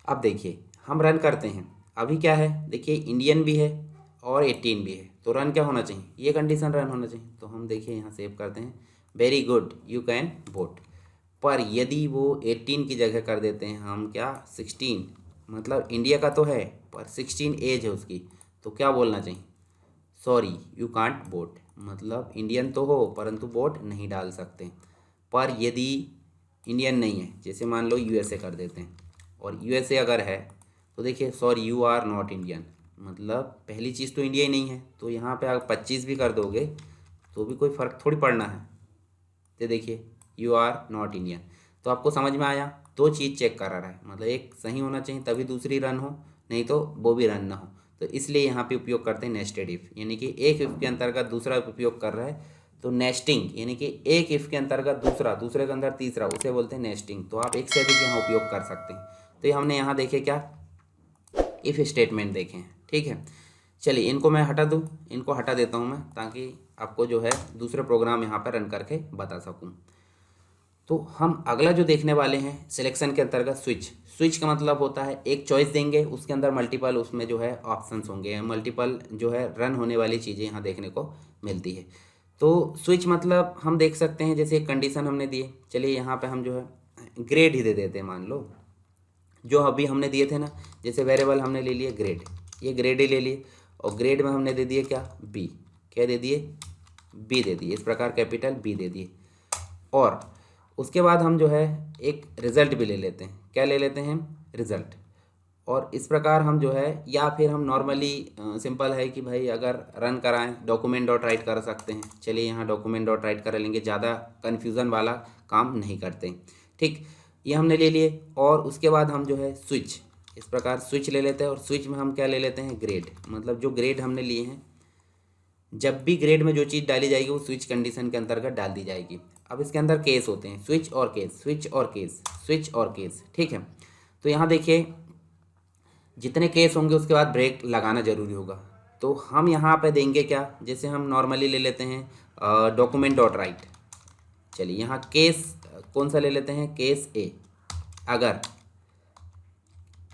Speaker 1: अब देखिए हम रन करते हैं, अभी क्या है, देखिए इंडियन भी है और 18 भी है, तो रन क्या होना चाहिए, ये कंडीशन रन होना चाहिए। तो हम देखिए यहाँ सेव करते हैं, very good you can vote. पर यदि वो 18 की जगह कर देते हैं हम क्या, 16, मतलब इंडिया का तो है पर 16 एज है उसकी, तो क्या बोलना चाहिए, सॉरी यू कांट वोट, मतलब इंडियन तो हो परंतु वोट नहीं डाल सकते। पर यदि इंडियन नहीं है, जैसे मान लो यूएसए कर देते हैं, और यूएसए अगर है तो देखिए sorry you are not Indian, मतलब पहली चीज़ तो इंडिया ही नहीं है, तो यहाँ पे अगर 25 भी कर दोगे तो भी कोई फ़र्क थोड़ी पड़ना है। तो देखिए यू आर नॉट इंडियन, तो आपको समझ में आया, दो चीज़ चेक करा रहा है, मतलब एक सही होना चाहिए तभी दूसरी रन हो, नहीं तो वो भी रन ना हो। तो इसलिए यहाँ पे उपयोग करते हैं नेस्टेड इफ़, यानी कि एक इफ़ के अंतर्गत दूसरा उपयोग कर रहा है, तो नेस्टिंग यानी कि एक इफ़ के अंतर्गत दूसरा, दूसरे के अंदर तीसरा, उसे बोलते हैं नेस्टिंग। तो आप एक से अधिक यहाँ उपयोग कर सकते हैं। तो ये हमने यहाँ देखे क्या, इफ़ स्टेटमेंट देखे हैं, ठीक है। चलिए इनको मैं हटा दूँ, इनको हटा देता हूँ मैं, ताकि आपको जो है दूसरे प्रोग्राम यहाँ पर रन करके बता सकूँ। तो हम अगला जो देखने वाले हैं सिलेक्शन के अंतर्गत स्विच। स्विच का मतलब होता है एक चॉइस देंगे, उसके अंदर मल्टीपल उसमें जो है ऑप्शंस होंगे, मल्टीपल जो है रन होने वाली चीज़ें यहाँ देखने को मिलती है। तो स्विच मतलब हम देख सकते हैं, जैसे एक कंडीशन हमने दी है, चलिए यहाँ पे हम जो है ग्रेड ही दे देते हैं, मान लो जो अभी हमने दिए थे ना, जैसे वेरिएबल हमने ले लिए ग्रेड, ये ग्रेड ही ले लिए, और ग्रेड में हमने दे दिए क्या, बी, क्या दे दिए, बी दे दिए, इस प्रकार कैपिटल बी दे दिए। और उसके बाद हम जो है एक रिज़ल्ट भी ले लेते हैं, क्या ले लेते हैं, रिज़ल्ट। और इस प्रकार हम जो है, या फिर हम नॉर्मली सिंपल है कि भाई अगर रन कराएं डॉक्यूमेंट डॉट राइट कर सकते हैं। चलिए यहाँ डॉक्यूमेंट डॉट राइट कर लेंगे, ज़्यादा कन्फ्यूज़न वाला काम नहीं करते, ठीक। ये हमने ले लिए, और उसके बाद हम जो है स्विच, इस प्रकार स्विच ले लेते हैं, और स्विच में हम क्या ले लेते हैं, ग्रेड, मतलब जो ग्रेड हमने लिए हैं, जब भी ग्रेड में जो चीज़ डाली जाएगी वो स्विच कंडीशन के अंतर्गत डाल दी जाएगी। अब इसके अंदर केस होते हैं, स्विच और केस, स्विच और केस, स्विच और केस, ठीक है। तो यहाँ देखिए जितने केस होंगे उसके बाद ब्रेक लगाना ज़रूरी होगा। तो हम यहाँ पे देंगे क्या, जैसे हम नॉर्मली ले लेते हैं डॉक्यूमेंट डॉट राइट। चलिए यहाँ केस कौन सा ले लेते हैं, केस ए। अगर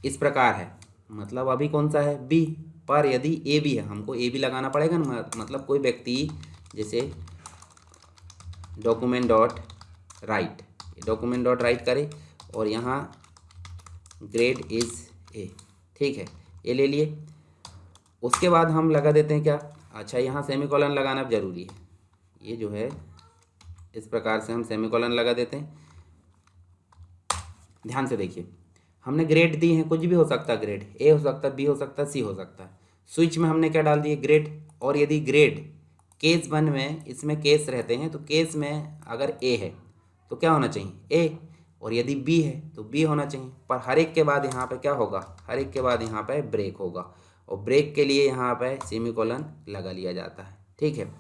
Speaker 1: इस प्रकार है, मतलब अभी कौन सा है, बी, पर यदि ए भी है, हमको ए भी लगाना पड़ेगा ना, मतलब कोई व्यक्ति जैसे डॉक्यूमेंट डॉट राइट करे और यहाँ ग्रेड इज ए, ठीक है, ये ले लिए। उसके बाद हम लगा देते हैं क्या, अच्छा यहाँ सेमीकोलन लगाना ज़रूरी है, ये जो है इस प्रकार से हम सेमीकोलन लगा देते हैं। ध्यान से देखिए, हमने ग्रेड दी है, कुछ भी हो सकता है, ग्रेड ए हो सकता है, बी हो सकता है, सी हो सकता है। स्विच में हमने क्या डाल दिए, ग्रेड। और यदि ग्रेड केस 1 में, इसमें केस रहते हैं, तो केस में अगर ए है तो क्या होना चाहिए, ए, और यदि बी है तो बी होना चाहिए। पर हर एक के बाद यहाँ पे क्या होगा, हर एक के बाद यहाँ पे ब्रेक होगा, और ब्रेक के लिए यहाँ पे सेमीकोलन लगा लिया जाता है, ठीक है।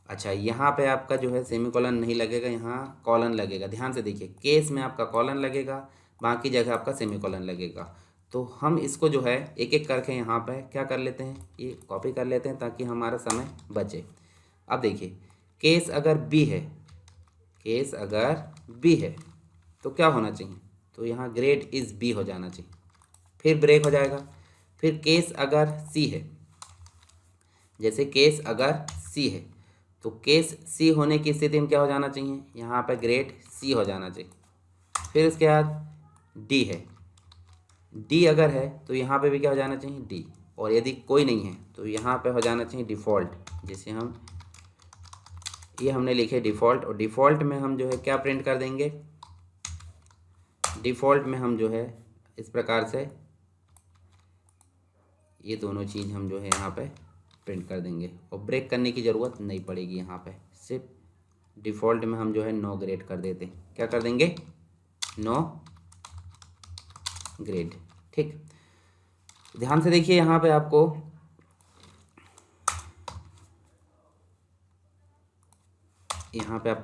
Speaker 1: अच्छा यहाँ पे आपका जो है सेमीकोलन नहीं लगेगा, यहाँ कॉलन लगेगा। ध्यान से देखिए, केस में आपका कॉलन लगेगा, बाकी जगह आपका सेमीकोलन लगेगा। तो हम इसको जो है एक एक करके यहाँ पे क्या कर लेते हैं, ये कॉपी कर लेते हैं ताकि हमारा समय बचे। अब देखिए, केस अगर बी है, केस अगर बी है तो क्या होना चाहिए, तो यहाँ ग्रेड इज बी हो जाना चाहिए, फिर ब्रेक हो जाएगा। फिर केस अगर सी है, जैसे केस अगर सी है तो केस सी होने की स्थिति में क्या हो जाना चाहिए, यहाँ पे ग्रेड सी हो जाना चाहिए। फिर उसके बाद डी है, डी अगर है तो यहाँ पे भी क्या हो जाना चाहिए, डी। और यदि कोई नहीं है तो यहाँ पे हो जाना चाहिए डिफ़ॉल्ट, जैसे हम ये हमने लिखे डिफ़ॉल्ट, और डिफ़ॉल्ट में हम जो है क्या प्रिंट कर देंगे, डिफ़ॉल्ट में हम जो है इस प्रकार से ये दोनों चीज़ हम जो है यहाँ पे प्रिंट कर देंगे, और ब्रेक करने की ज़रूरत नहीं पड़ेगी। यहाँ पे सिर्फ डिफ़ॉल्ट में हम जो है नो ग्रेड कर देते हैं, क्या कर देंगे, नो ग्रेड, ठीक। ध्यान से देखिए, यहाँ पे आपको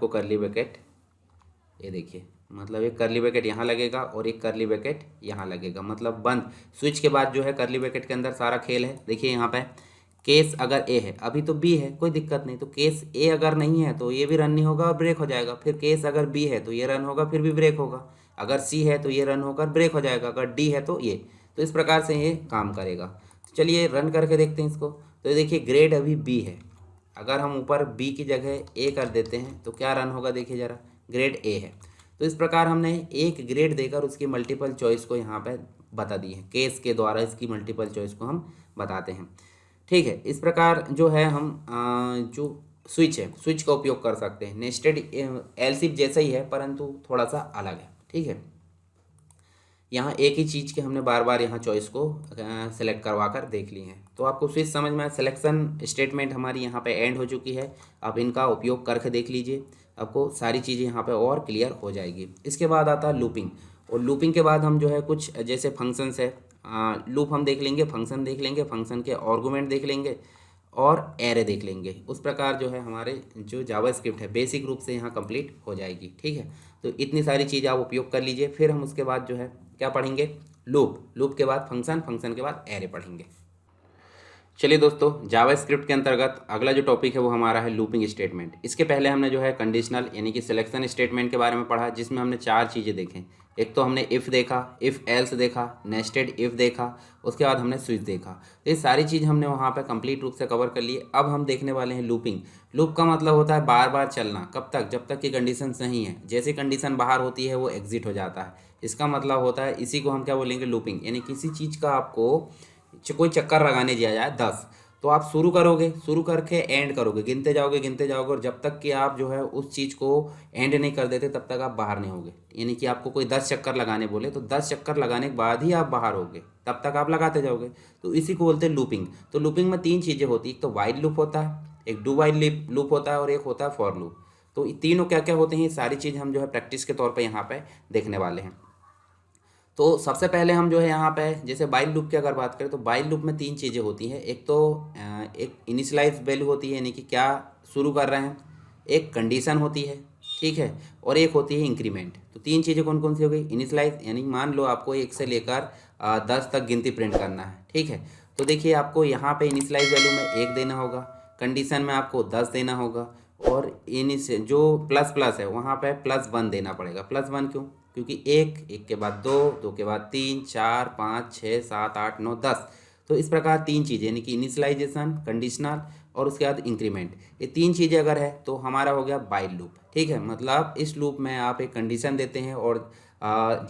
Speaker 1: करली ब्रैकेट, ये देखिए, मतलब एक करली ब्रैकेट यहाँ लगेगा और एक करली ब्रैकेट यहाँ लगेगा, मतलब बंद। स्विच के बाद जो है करली ब्रैकेट के अंदर सारा खेल है। देखिए यहाँ पे केस अगर ए है, अभी तो बी है, कोई दिक्कत नहीं, तो केस ए अगर नहीं है तो ये भी रन नहीं होगा और ब्रेक हो जाएगा। फिर केस अगर बी है तो ये रन होगा, फिर भी ब्रेक होगा। अगर सी है तो ये रन होकर ब्रेक हो जाएगा, अगर डी है तो ये। तो इस प्रकार से ये काम करेगा। तो चलिए रन करके देखते हैं इसको। तो देखिए ग्रेड अभी बी है, अगर हम ऊपर बी की जगह ए कर देते हैं तो क्या रन होगा, देखिए ज़रा, ग्रेड ए है। तो इस प्रकार हमने एक ग्रेड देकर उसकी मल्टीपल चॉइस को यहाँ पे बता दी है, केस के द्वारा इसकी मल्टीपल चॉइस को हम बताते हैं, ठीक है। इस प्रकार जो है हम जो स्विच है, स्विच का उपयोग कर सकते हैं। नेस्टेड एलसिफ जैसा ही है परंतु थोड़ा सा अलग है, ठीक है। यहाँ एक ही चीज़ के हमने बार बार यहाँ चॉइस को सेलेक्ट करवा कर देख ली है। तो आपको स्विच समझ में, सिलेक्शन स्टेटमेंट हमारी यहाँ पे एंड हो चुकी है। आप इनका उपयोग करके देख लीजिए, आपको सारी चीज़ें यहाँ पे और क्लियर हो जाएगी। इसके बाद आता है लूपिंग, और लूपिंग के बाद हम जो है कुछ जैसे फंक्शंस है, लूप हम देख लेंगे, फंक्शन देख लेंगे, फंक्शन के आर्गुमेंट देख लेंगे और एरे देख लेंगे। उस प्रकार जो है हमारे जो जावास्क्रिप्ट है बेसिक रूप से यहाँ कंप्लीट हो जाएगी, ठीक है। तो इतनी सारी चीज़ आप उपयोग कर लीजिए। फिर हम उसके बाद जो है क्या पढ़ेंगे, लूप के बाद फंक्शन, फंक्शन के बाद एरे पढ़ेंगे। चलिए दोस्तों, जावास्क्रिप्ट के अंतर्गत अगला जो टॉपिक है वो हमारा है लूपिंग स्टेटमेंट। इसके पहले हमने जो है कंडीशनल यानी कि सिलेक्शन स्टेटमेंट के बारे में पढ़ा, जिसमें हमने 4 चीज़ें देखें। एक तो हमने इफ़ देखा, इफ़ एल्स देखा, नेस्टेड इफ़ देखा, उसके बाद हमने स्विच देखा। तो ये सारी चीज़ हमने वहाँ पर कंप्लीट रूप से कवर कर ली। अब हम देखने वाले हैं लूपिंग। लूप का मतलब होता है बार बार चलना। कब तक, जब तक कि कंडीशन सही है। जैसे कंडीशन बाहर होती है वो एग्जिट हो जाता है। इसका मतलब होता है, इसी को हम क्या बोलेंगे, लूपिंग। यानी किसी चीज़ का आपको कोई चक्कर लगाने दिया जाए 10, तो आप शुरू करोगे, शुरू करके एंड करोगे, गिनते जाओगे, और जब तक कि आप जो है उस चीज़ को एंड नहीं कर देते तब तक आप बाहर नहीं होगे। यानी कि आपको कोई 10 चक्कर लगाने बोले तो 10 चक्कर लगाने के बाद ही आप बाहर होगे, तब तक आप लगाते जाओगे। तो इसी को बोलते हैं लूपिंग। तो लूपिंग में 3 चीज़ें होती है, एक तो वाइल लूप होता है, एक डू वाइल लूप होता है, और एक होता है फॉर लूप। तो तीनों क्या क्या होते हैं, ये सारी चीज़ हम जो है प्रैक्टिस के तौर पर यहाँ पर देखने वाले हैं। तो सबसे पहले हम जो है यहाँ पे जैसे वाइल लूप की अगर बात करें तो वाइल लूप में 3 चीज़ें होती हैं। एक तो एक इनिशियलाइज वैल्यू होती है, यानी कि क्या शुरू कर रहे हैं, एक कंडीशन होती है, ठीक है, और एक होती है इंक्रीमेंट। तो 3 चीज़ें कौन कौन सी हो गई, इनिशियलाइज यानी मान लो आपको 1 से लेकर 10 तक गिनती प्रिंट करना है। ठीक है, तो देखिए आपको यहाँ पे इनिशियलाइज वैल्यू में 1 देना होगा, कंडीशन में आपको 10 देना होगा, और इनिशियल जो प्लस प्लस है वहाँ पे +1 देना पड़ेगा। +1 क्यों? क्योंकि 1 के बाद 2, 2 के बाद 3, 4, 5, 6, 7, 8, 9, 10, तो इस प्रकार 3 चीज़ें यानी कि इनिशियलाइजेशन, कंडीशनल और उसके बाद इंक्रीमेंट, ये 3 चीज़ें अगर है तो हमारा हो गया वाइल लूप। ठीक है, मतलब इस लूप में आप एक कंडीशन देते हैं और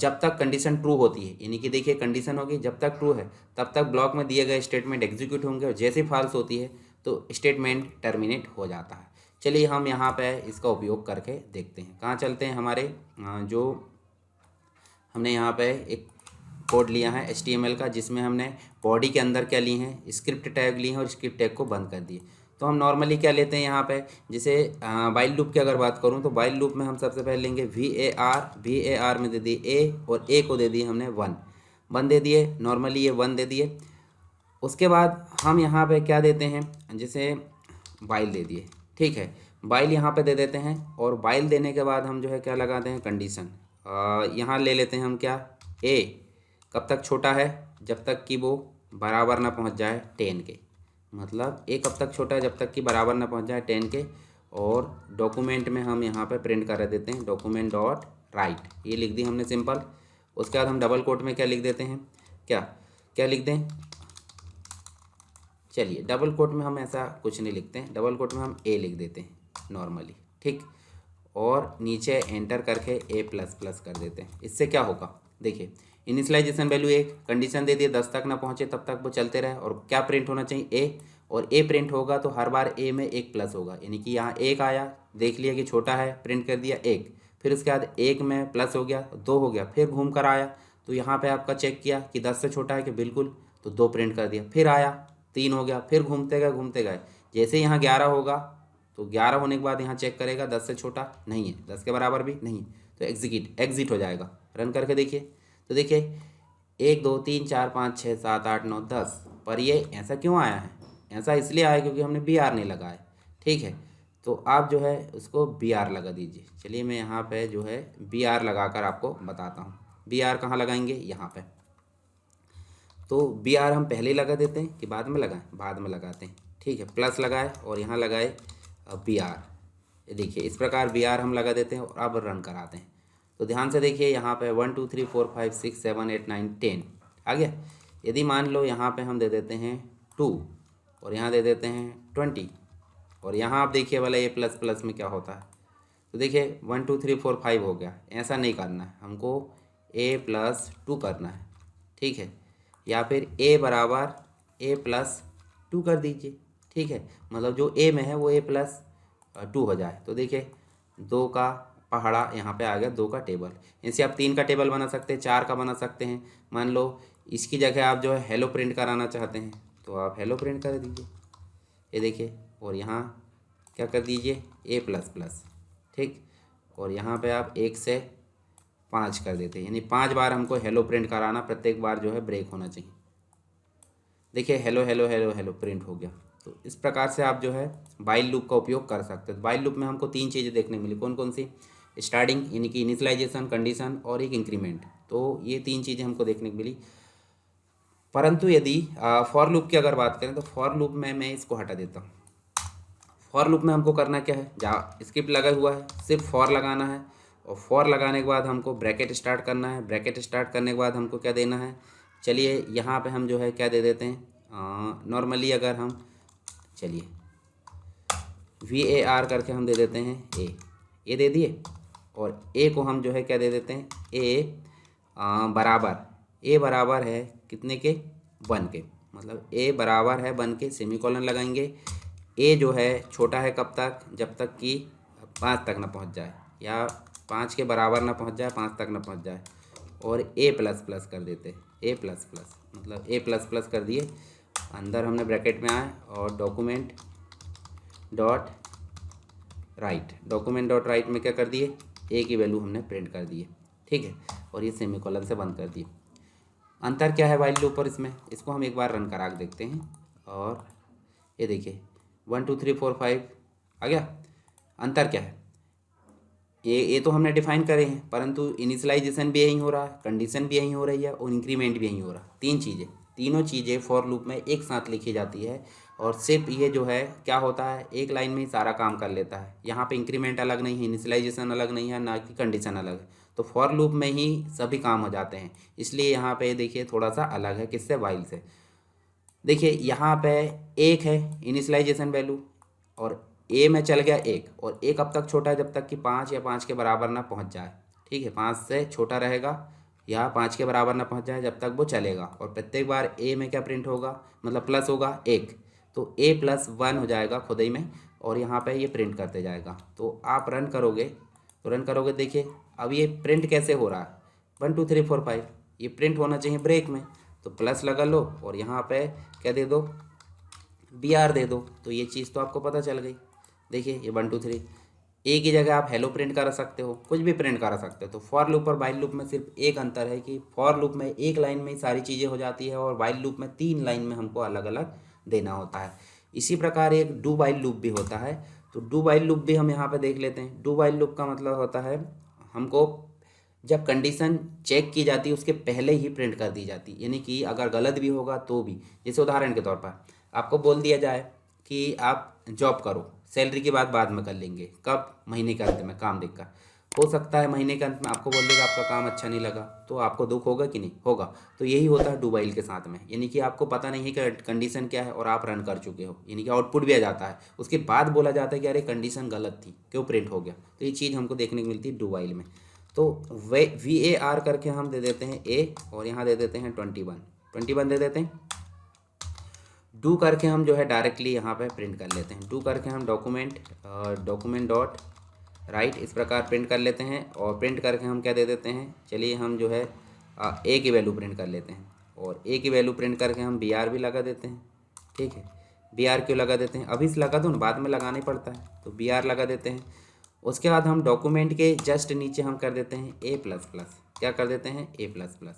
Speaker 1: जब तक कंडीशन ट्रू होती है, यानी कि देखिए कंडीशन होगी जब तक ट्रू है तब तक ब्लॉक में दिए गए स्टेटमेंट एग्जीक्यूट होंगे, और जैसे फॉल्स होती है तो स्टेटमेंट टर्मिनेट हो जाता है। चलिए हम यहाँ पे इसका उपयोग करके देखते हैं। कहाँ चलते हैं, हमारे जो हमने यहाँ पे एक कोड लिया है HTML का, जिसमें हमने बॉडी के अंदर क्या ली हैं, स्क्रिप्ट टैग ली हैं और स्क्रिप्ट टैग को बंद कर दिए। तो हम नॉर्मली क्या लेते हैं यहाँ पे, जैसे वाइल लूप की अगर बात करूँ तो वाइल लूप में हम सबसे पहले लेंगे VAR में दे दिए A, और A को दे दिए हमने 1 दे दिए, नॉर्मली ये 1 दे दिए। उसके बाद हम यहाँ पे क्या देते हैं, जैसे वाइल दे दिए। ठीक है, वाइल यहाँ पे दे देते हैं, और वाइल देने के बाद हम जो है क्या लगाते हैं, कंडीशन। यहाँ ले लेते हैं हम क्या, A कब तक छोटा है, जब तक कि वो बराबर ना पहुँच जाए 10 के, मतलब A कब तक छोटा है, जब तक कि बराबर ना पहुँच जाए 10 के। और डॉक्यूमेंट में हम यहाँ पे प्रिंट कर देते हैं डॉक्यूमेंट डॉट राइट, ये लिख दी हमने सिंपल। उसके बाद हम डबल कोट में क्या लिख देते हैं, क्या क्या लिख दें, चलिए डबल कोट में हम ऐसा कुछ नहीं लिखते हैं, डबल कोट में हम A लिख देते हैं नॉर्मली। ठीक, और नीचे एंटर करके A++ कर देते हैं। इससे क्या होगा, देखिए इनिशियलाइजेशन वैल्यू 1, कंडीशन दे दिए 10 तक ना पहुँचे तब तक वो चलते रहे, और क्या प्रिंट होना चाहिए, A, और A प्रिंट होगा तो हर बार A में 1 प्लस होगा, यानी कि यहाँ 1 आया, देख लिया कि छोटा है, प्रिंट कर दिया 1, फिर उसके बाद 1 में प्लस हो गया, 2 हो गया, फिर घूम कर आया तो यहाँ पे आपका चेक किया कि 10 से छोटा है कि बिल्कुल, तो 2 प्रिंट कर दिया, फिर आया 3 हो गया, फिर घूमते गए, जैसे यहाँ 11 होगा तो 11 होने के बाद यहाँ चेक करेगा 10 से छोटा नहीं है, 10 के बराबर भी नहीं, तो एग्जिट हो जाएगा। रन करके देखिए, तो देखिए 1 2 3 4 5 6 7 8 9 10, पर ये ऐसा क्यों आया है, ऐसा इसलिए आया क्योंकि हमने BR नहीं लगाया। ठीक है, तो आप जो है उसको BR लगा दीजिए। चलिए मैं यहाँ पे जो है BR लगा कर आपको बताता हूँ। BR कहाँ लगाएंगे, यहाँ पे। तो BR हम पहले लगा देते हैं कि बाद में लगाएं, बाद में लगाते हैं। ठीक है, प्लस लगाए और यहाँ लगाए BR, ये देखिए इस प्रकार BR हम लगा देते हैं और अब रन कराते हैं। तो ध्यान से देखिए यहाँ पे 1 2 3 4 5 6 7 8 9 10 आ गया। यदि मान लो यहाँ पे हम दे देते हैं 2, और यहाँ दे देते हैं 20, और यहाँ आप देखिए वाला A++ में क्या होता है, तो देखिए 1 2 3 4 5 हो गया। ऐसा नहीं करना है, हमको A+2 करना है। ठीक है, या फिर A बराबर A+2 कर दीजिए। ठीक है, मतलब जो A में है वो A+2 हो जाए। तो देखिए 2 का पहाड़ा यहाँ पे आ गया, 2 का टेबल। इनसे आप 3 का टेबल बना सकते हैं, 4 का बना सकते हैं। मान लो इसकी जगह आप जो है हेलो प्रिंट कराना चाहते हैं तो आप हेलो प्रिंट कर दीजिए, ये देखिए। और यहाँ क्या कर दीजिए A++। ठीक, और यहाँ पे आप 1 से 5 कर देते हैं, यानी 5 बार हमको हेलो प्रिंट कराना, प्रत्येक बार जो है ब्रेक होना चाहिए। देखिए hello hello hello hello print हो गया। तो इस प्रकार से आप जो है वाइल लूप का उपयोग कर सकते हैं। वाइल लूप में हमको 3 चीज़ें देखने मिली, कौन कौन सी, स्टार्टिंग यानी कि इनिशियलाइजेशन, कंडीशन और एक इंक्रीमेंट। तो ये 3 चीज़ें हमको देखने को मिली। परंतु यदि फॉर लूप की अगर बात करें तो फॉर लूप में मैं इसको हटा देता हूँ। फॉर लूप में हमको करना क्या है, जहाँ स्क्रिप्ट लगा हुआ है सिर्फ फॉर लगाना है, और फॉर लगाने के बाद हमको ब्रैकेट स्टार्ट करना है। ब्रैकेट स्टार्ट करने के बाद हमको क्या देना है, चलिए यहाँ पे हम जो है क्या दे देते हैं, नॉर्मली अगर हम चलिए VAR करके हम दे देते हैं ए दे दिए, और A को हम जो है क्या दे देते हैं, A बराबर है कितने के, 1 के, मतलब A बराबर है 1 के, सेमीकोलन लगाएंगे। A जो है छोटा है कब तक, जब तक कि 5 तक ना पहुंच जाए, या 5 के बराबर ना पहुंच जाए, 5 तक ना पहुंच जाए, और A++ कर देते हैं, A++, मतलब A++ कर दिए। अंदर हमने ब्रैकेट में आए और डॉक्यूमेंट डॉट राइट में क्या कर दिए, A की वैल्यू हमने प्रिंट कर दी है। ठीक है, और ये सेमीकोलन से बंद कर दिए। अंतर क्या है वाइल लूप और इसमें, इसको हम एक बार रन करा के देखते हैं। और ये देखिए 1 2 3 4 5 आ गया। अंतर क्या है, ये तो हमने डिफाइन करे हैं, परंतु इनिशियलाइजेशन भी यहीं हो रहा है, कंडीशन भी यहीं हो रही है और इंक्रीमेंट भी यहीं हो रहा है। तीन चीज़ें, तीनों चीज़ें फॉर लूप में एक साथ लिखी जाती है और सिर्फ ये जो है क्या होता है, एक लाइन में ही सारा काम कर लेता है। यहाँ पे इंक्रीमेंट अलग नहीं है, इनिशियलाइजेशन अलग नहीं है, ना कि कंडीशन अलग है। तो फॉर लूप में ही सभी काम हो जाते हैं, इसलिए यहाँ पे देखिए थोड़ा सा अलग है किससे, वाइल से। देखिए यहाँ पे एक है इनिशियलाइजेशन वैल्यू और ए में चल गया एक, और एक अब तक छोटा है जब तक कि 5 या 5 के बराबर ना पहुँच जाए। ठीक है, 5 से छोटा रहेगा या 5 के बराबर ना पहुँच जाए जब तक वो चलेगा। और प्रत्येक बार ए में क्या प्रिंट होगा, मतलब प्लस होगा एक, तो A+1 हो जाएगा खुद ही में, और यहाँ पे ये प्रिंट करते जाएगा। तो आप रन करोगे तो रन करोगे, देखिए अब ये प्रिंट कैसे हो रहा है, 1 2 3 4 5, ये प्रिंट होना चाहिए ब्रेक में। तो प्लस लगा लो और यहाँ पे क्या दे दो, BR दे दो, तो ये चीज़ तो आपको पता चल गई। देखिए ये 1 2 3, ए की जगह आप हेलो प्रिंट कर सकते हो, कुछ भी प्रिंट कर सकते हो। तो फॉर लूप और वाइल लूप में सिर्फ एक अंतर है कि फॉर लूप में एक लाइन में ही सारी चीज़ें हो जाती है और वाइल लूप में 3 लाइन में हमको अलग अलग देना होता है। इसी प्रकार एक डू वाइल लूप भी होता है। तो डू वाइल लूप भी हम यहाँ पे देख लेते हैं। डू वाइल लूप का मतलब होता है हमको जब कंडीशन चेक की जाती है उसके पहले ही प्रिंट कर दी जाती है, यानी कि अगर गलत भी होगा तो भी। जैसे उदाहरण के तौर पर आपको बोल दिया जाए कि आप जॉब करो, सैलरी की बात बाद में कर लेंगे, कब, महीने के अंत में काम देखकर। हो सकता है महीने के अंत में आपको बोल देगा आपका काम अच्छा नहीं लगा, तो आपको दुख होगा कि नहीं होगा। तो यही होता है डू वाइल के साथ में, यानी कि आपको पता नहीं है कि कंडीशन क्या है और आप रन कर चुके हो, यानी कि आउटपुट भी आ जाता है, उसके बाद बोला जाता है कि अरे कंडीशन गलत थी, क्यों प्रिंट हो गया। तो ये चीज़ हमको देखने को मिलती है डू वाइल में। तो VAR करके हम दे देते हैं ए, और यहाँ दे देते हैं 21 दे देते हैं। डू करके हम जो है डायरेक्टली यहाँ पे प्रिंट कर लेते हैं। डू करके हम डॉक्यूमेंट डॉट राइट इस प्रकार प्रिंट कर लेते हैं, और प्रिंट करके हम क्या दे देते हैं, चलिए हम जो है ए की वैल्यू प्रिंट कर लेते हैं, और ए की वैल्यू प्रिंट करके हम BR भी लगा देते हैं। ठीक है, BR क्यों लगा देते हैं, अभी से लगा दो ना, बाद में लगाना ही पड़ता है, तो BR लगा देते हैं। उसके बाद हम डॉक्यूमेंट के जस्ट नीचे हम कर देते हैं A++, क्या कर देते हैं A++।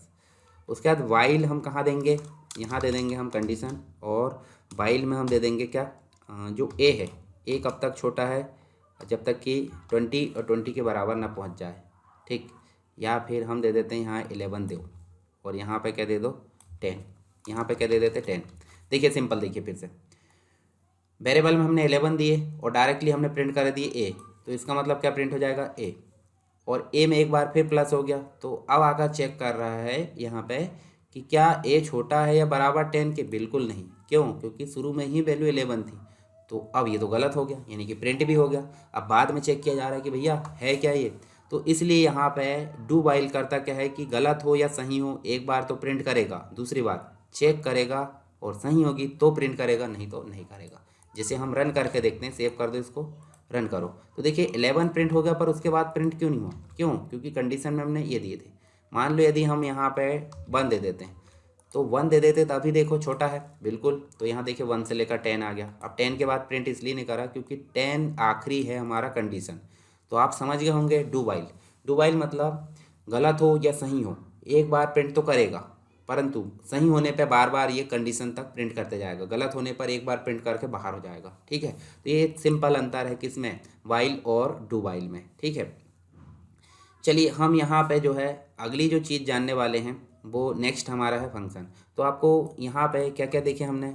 Speaker 1: उसके बाद वाइल हम कहाँ देंगे, यहाँ दे देंगे हम कंडीशन, और वाइल में हम दे देंगे क्या, जो ए है, ए कब तक छोटा है, जब तक कि 20 और 20 के बराबर ना पहुँच जाए। ठीक, या फिर हम दे देते हैं यहाँ 11 दो, और यहाँ पे क्या दे दो 10, यहाँ पे क्या दे देते 10। देखिए सिंपल, देखिए फिर से वेरिएबल में हमने 11 दिए और डायरेक्टली हमने प्रिंट कर दिए ए, तो इसका मतलब क्या प्रिंट हो जाएगा ए, और ए में एक बार फिर प्लस हो गया। तो अब आकर चेक कर रहा है यहाँ पे कि क्या ए छोटा है या बराबर 10 के, बिल्कुल नहीं, क्यों, क्योंकि शुरू में ही वैल्यू 11 थी। तो अब ये तो गलत हो गया, यानी कि प्रिंट भी हो गया। अब बाद में चेक किया जा रहा है कि भैया है क्या ये, तो इसलिए यहाँ पे डू वाइल करता क्या है कि गलत हो या सही हो, एक बार तो प्रिंट करेगा, दूसरी बार चेक करेगा, और सही होगी तो प्रिंट करेगा, नहीं तो नहीं करेगा। जैसे हम रन करके देखते हैं, सेव कर दो इसको, रन करो, तो देखिए 11 प्रिंट हो गया, पर उसके बाद प्रिंट क्यों नहीं हुआ, क्यों, क्योंकि कंडीशन में हमने ये दिए थे। मान लो यदि हम यहाँ पे 1 दे देते हैं, तो 1 दे देते तभी देखो छोटा है बिल्कुल, तो यहाँ देखिए 1 से लेकर 10 आ गया। अब 10 के बाद प्रिंट इसलिए नहीं करा क्योंकि 10 आखिरी है हमारा कंडीशन। तो आप समझ गए होंगे डू वाइल। डू वाइल मतलब गलत हो या सही हो, एक बार प्रिंट तो करेगा, परंतु सही होने पे बार बार ये कंडीशन तक प्रिंट करते जाएगा, गलत होने पर एक बार प्रिंट करके बाहर हो जाएगा। ठीक है, तो ये सिंपल अंतर है किसमें, वाइल और डू वाइल में। ठीक है, चलिए हम यहाँ पे जो है अगली जो चीज़ जानने वाले हैं वो नेक्स्ट हमारा है फंक्शन। तो आपको यहाँ पे क्या क्या देखे हमने,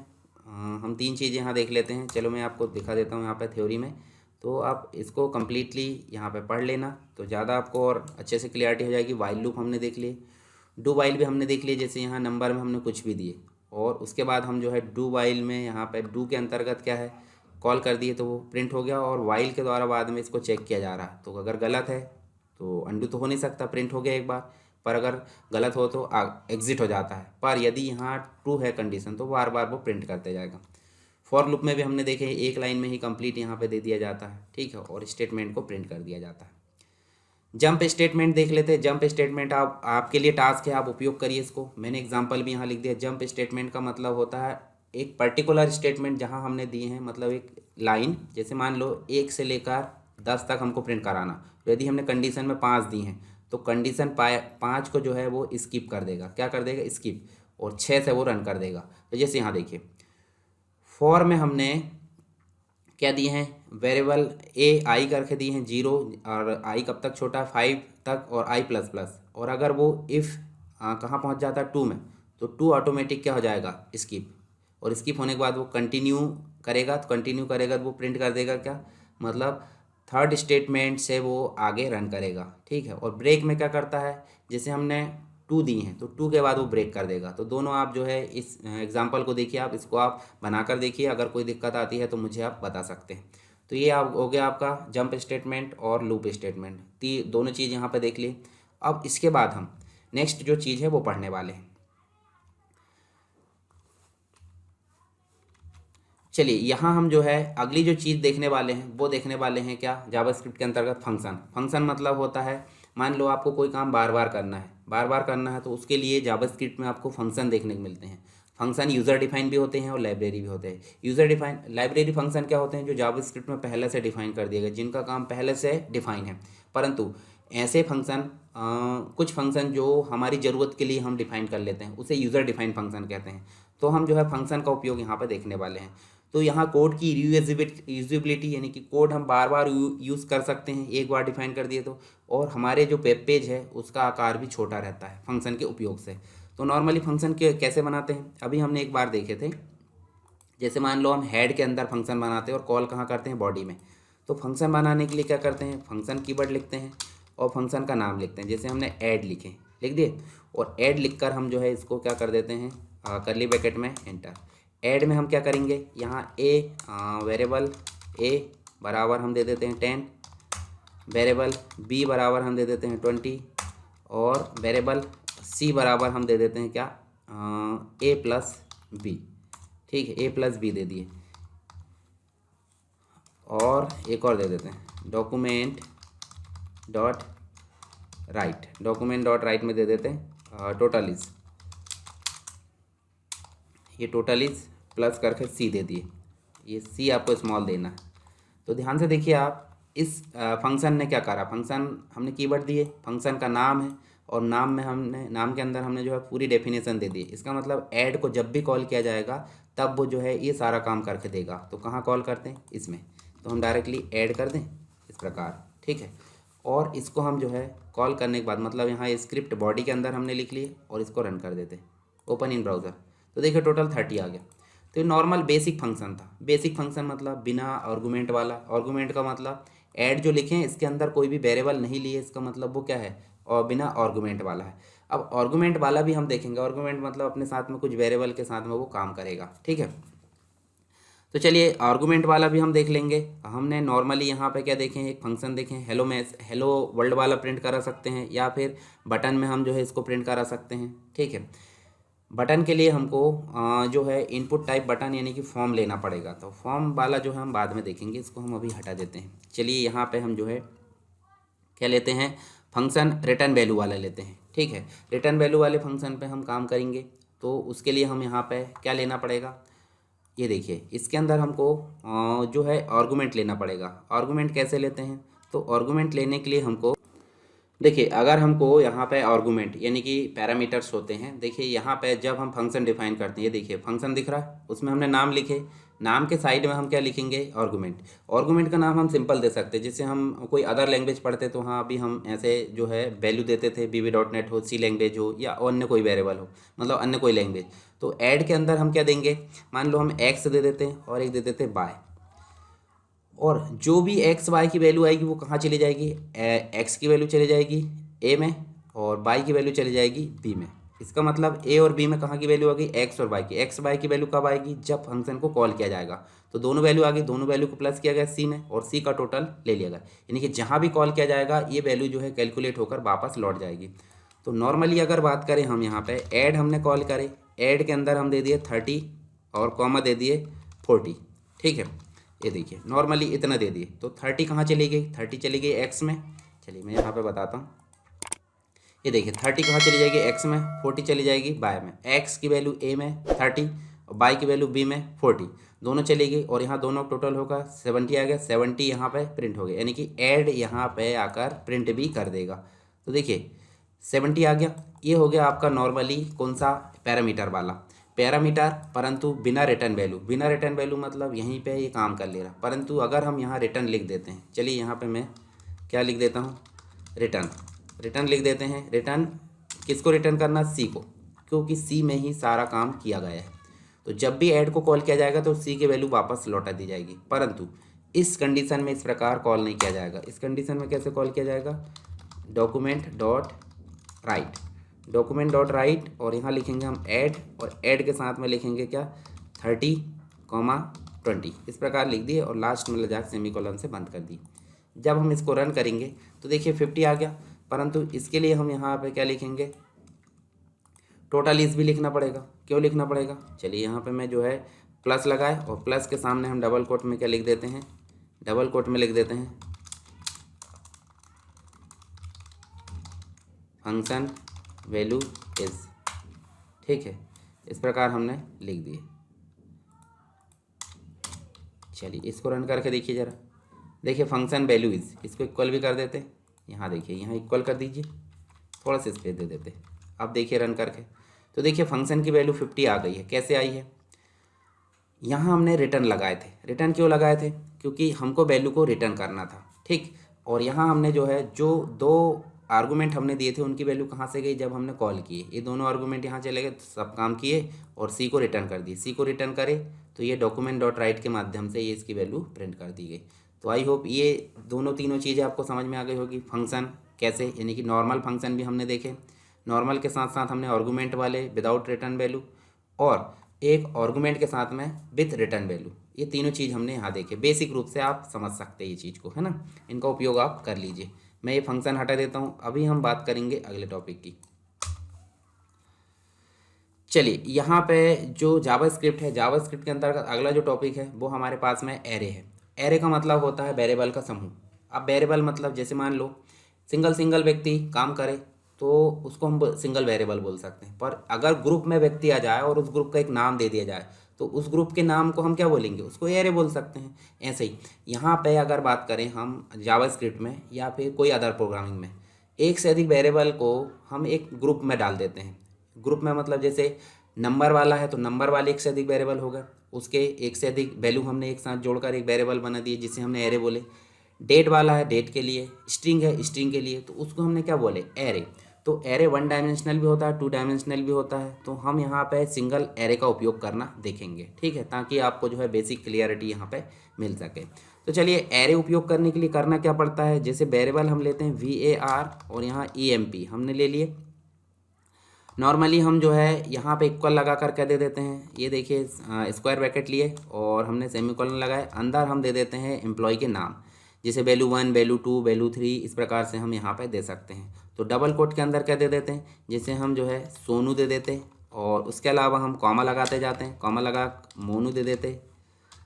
Speaker 1: हम 3 चीज़ें यहाँ देख लेते हैं। चलो मैं आपको दिखा देता हूँ यहाँ पे थ्योरी में, तो आप इसको कम्प्लीटली यहाँ पे पढ़ लेना, तो ज़्यादा आपको और अच्छे से क्लियरिटी हो जाएगी। वाइल लूप हमने देख लिए, डू वाइल भी हमने देख लिए, जैसे यहाँ नंबर में हमने कुछ भी दिए, और उसके बाद हम जो है डू वाइल में यहाँ पे डू के अंतर्गत क्या है, कॉल कर दिए तो वो प्रिंट हो गया, और वाइल के द्वारा बाद में इसको चेक किया जा रहा है। तो अगर गलत है तो अंडू तो हो नहीं सकता, प्रिंट हो गया एक बार, पर अगर गलत हो तो एग्जिट हो जाता है। पर यदि यहाँ ट्रू है कंडीशन तो बार बार वो प्रिंट करते जाएगा। फॉर लूप में भी हमने देखे एक लाइन में ही कंप्लीट यहाँ पे दे दिया जाता है। ठीक है, और स्टेटमेंट को प्रिंट कर दिया जाता है। जंप स्टेटमेंट देख लेते हैं। जंप स्टेटमेंट आपके लिए टास्क है, आप उपयोग करिए इसको। मैंने एग्जांपल भी यहाँ लिख दिया। जंप स्टेटमेंट का मतलब होता है एक पर्टिकुलर स्टेटमेंट जहाँ हमने दिए हैं, मतलब एक लाइन, जैसे मान लो 1 से लेकर 10 तक हमको प्रिंट कराना, तो यदि हमने कंडीशन में 5 दी हैं तो कंडीशन 5 को जो है वो स्किप कर देगा। क्या कर देगा, स्किप, और 6 से वो रन कर देगा। तो जैसे यहाँ देखिए फॉर में हमने क्या दिए हैं, वेरिएबल ए आई करके दिए हैं 0, और आई कब तक छोटा है 5 तक, और आई प्लस प्लस, और अगर वो इफ़ कहाँ पहुँच जाता है 2 में, तो 2 ऑटोमेटिक क्या हो जाएगा, स्किप, और स्किप होने के बाद वो कंटिन्यू करेगा, तो कंटिन्यू करेगा तो वो प्रिंट कर देगा क्या, मतलब थर्ड स्टेटमेंट से वो आगे रन करेगा, ठीक है। और ब्रेक में क्या करता है, जैसे हमने 2 दी हैं तो 2 के बाद वो ब्रेक कर देगा। तो दोनों आप जो है इस एग्जांपल को देखिए, आप इसको आप बनाकर देखिए, अगर कोई दिक्कत आती है तो मुझे आप बता सकते हैं। तो ये आप हो गया आपका जंप स्टेटमेंट और लूप स्टेटमेंट, दोनों चीज़ यहाँ पे देख लिए। अब इसके बाद हम नेक्स्ट जो चीज़ है वो पढ़ने वाले हैं। चलिए यहाँ हम जो है अगली जो चीज़ देखने वाले हैं वो देखने वाले हैं क्या, जावास्क्रिप्ट के अंतर्गत फंक्शन। फंक्शन मतलब होता है, मान लो आपको कोई काम बार बार करना है, बार बार करना है, तो उसके लिए जावास्क्रिप्ट में आपको फंक्शन देखने को मिलते हैं। फंक्शन यूज़र डिफाइन भी होते हैं और लाइब्रेरी भी होते हैं। यूज़र डिफाइन लाइब्रेरी फंक्शन क्या होते हैं, जो जावास्क्रिप्ट में पहले से डिफाइन कर दिए गए, जिनका काम पहले से डिफाइन है। परंतु ऐसे फंक्शन कुछ फंक्शन जो हमारी ज़रूरत के लिए हम डिफाइन कर लेते हैं, उसे यूज़र डिफाइन फंक्शन कहते हैं। तो हम जो है फंक्शन का उपयोग यहाँ पर देखने वाले हैं। तो यहाँ कोड की यूजेबिलिटी, यानी कि कोड हम बार बार यूज़ कर सकते हैं एक बार डिफाइन कर दिए तो, और हमारे जो वेब पेज है उसका आकार भी छोटा रहता है फंक्शन के उपयोग से। तो नॉर्मली फंक्शन के कैसे बनाते हैं, अभी हमने एक बार देखे थे। जैसे मान लो हम हेड के अंदर फंक्शन बनाते हैं और कॉल कहाँ करते हैं, बॉडी में। तो फंक्शन बनाने के लिए क्या करते हैं, फंक्शन कीवर्ड लिखते हैं और फंक्शन का नाम लिखते हैं। जैसे हमने ऐड लिख दिए, और ऐड लिखकर हम जो है इसको क्या कर देते हैं, करली ब्रैकेट में एंटर। ऐड में हम क्या करेंगे, यहाँ वेरिएबल ए बराबर हम दे देते हैं 10, वेरिएबल बी बराबर हम दे देते हैं 20, और वेरिएबल सी बराबर हम दे देते हैं क्या, ए प्लस बी, ठीक है, ए प्लस बी दे दिए। और एक और दे देते हैं डॉक्यूमेंट डॉट राइट में दे देते हैं टोटल इज़, ये टोटल इज़ प्लस करके सी दे दिए, ये सी आपको स्मॉल देना है। तो ध्यान से देखिए आप, इस फंक्शन ने क्या करा, फंक्शन हमने कीवर्ड दिए, फंक्शन का नाम है, और नाम के अंदर हमने जो है पूरी डेफिनेशन दे दी। इसका मतलब ऐड को जब भी कॉल किया जाएगा तब वो जो है ये सारा काम करके देगा। तो कहाँ कॉल करते हैं, इसमें, तो हम डायरेक्टली ऐड कर दें इस प्रकार, ठीक है। और इसको हम जो है कॉल करने के बाद, मतलब यहाँ स्क्रिप्ट बॉडी के अंदर हमने लिख लिए और इसको रन कर देते, ओपन इन ब्राउज़र। तो देखिए टोटल 30 आ गया। तो ये नॉर्मल बेसिक फंक्शन था। बेसिक फंक्शन मतलब बिना आर्गूमेंट वाला। आर्गूमेंट का मतलब ऐड जो लिखे हैं इसके अंदर कोई भी वेरिएबल नहीं लिए, इसका मतलब वो क्या है, और बिना आर्गूमेंट वाला है। अब आर्गूमेंट वाला भी हम देखेंगे। आर्गूमेंट मतलब अपने साथ में कुछ वेरिएबल के साथ में वो काम करेगा, ठीक है। तो चलिए आर्गूमेंट वाला भी हम देख लेंगे। हमने नॉर्मली यहाँ पे क्या देखें, एक फंक्शन देखें, हेलो वर्ल्ड वाला प्रिंट करा सकते हैं, या फिर बटन में हम जो है इसको प्रिंट करा सकते हैं, ठीक है। बटन के लिए हमको जो है इनपुट टाइप बटन यानी कि फॉर्म लेना पड़ेगा। तो फॉर्म वाला जो है हम बाद में देखेंगे, इसको हम अभी हटा देते हैं। चलिए यहाँ पे हम जो है क्या लेते हैं, फंक्शन रिटर्न वैल्यू वाला लेते हैं, ठीक है। रिटर्न वैल्यू वाले फंक्शन पे हम काम करेंगे। तो उसके लिए हम यहाँ पे क्या लेना पड़ेगा, ये देखिए इसके अंदर हमको जो है आर्गूमेंट लेना पड़ेगा। आर्गूमेंट कैसे लेते हैं, तो आर्गूमेंट लेने के लिए हमको देखिए, अगर हमको यहाँ पे आर्गूमेंट यानी कि पैरामीटर्स होते हैं, देखिए यहाँ पे जब हम फंक्शन डिफाइन करते हैं, ये देखिए फंक्शन दिख रहा है, उसमें हमने नाम लिखे, नाम के साइड में हम क्या लिखेंगे, आर्गूमेंट। आर्गूमेंट का नाम हम सिंपल दे सकते हैं, जैसे हम कोई अदर लैंग्वेज पढ़ते तो हाँ अभी हम ऐसे जो है वैल्यू देते थे, VB.NET हो, सी लैंग्वेज हो, या अन्य कोई वेरिएबल हो, मतलब अन्य कोई लैंग्वेज। तो ऐड के अंदर हम क्या देंगे, मान लो हम एक्स दे देते हैं और एक दे देते हैं वाई, और जो भी एक्स वाई की वैल्यू आएगी वो कहाँ चली जाएगी, एक्स की वैल्यू चली जाएगी ए में, और वाई की वैल्यू चली जाएगी बी में। इसका मतलब ए और बी में कहाँ की वैल्यू आ गई, एक्स और वाई की। एक्स वाई की वैल्यू कब आएगी, जब फंक्शन को कॉल किया जाएगा। तो दोनों वैल्यू आ गई, दोनों वैल्यू को प्लस किया गया सी में, और सी का टोटल ले लिया गया, यानी कि जहाँ भी कॉल किया जाएगा ये वैल्यू जो है कैलकुलेट होकर वापस लौट जाएगी। तो नॉर्मली अगर बात करें हम यहाँ पे ऐड हमने कॉल करे, ऐड के अंदर हम दे दिए 30 और कॉमा दे दिए 40, ठीक है। ये देखिए नॉर्मली इतना दे दिए, तो 30 कहाँ चली गई, 30 चली गई एक्स में। चलिए मैं यहाँ पे बताता हूँ, ये देखिए 30 कहाँ चली जाएगी, एक्स में, 40 चली जाएगी बाय में। एक्स की वैल्यू ए में 30 और बाई की वैल्यू बी में 40, दोनों चली गई, और यहाँ दोनों टोटल होगा 70 आ गया। 70 यहाँ पे प्रिंट हो गया, यानी कि ऐड यहाँ पे आकर प्रिंट भी कर देगा। तो देखिए 70 आ गया। ये हो गया आपका नॉर्मली कौन सा, पैरामीटर वाला। पैरामीटर परंतु बिना रिटर्न वैल्यू। बिना रिटर्न वैल्यू मतलब यहीं पे ये काम कर ले रहा, परंतु अगर हम यहाँ रिटर्न लिख देते हैं, चलिए यहाँ पे मैं क्या लिख देता हूँ, रिटर्न। रिटर्न लिख देते हैं। रिटर्न किसको रिटर्न करना, सी को, क्योंकि सी में ही सारा काम किया गया है। तो जब भी ऐड को कॉल किया जाएगा तो सी की वैल्यू वापस लौटा दी जाएगी, परंतु इस कंडीशन में इस प्रकार कॉल नहीं किया जाएगा। इस कंडीशन में कैसे कॉल किया जाएगा, document dot right, document dot right, और यहाँ लिखेंगे हम ऐड, और ऐड के साथ में लिखेंगे क्या, 30,20 इस प्रकार लिख दिए, और लास्ट में ले जाकर सेमीकोलन से बंद कर दी। जब हम इसको रन करेंगे तो देखिए 50 आ गया, परंतु इसके लिए हम यहाँ पे क्या लिखेंगे, टोटल इस भी लिखना पड़ेगा। क्यों लिखना पड़ेगा, चलिए यहाँ पे मैं जो है प्लस लगाए, और प्लस के सामने हम डबल कोट में क्या लिख देते हैं, डबल कोट में लिख देते हैं फंक्शन वैल्यू इज। ठीक है, इस प्रकार हमने लिख दिए। चलिए इसको रन करके देखिए जरा, देखिए फंक्शन वैल्यू इज, इसको इक्वल भी कर देते हैं। यहाँ देखिए, यहाँ इक्वल कर दीजिए, थोड़ा सा स्पेस दे देते। अब देखिए रन करके तो देखिए फंक्शन की वैल्यू 50 आ गई है। कैसे आई है, यहाँ हमने रिटर्न लगाए थे। रिटर्न क्यों लगाए थे, क्योंकि हमको वैल्यू को रिटर्न करना था। ठीक, और यहाँ हमने जो है जो दो आर्गूमेंट हमने दिए थे उनकी वैल्यू कहाँ से गई, जब हमने कॉल किए, ये दोनों आर्गूमेंट यहाँ चले गए, तो सब काम किए और सी को रिटर्न कर दिए। सी को रिटर्न करे तो ये डॉक्यूमेंट डॉट राइट के माध्यम से ये इसकी वैल्यू प्रिंट कर दी गई। तो आई होप ये दोनों तीनों चीज़ें आपको समझ में आ गई होगी। फंक्शन कैसे, यानी कि नॉर्मल फंक्शन भी हमने देखे, नॉर्मल के साथ साथ हमने आर्गूमेंट वाले विदाउट रिटर्न वैल्यू, और एक आर्गूमेंट के साथ में विथ रिटर्न वैल्यू, ये तीनों चीज़ हमने यहाँ देखे। बेसिक रूप से आप समझ सकते हैं ये चीज़ को, है ना, इनका उपयोग आप कर लीजिए। मैं ये फंक्शन हटा देता हूँ, अभी हम बात करेंगे अगले टॉपिक की। चलिए यहाँ पे जो जावास्क्रिप्ट है, जावास्क्रिप्ट के अंतर्गत अगला जो टॉपिक है वो हमारे पास में एरे है। एरे का मतलब होता है वेरिएबल का समूह। अब वेरिएबल मतलब जैसे मान लो सिंगल व्यक्ति काम करे तो उसको हम सिंगल वेरिएबल बोल सकते हैं, पर अगर ग्रुप में व्यक्ति आ जाए और उस ग्रुप का एक नाम दे दिया जाए तो उस ग्रुप के नाम को हम क्या बोलेंगे, उसको एरे बोल सकते हैं। ऐसे ही यहाँ पे अगर बात करें हम जावास्क्रिप्ट में या फिर कोई अदर प्रोग्रामिंग में, एक से अधिक वेरिएबल को हम एक ग्रुप में डाल देते हैं। ग्रुप में मतलब जैसे नंबर वाला है तो नंबर वाले एक से अधिक वेरिएबल हो गए, उसके एक से अधिक वैल्यू हमने एक साथ जोड़कर एक वेरिएबल बना दिए जिसे हमने एरे बोले। डेट वाला है डेट के लिए, स्ट्रिंग है स्ट्रिंग के लिए, तो उसको हमने क्या बोले, एरे। तो एरे 1 डायमेंशनल भी होता है, 2 डायमेंशनल भी होता है, तो हम यहाँ पे सिंगल एरे का उपयोग करना देखेंगे। ठीक है, ताकि आपको जो है बेसिक क्लियरिटी यहाँ पे मिल सके। तो चलिए एरे उपयोग करने के लिए करना क्या पड़ता है, जैसे वेरिएबल हम लेते हैं VAR और यहाँ EMP हमने ले लिए। नॉर्मली हम जो है यहाँ पे इक्वल लगा कर क्या दे देते हैं, ये देखिए स्क्वायर ब्रैकेट लिए और हमने सेमीकोलन लगाए, अंदर हम दे देते हैं एम्प्लॉय के नाम, जैसे वैल्यू 1 वैल्यू 2 वैल्यू 3 इस प्रकार से हम यहाँ पे दे सकते हैं। तो डबल कोट के अंदर क्या दे देते हैं, जैसे हम जो है सोनू दे देते हैं, और उसके अलावा हम कॉमा लगाते जाते हैं, कॉमा लगा मोनू दे देते हैं।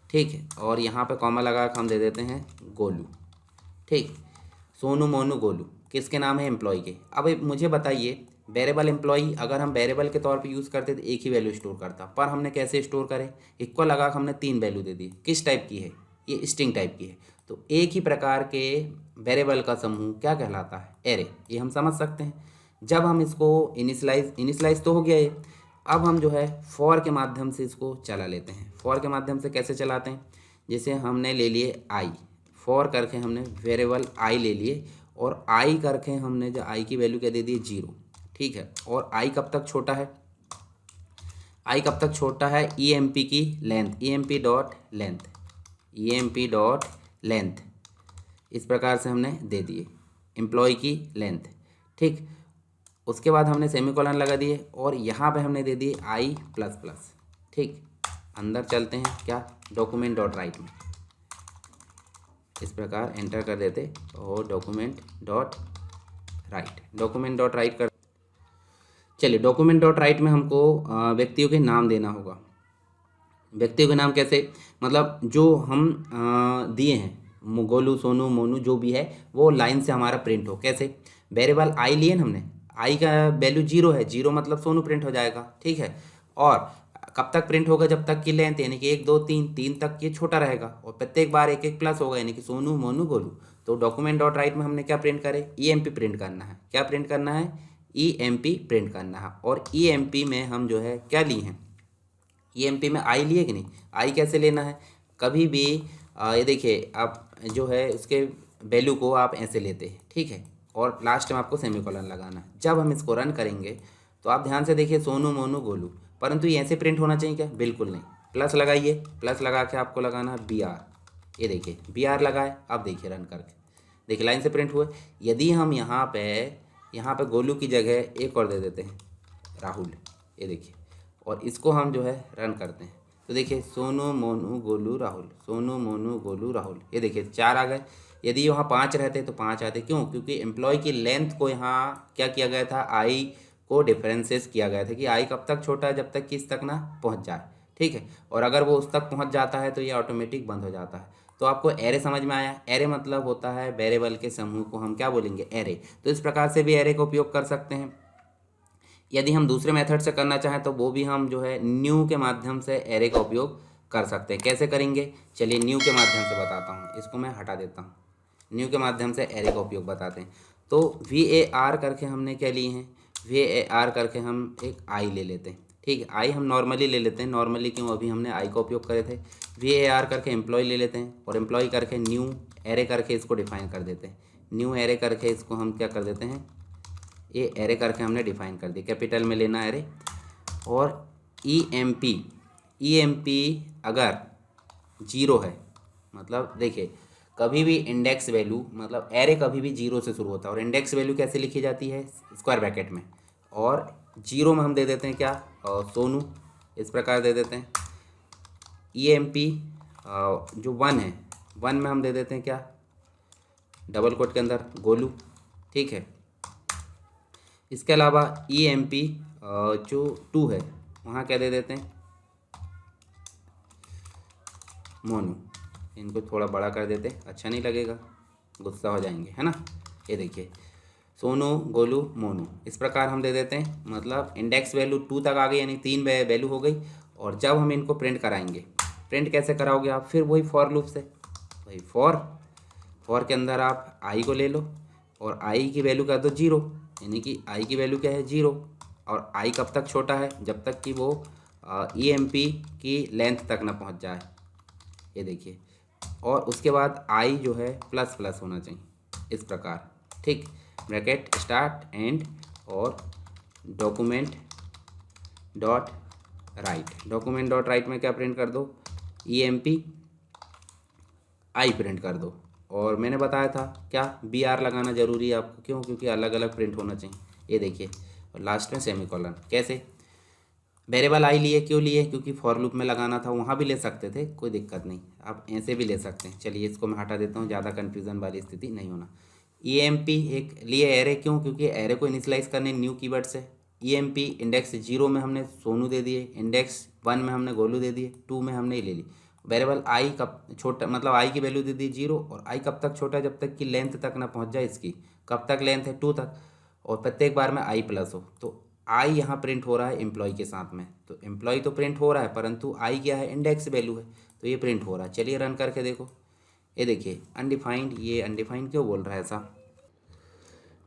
Speaker 1: ठीक है, और यहाँ पे कॉमा लगा कर हम दे देते हैं गोलू। ठीक, सोनू मोनू गोलू किसके नाम है, एम्प्लॉय के। अब मुझे बताइए वेरिएबल एम्प्लॉय अगर हम वेरिएबल के तौर पे यूज़ करते तो एक ही वैल्यू स्टोर करता, पर हमने कैसे स्टोर करे, इक्वल लगा हमने 3 वैल्यू दे दी। किस टाइप की है, ये स्ट्रिंग टाइप की है। तो एक ही प्रकार के वेरिएबल का समूह क्या कहलाता है, एरे। ये हम समझ सकते हैं। जब हम इसको इनिशलाइज तो हो गया ये, अब हम जो है फॉर के माध्यम से इसको चला लेते हैं। फॉर के माध्यम से कैसे चलाते हैं, जैसे हमने ले लिए आई, फॉर करके हमने वेरिएबल आई ले लिए, और आई करके हमने जो आई की वैल्यू क्या दे दी, 0। ठीक है, और आई कब तक छोटा है, आई कब तक छोटा है, EMP की length, EMP dot length, EMP dot length इस प्रकार से हमने दे दिए एम्प्लॉय की लेंथ। ठीक, उसके बाद हमने सेमीकोलन लगा दिए और यहाँ पे हमने दे दिए आई प्लस प्लस। ठीक, अंदर चलते हैं क्या, डॉक्यूमेंट डॉट राइट में इस प्रकार एंटर कर देते, और डॉक्यूमेंट डॉट राइट कर। चलिए डॉक्यूमेंट डॉट राइट में हमको व्यक्तियों के नाम देना होगा। व्यक्तियों के नाम कैसे, मतलब जो हम दिए हैं गोलू सोनू मोनू जो भी है वो लाइन से हमारा प्रिंट हो। कैसे, वेरिएबल आई लिए ना हमने, आई का वैल्यू 0 है, 0 मतलब सोनू प्रिंट हो जाएगा। ठीक है, और कब तक प्रिंट होगा, जब तक की लेंथ यानी कि 1 2 3 तक ये छोटा रहेगा, और प्रत्येक बार एक एक प्लस होगा यानी कि सोनू मोनू गोलू। तो डॉक्यूमेंट डॉट राइट में हमने क्या प्रिंट करे, EMP प्रिंट करना है। क्या प्रिंट करना है, EMP प्रिंट करना है। और EMP में हम जो है क्या लिए हैं, ईएमपी में आई लिए कि नहीं, आई कैसे लेना है, कभी भी ये देखिए आप जो है उसके वैल्यू को आप ऐसे लेते हैं, ठीक है, और लास्ट में आपको सेमीकोलन लगाना है। जब हम इसको रन करेंगे तो आप ध्यान से देखिए सोनू मोनू गोलू, परंतु ये ऐसे प्रिंट होना चाहिए क्या, बिल्कुल नहीं। प्लस लगाइए, प्लस लगा के आपको लगाना है बी आर, ये देखिए बी आर लगाए, अब देखिए रन करके देखिए लाइन से प्रिंट हुए। यदि हम यहाँ पे गोलू की जगह एक और दे देते हैं राहुल, ये देखिए, और इसको हम जो है रन करते हैं तो देखिए सोनू मोनू गोलू राहुल, सोनू मोनू गोलू राहुल, ये देखिए 4 आ गए। यदि वहाँ 5 रहते तो 5 आते, क्यों, क्योंकि एम्प्लॉय की लेंथ को यहाँ क्या किया गया था, आई को डिफरेंसेस किया गया था कि आई कब तक छोटा है, जब तक कि इस तक ना पहुँच जाए, ठीक है, और अगर वो उस तक पहुँच जाता है तो ये ऑटोमेटिक बंद हो जाता है। तो आपको एरे समझ में आया, एरे मतलब होता है वेरिएबल के समूह को हम क्या बोलेंगे, एरे। तो इस प्रकार से भी एरे का उपयोग कर सकते हैं। यदि हम दूसरे मेथड से करना चाहें तो वो भी हम जो है न्यू के माध्यम से एरे का उपयोग कर सकते हैं। कैसे करेंगे, चलिए न्यू के माध्यम से बताता हूँ, इसको मैं हटा देता हूँ। न्यू के माध्यम से एरे का उपयोग बताते हैं। तो VAR करके हमने क्या लिए हैं, VAR करके हम एक आई ले लेते हैं, ठीक है, आई हम नॉर्मली ले लेते हैं, नॉर्मली क्यों, अभी हमने आई का उपयोग करे थे। VAR करके एम्प्लॉय ले लेते हैं और एम्प्लॉय करके न्यू एरे करके इसको डिफाइन कर देते हैं। न्यू एरे करके इसको हम क्या कर देते हैं, ये एरे करके हमने डिफाइन कर दिया, कैपिटल में लेना एरे। और EMP अगर 0 है, मतलब देखिए कभी भी इंडेक्स वैल्यू, मतलब एरे कभी भी 0 से शुरू होता है, और इंडेक्स वैल्यू कैसे लिखी जाती है, स्क्वायर ब्रैकेट में, और 0 में हम दे देते हैं क्या, सोनू, इस प्रकार दे देते हैं। EMP जो 1 है, 1 में हम दे देते हैं क्या, डबल कोट के अंदर गोलू, ठीक है। इसके अलावा EMP जो 2 है वहाँ क्या दे देते हैं, मोनू। इनको थोड़ा बड़ा कर देते, अच्छा नहीं लगेगा, गुस्सा हो जाएंगे, है ना। ये देखिए सोनू गोलू मोनू, इस प्रकार हम दे देते हैं, मतलब इंडेक्स वैल्यू 2 तक आ गई, यानी 3 वैल्यू हो गई। और जब हम इनको प्रिंट कराएंगे, प्रिंट कैसे कराओगे आप, फिर वही फॉर लूप से, वही फॉर के अंदर आप आई को ले लो और आई की वैल्यू कर दो 0, यानी कि आई की वैल्यू क्या है 0, और आई कब तक छोटा है, जब तक कि वो EMP की लेंथ तक ना पहुंच जाए, ये देखिए। और उसके बाद आई जो है प्लस प्लस होना चाहिए, इस प्रकार, ठीक, ब्रैकेट स्टार्ट एंड, और डॉक्यूमेंट डॉट राइट में क्या प्रिंट कर दो, EMP आई प्रिंट कर दो। और मैंने बताया था क्या, BR लगाना जरूरी है आपको, क्यों, क्योंकि अलग अलग प्रिंट होना चाहिए, ये देखिए। और लास्ट में सेमीकोलन, कैसे, वेरिएबल आई लिए, क्यों लिए, क्योंकि फॉर लूप में लगाना था, वहाँ भी ले सकते थे, कोई दिक्कत नहीं, आप ऐसे भी ले सकते हैं। चलिए इसको मैं हटा देता हूँ, ज़्यादा कन्फ्यूज़न वाली स्थिति नहीं होना। EMP एक लिए एरे, क्यों, क्योंकि एरे को इनिशलाइज करने न्यू कीवर्ड से। EMP इंडेक्स 0 में हमने सोनू दे दिए, इंडेक्स 1 में हमने गोलू दे दिए, 2 में हमने ले ली। वेरिएबल आई कब छोटा, मतलब आई की वैल्यू दे दी 0, और आई कब तक छोटा, जब तक कि लेंथ तक ना पहुँच जाए इसकी, कब तक लेंथ है 2 तक, और प्रत्येक बार में आई प्लस हो। तो आई यहाँ प्रिंट हो रहा है एम्प्लॉय के साथ में, तो एम्प्लॉय तो प्रिंट हो रहा है, परंतु आई क्या है, इंडेक्स वैल्यू है, तो ये प्रिंट हो रहा है। चलिए रन करके देखो, ये देखिए अनडिफाइंड, ये अनडिफाइंड क्यों बोल रहा है ऐसा,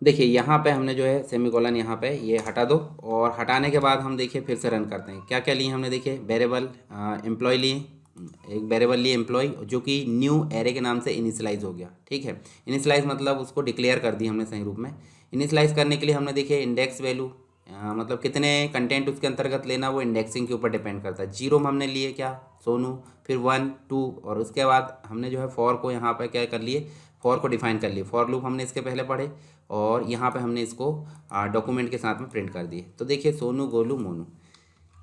Speaker 1: देखिए यहाँ पे हमने जो है सेमीकोलन यहाँ पे ये हटा दो, और हटाने के बाद हम देखिए फिर से रन करते हैं। क्या क्या लिए हमने, देखिए वेरिएबल एम्प्लॉय लिए, एक वेरिएबल लिए एम्प्लॉय, जो कि न्यू एरे के नाम से इनिशलाइज हो गया, ठीक है। इनिशलाइज मतलब उसको डिक्लेयर कर दी हमने सही रूप में। इनिशलाइज करने के लिए हमने देखिए इंडेक्स वैल्यू, मतलब कितने कंटेंट उसके अंतर्गत लेना, वो इंडेक्सिंग के ऊपर डिपेंड करता है। 0 में हमने लिए क्या, सोनू, फिर 1 2, और उसके बाद हमने जो है फॉर को यहाँ पर क्या कर लिए, फॉर को डिफाइन कर लिए, फॉर लूप हमने इसके पहले पढ़े, और यहाँ पे हमने इसको डॉक्यूमेंट के साथ में प्रिंट कर दिए। तो देखिए सोनू गोलू मोनू।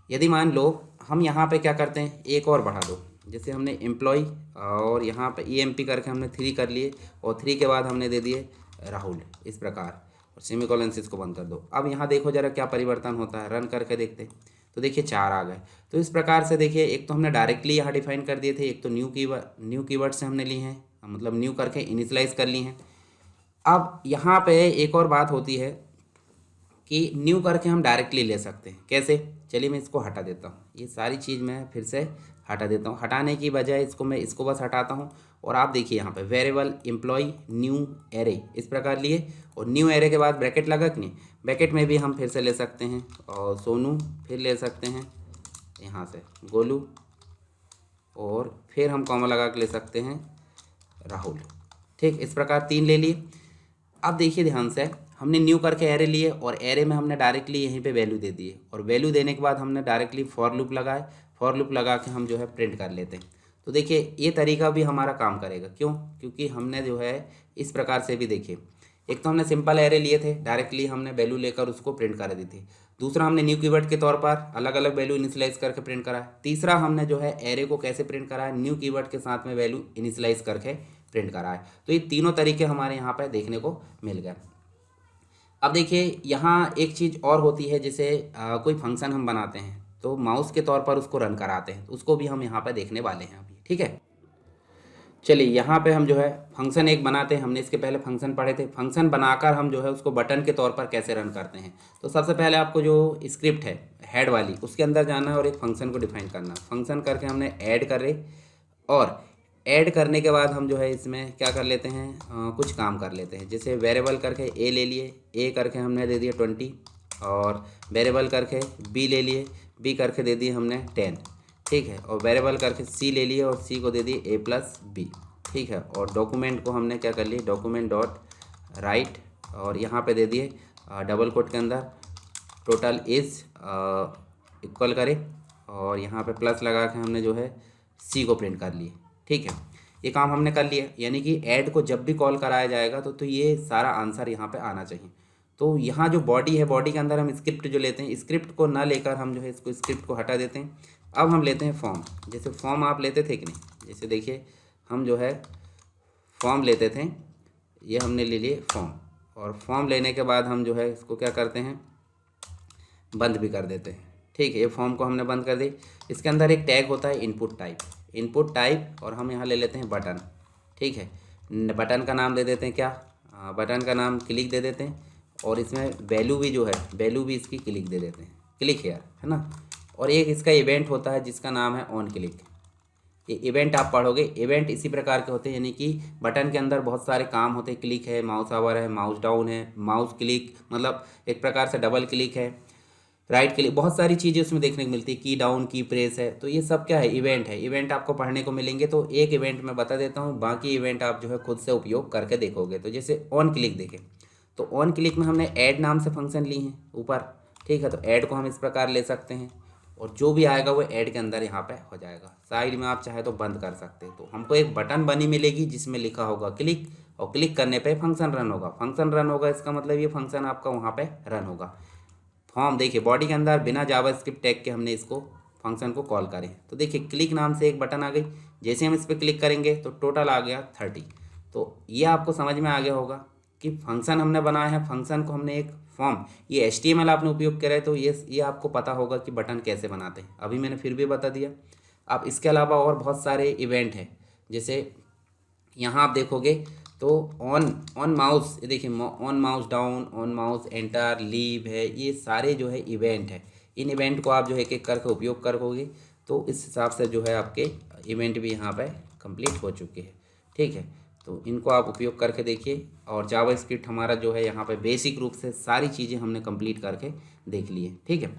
Speaker 1: यदि मान लो हम यहाँ पे क्या करते हैं, एक और बढ़ा दो, जैसे हमने एम्प्लॉय और यहाँ पे EMP करके हमने 3 कर लिए, और 3 के बाद हमने दे दिए राहुल, इस प्रकार, और सेमीकोलन से इसको बंद कर दो। अब यहाँ देखो जरा क्या परिवर्तन होता है, रन करके देखते हैं, तो देखिए 4 आ गए। तो इस प्रकार से देखिए, एक तो हमने डायरेक्टली यहाँ डिफाइन कर दिए थे, एक तो न्यू कीवर्ड से हमने लिए हैं, मतलब न्यू करके इनिशलाइज कर ली हैं। अब यहाँ पे एक और बात होती है कि न्यू करके हम डायरेक्टली ले सकते हैं, कैसे, चलिए मैं इसको हटा देता हूँ, ये सारी चीज़ मैं फिर से हटा देता हूँ। हटाने की बजाय इसको बस हटाता हूँ, और आप देखिए यहाँ पे वेरिएबल एम्प्लॉय न्यू एरे, इस प्रकार लिए, और न्यू एरे के बाद ब्रैकेट लगा कि नहीं, ब्रैकेट में भी हम फिर से ले सकते हैं, और सोनू फिर ले सकते हैं, यहाँ से गोलू, और फिर हम कॉमा लगा के ले सकते हैं राहुल। ठीक, इस प्रकार 3 ले लिए। अब देखिए ध्यान से, हमने न्यू करके एरे लिए और एरे में हमने डायरेक्टली यहीं पे वैल्यू दे दी है, और वैल्यू देने के बाद हमने डायरेक्टली फॉर लूप लगाए। फॉर लूप लगा के हम जो है प्रिंट कर लेते हैं। तो देखिए ये तरीका भी हमारा काम करेगा। क्यों? क्योंकि हमने जो है इस प्रकार से भी देखिए, एक तो हमने सिंपल एरे लिए थे, डायरेक्टली हमने वैल्यू लेकर उसको प्रिंट कर दी थी। दूसरा हमने न्यू कीवर्ड के तौर पर अलग अलग वैल्यू इनिशियलाइज करके प्रिंट करा है। तीसरा हमने जो है एरे को कैसे प्रिंट करा है, न्यू कीवर्ड के साथ में वैल्यू इनिशियलाइज करके प्रिंट करा है। तो ये तीनों तरीके हमारे यहाँ पर देखने को मिल गए। अब देखिए यहाँ एक चीज़ और होती है, जैसे कोई फंक्शन हम बनाते हैं तो माउस के तौर पर उसको रन कराते हैं, तो उसको भी हम यहाँ पर देखने वाले हैं अभी। ठीक है, चलिए यहाँ पे हम जो है फंक्शन एक बनाते हैं। हमने इसके पहले फंक्शन पढ़े थे। फंक्शन बनाकर हम जो है उसको बटन के तौर पर कैसे रन करते हैं। तो सबसे पहले आपको जो स्क्रिप्ट है हेड वाली, उसके अंदर जाना है और एक फंक्शन को डिफाइन करना। फंक्शन करके हमने ऐड करे, और ऐड करने के बाद हम जो है इसमें क्या कर लेते हैं, कुछ काम कर लेते हैं। जैसे वेरिएबल करके ए ले लिए, ए करके हमने दे दिया 20, और वेरिएबल करके बी ले लिए, बी करके दे दिए हमने 10। ठीक है, और वेरिएबल करके सी ले लिए और सी को दे दिए a+b। ठीक है, और डॉक्यूमेंट को हमने क्या कर लिए, डॉक्यूमेंट डॉट राइट, और यहाँ पे दे दिए डबल कोट के अंदर टोटल इज इक्वल करे, और यहाँ पे प्लस लगा के हमने जो है सी को प्रिंट कर लिए। ठीक है, ये काम हमने कर लिया। यानी कि ऐड को जब भी कॉल कराया जाएगा तो ये सारा आंसर यहाँ पे आना चाहिए। तो यहाँ जो बॉडी है, बॉडी के अंदर हम स्क्रिप्ट जो लेते हैं, स्क्रिप्ट को ना लेकर हम जो है इसको स्क्रिप्ट को हटा देते हैं। अब हम लेते हैं फॉर्म। जैसे फॉर्म आप लेते थे कि नहीं, जैसे देखिए हम जो है फॉर्म लेते थे, ये हमने ले लिए फॉर्म, और फॉर्म लेने के बाद हम जो है इसको क्या करते हैं, बंद भी कर देते हैं। ठीक है, ये फॉर्म को हमने बंद कर दी। इसके अंदर एक टैग होता है इनपुट टाइप, इनपुट टाइप, और हम यहाँ ले लेते हैं बटन। ठीक है, बटन का नाम दे देते हैं क्या, बटन का नाम क्लिक दे देते हैं, और इसमें वैल्यू भी जो है, वैल्यू भी इसकी क्लिक दे देते हैं, क्लिक हेयर, है ना। और एक इसका इवेंट होता है जिसका नाम है ऑन क्लिक। ये इवेंट आप पढ़ोगे, इवेंट इसी प्रकार के होते हैं, यानी कि बटन के अंदर बहुत सारे काम होते हैं। क्लिक है, माउस ओवर है, माउस डाउन है, माउस क्लिक, मतलब एक प्रकार से डबल क्लिक है, राइट क्लिक, बहुत सारी चीज़ें उसमें देखने को मिलती है, की डाउन, की प्रेस है। तो ये सब क्या है, इवेंट है। इवेंट आपको पढ़ने को मिलेंगे, तो एक इवेंट मैं बता देता हूँ, बाकी इवेंट आप जो है खुद से उपयोग करके देखोगे। तो जैसे ऑन क्लिक देखें, तो ऑन क्लिक में हमने ऐड नाम से फंक्शन ली है ऊपर। ठीक है, तो ऐड को हम इस प्रकार ले सकते हैं, और जो भी आएगा वो ऐड के अंदर यहाँ पे हो जाएगा। साइड में आप चाहे तो बंद कर सकते हैं। तो हमको एक बटन बनी मिलेगी जिसमें लिखा होगा क्लिक, और क्लिक करने पे फंक्शन रन होगा। फंक्शन रन होगा इसका मतलब ये फंक्शन आपका वहाँ पे रन होगा। फॉर्म देखिए, बॉडी के अंदर बिना जावास्क्रिप्ट टैग के हमने इसको फंक्शन को कॉल करें। तो देखिए क्लिक नाम से एक बटन आ गई, जैसे हम इस पर क्लिक करेंगे तो टोटल आ गया 30। तो ये आपको समझ में आ गया होगा कि फंक्शन हमने बनाया है, फंक्शन को हमने एक फॉर्म, ये HTML आपने उपयोग करा है, तो ये आपको पता होगा कि बटन कैसे बनाते हैं। अभी मैंने फिर भी बता दिया। अब इसके अलावा और बहुत सारे इवेंट हैं, जैसे यहाँ आप देखोगे तो ऑन माउस, ये देखिए on mouse down, on mouse enter, leave है, ये सारे जो है इवेंट है। इन इवेंट को आप जो है एक एक करके उपयोग करोगे, तो इस हिसाब से जो है आपके इवेंट भी यहाँ पे कंप्लीट हो चुके हैं। ठीक है, तो इनको आप उपयोग करके देखिए। और जावास्क्रिप्ट हमारा जो है यहाँ पे बेसिक रूप से सारी चीज़ें हमने कंप्लीट करके देख ली है। ठीक है,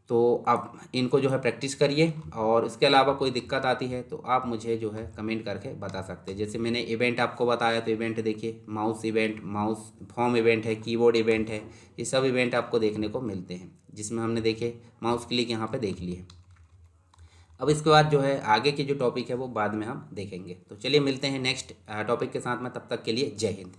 Speaker 1: तो आप इनको जो है प्रैक्टिस करिए, और इसके अलावा कोई दिक्कत आती है तो आप मुझे जो है कमेंट करके बता सकते हैं। जैसे मैंने इवेंट आपको बताया, तो इवेंट देखिए, mouse event, mouse form event है, कीबोर्ड इवेंट है, ये सब इवेंट आपको देखने को मिलते हैं, जिसमें हमने देखे माउस क्लिक यहाँ पे देख लिए। अब इसके बाद जो है आगे की जो टॉपिक है वो बाद में हम देखेंगे। तो चलिए मिलते हैं नेक्स्ट टॉपिक के साथ में, तब तक के लिए जय हिंद।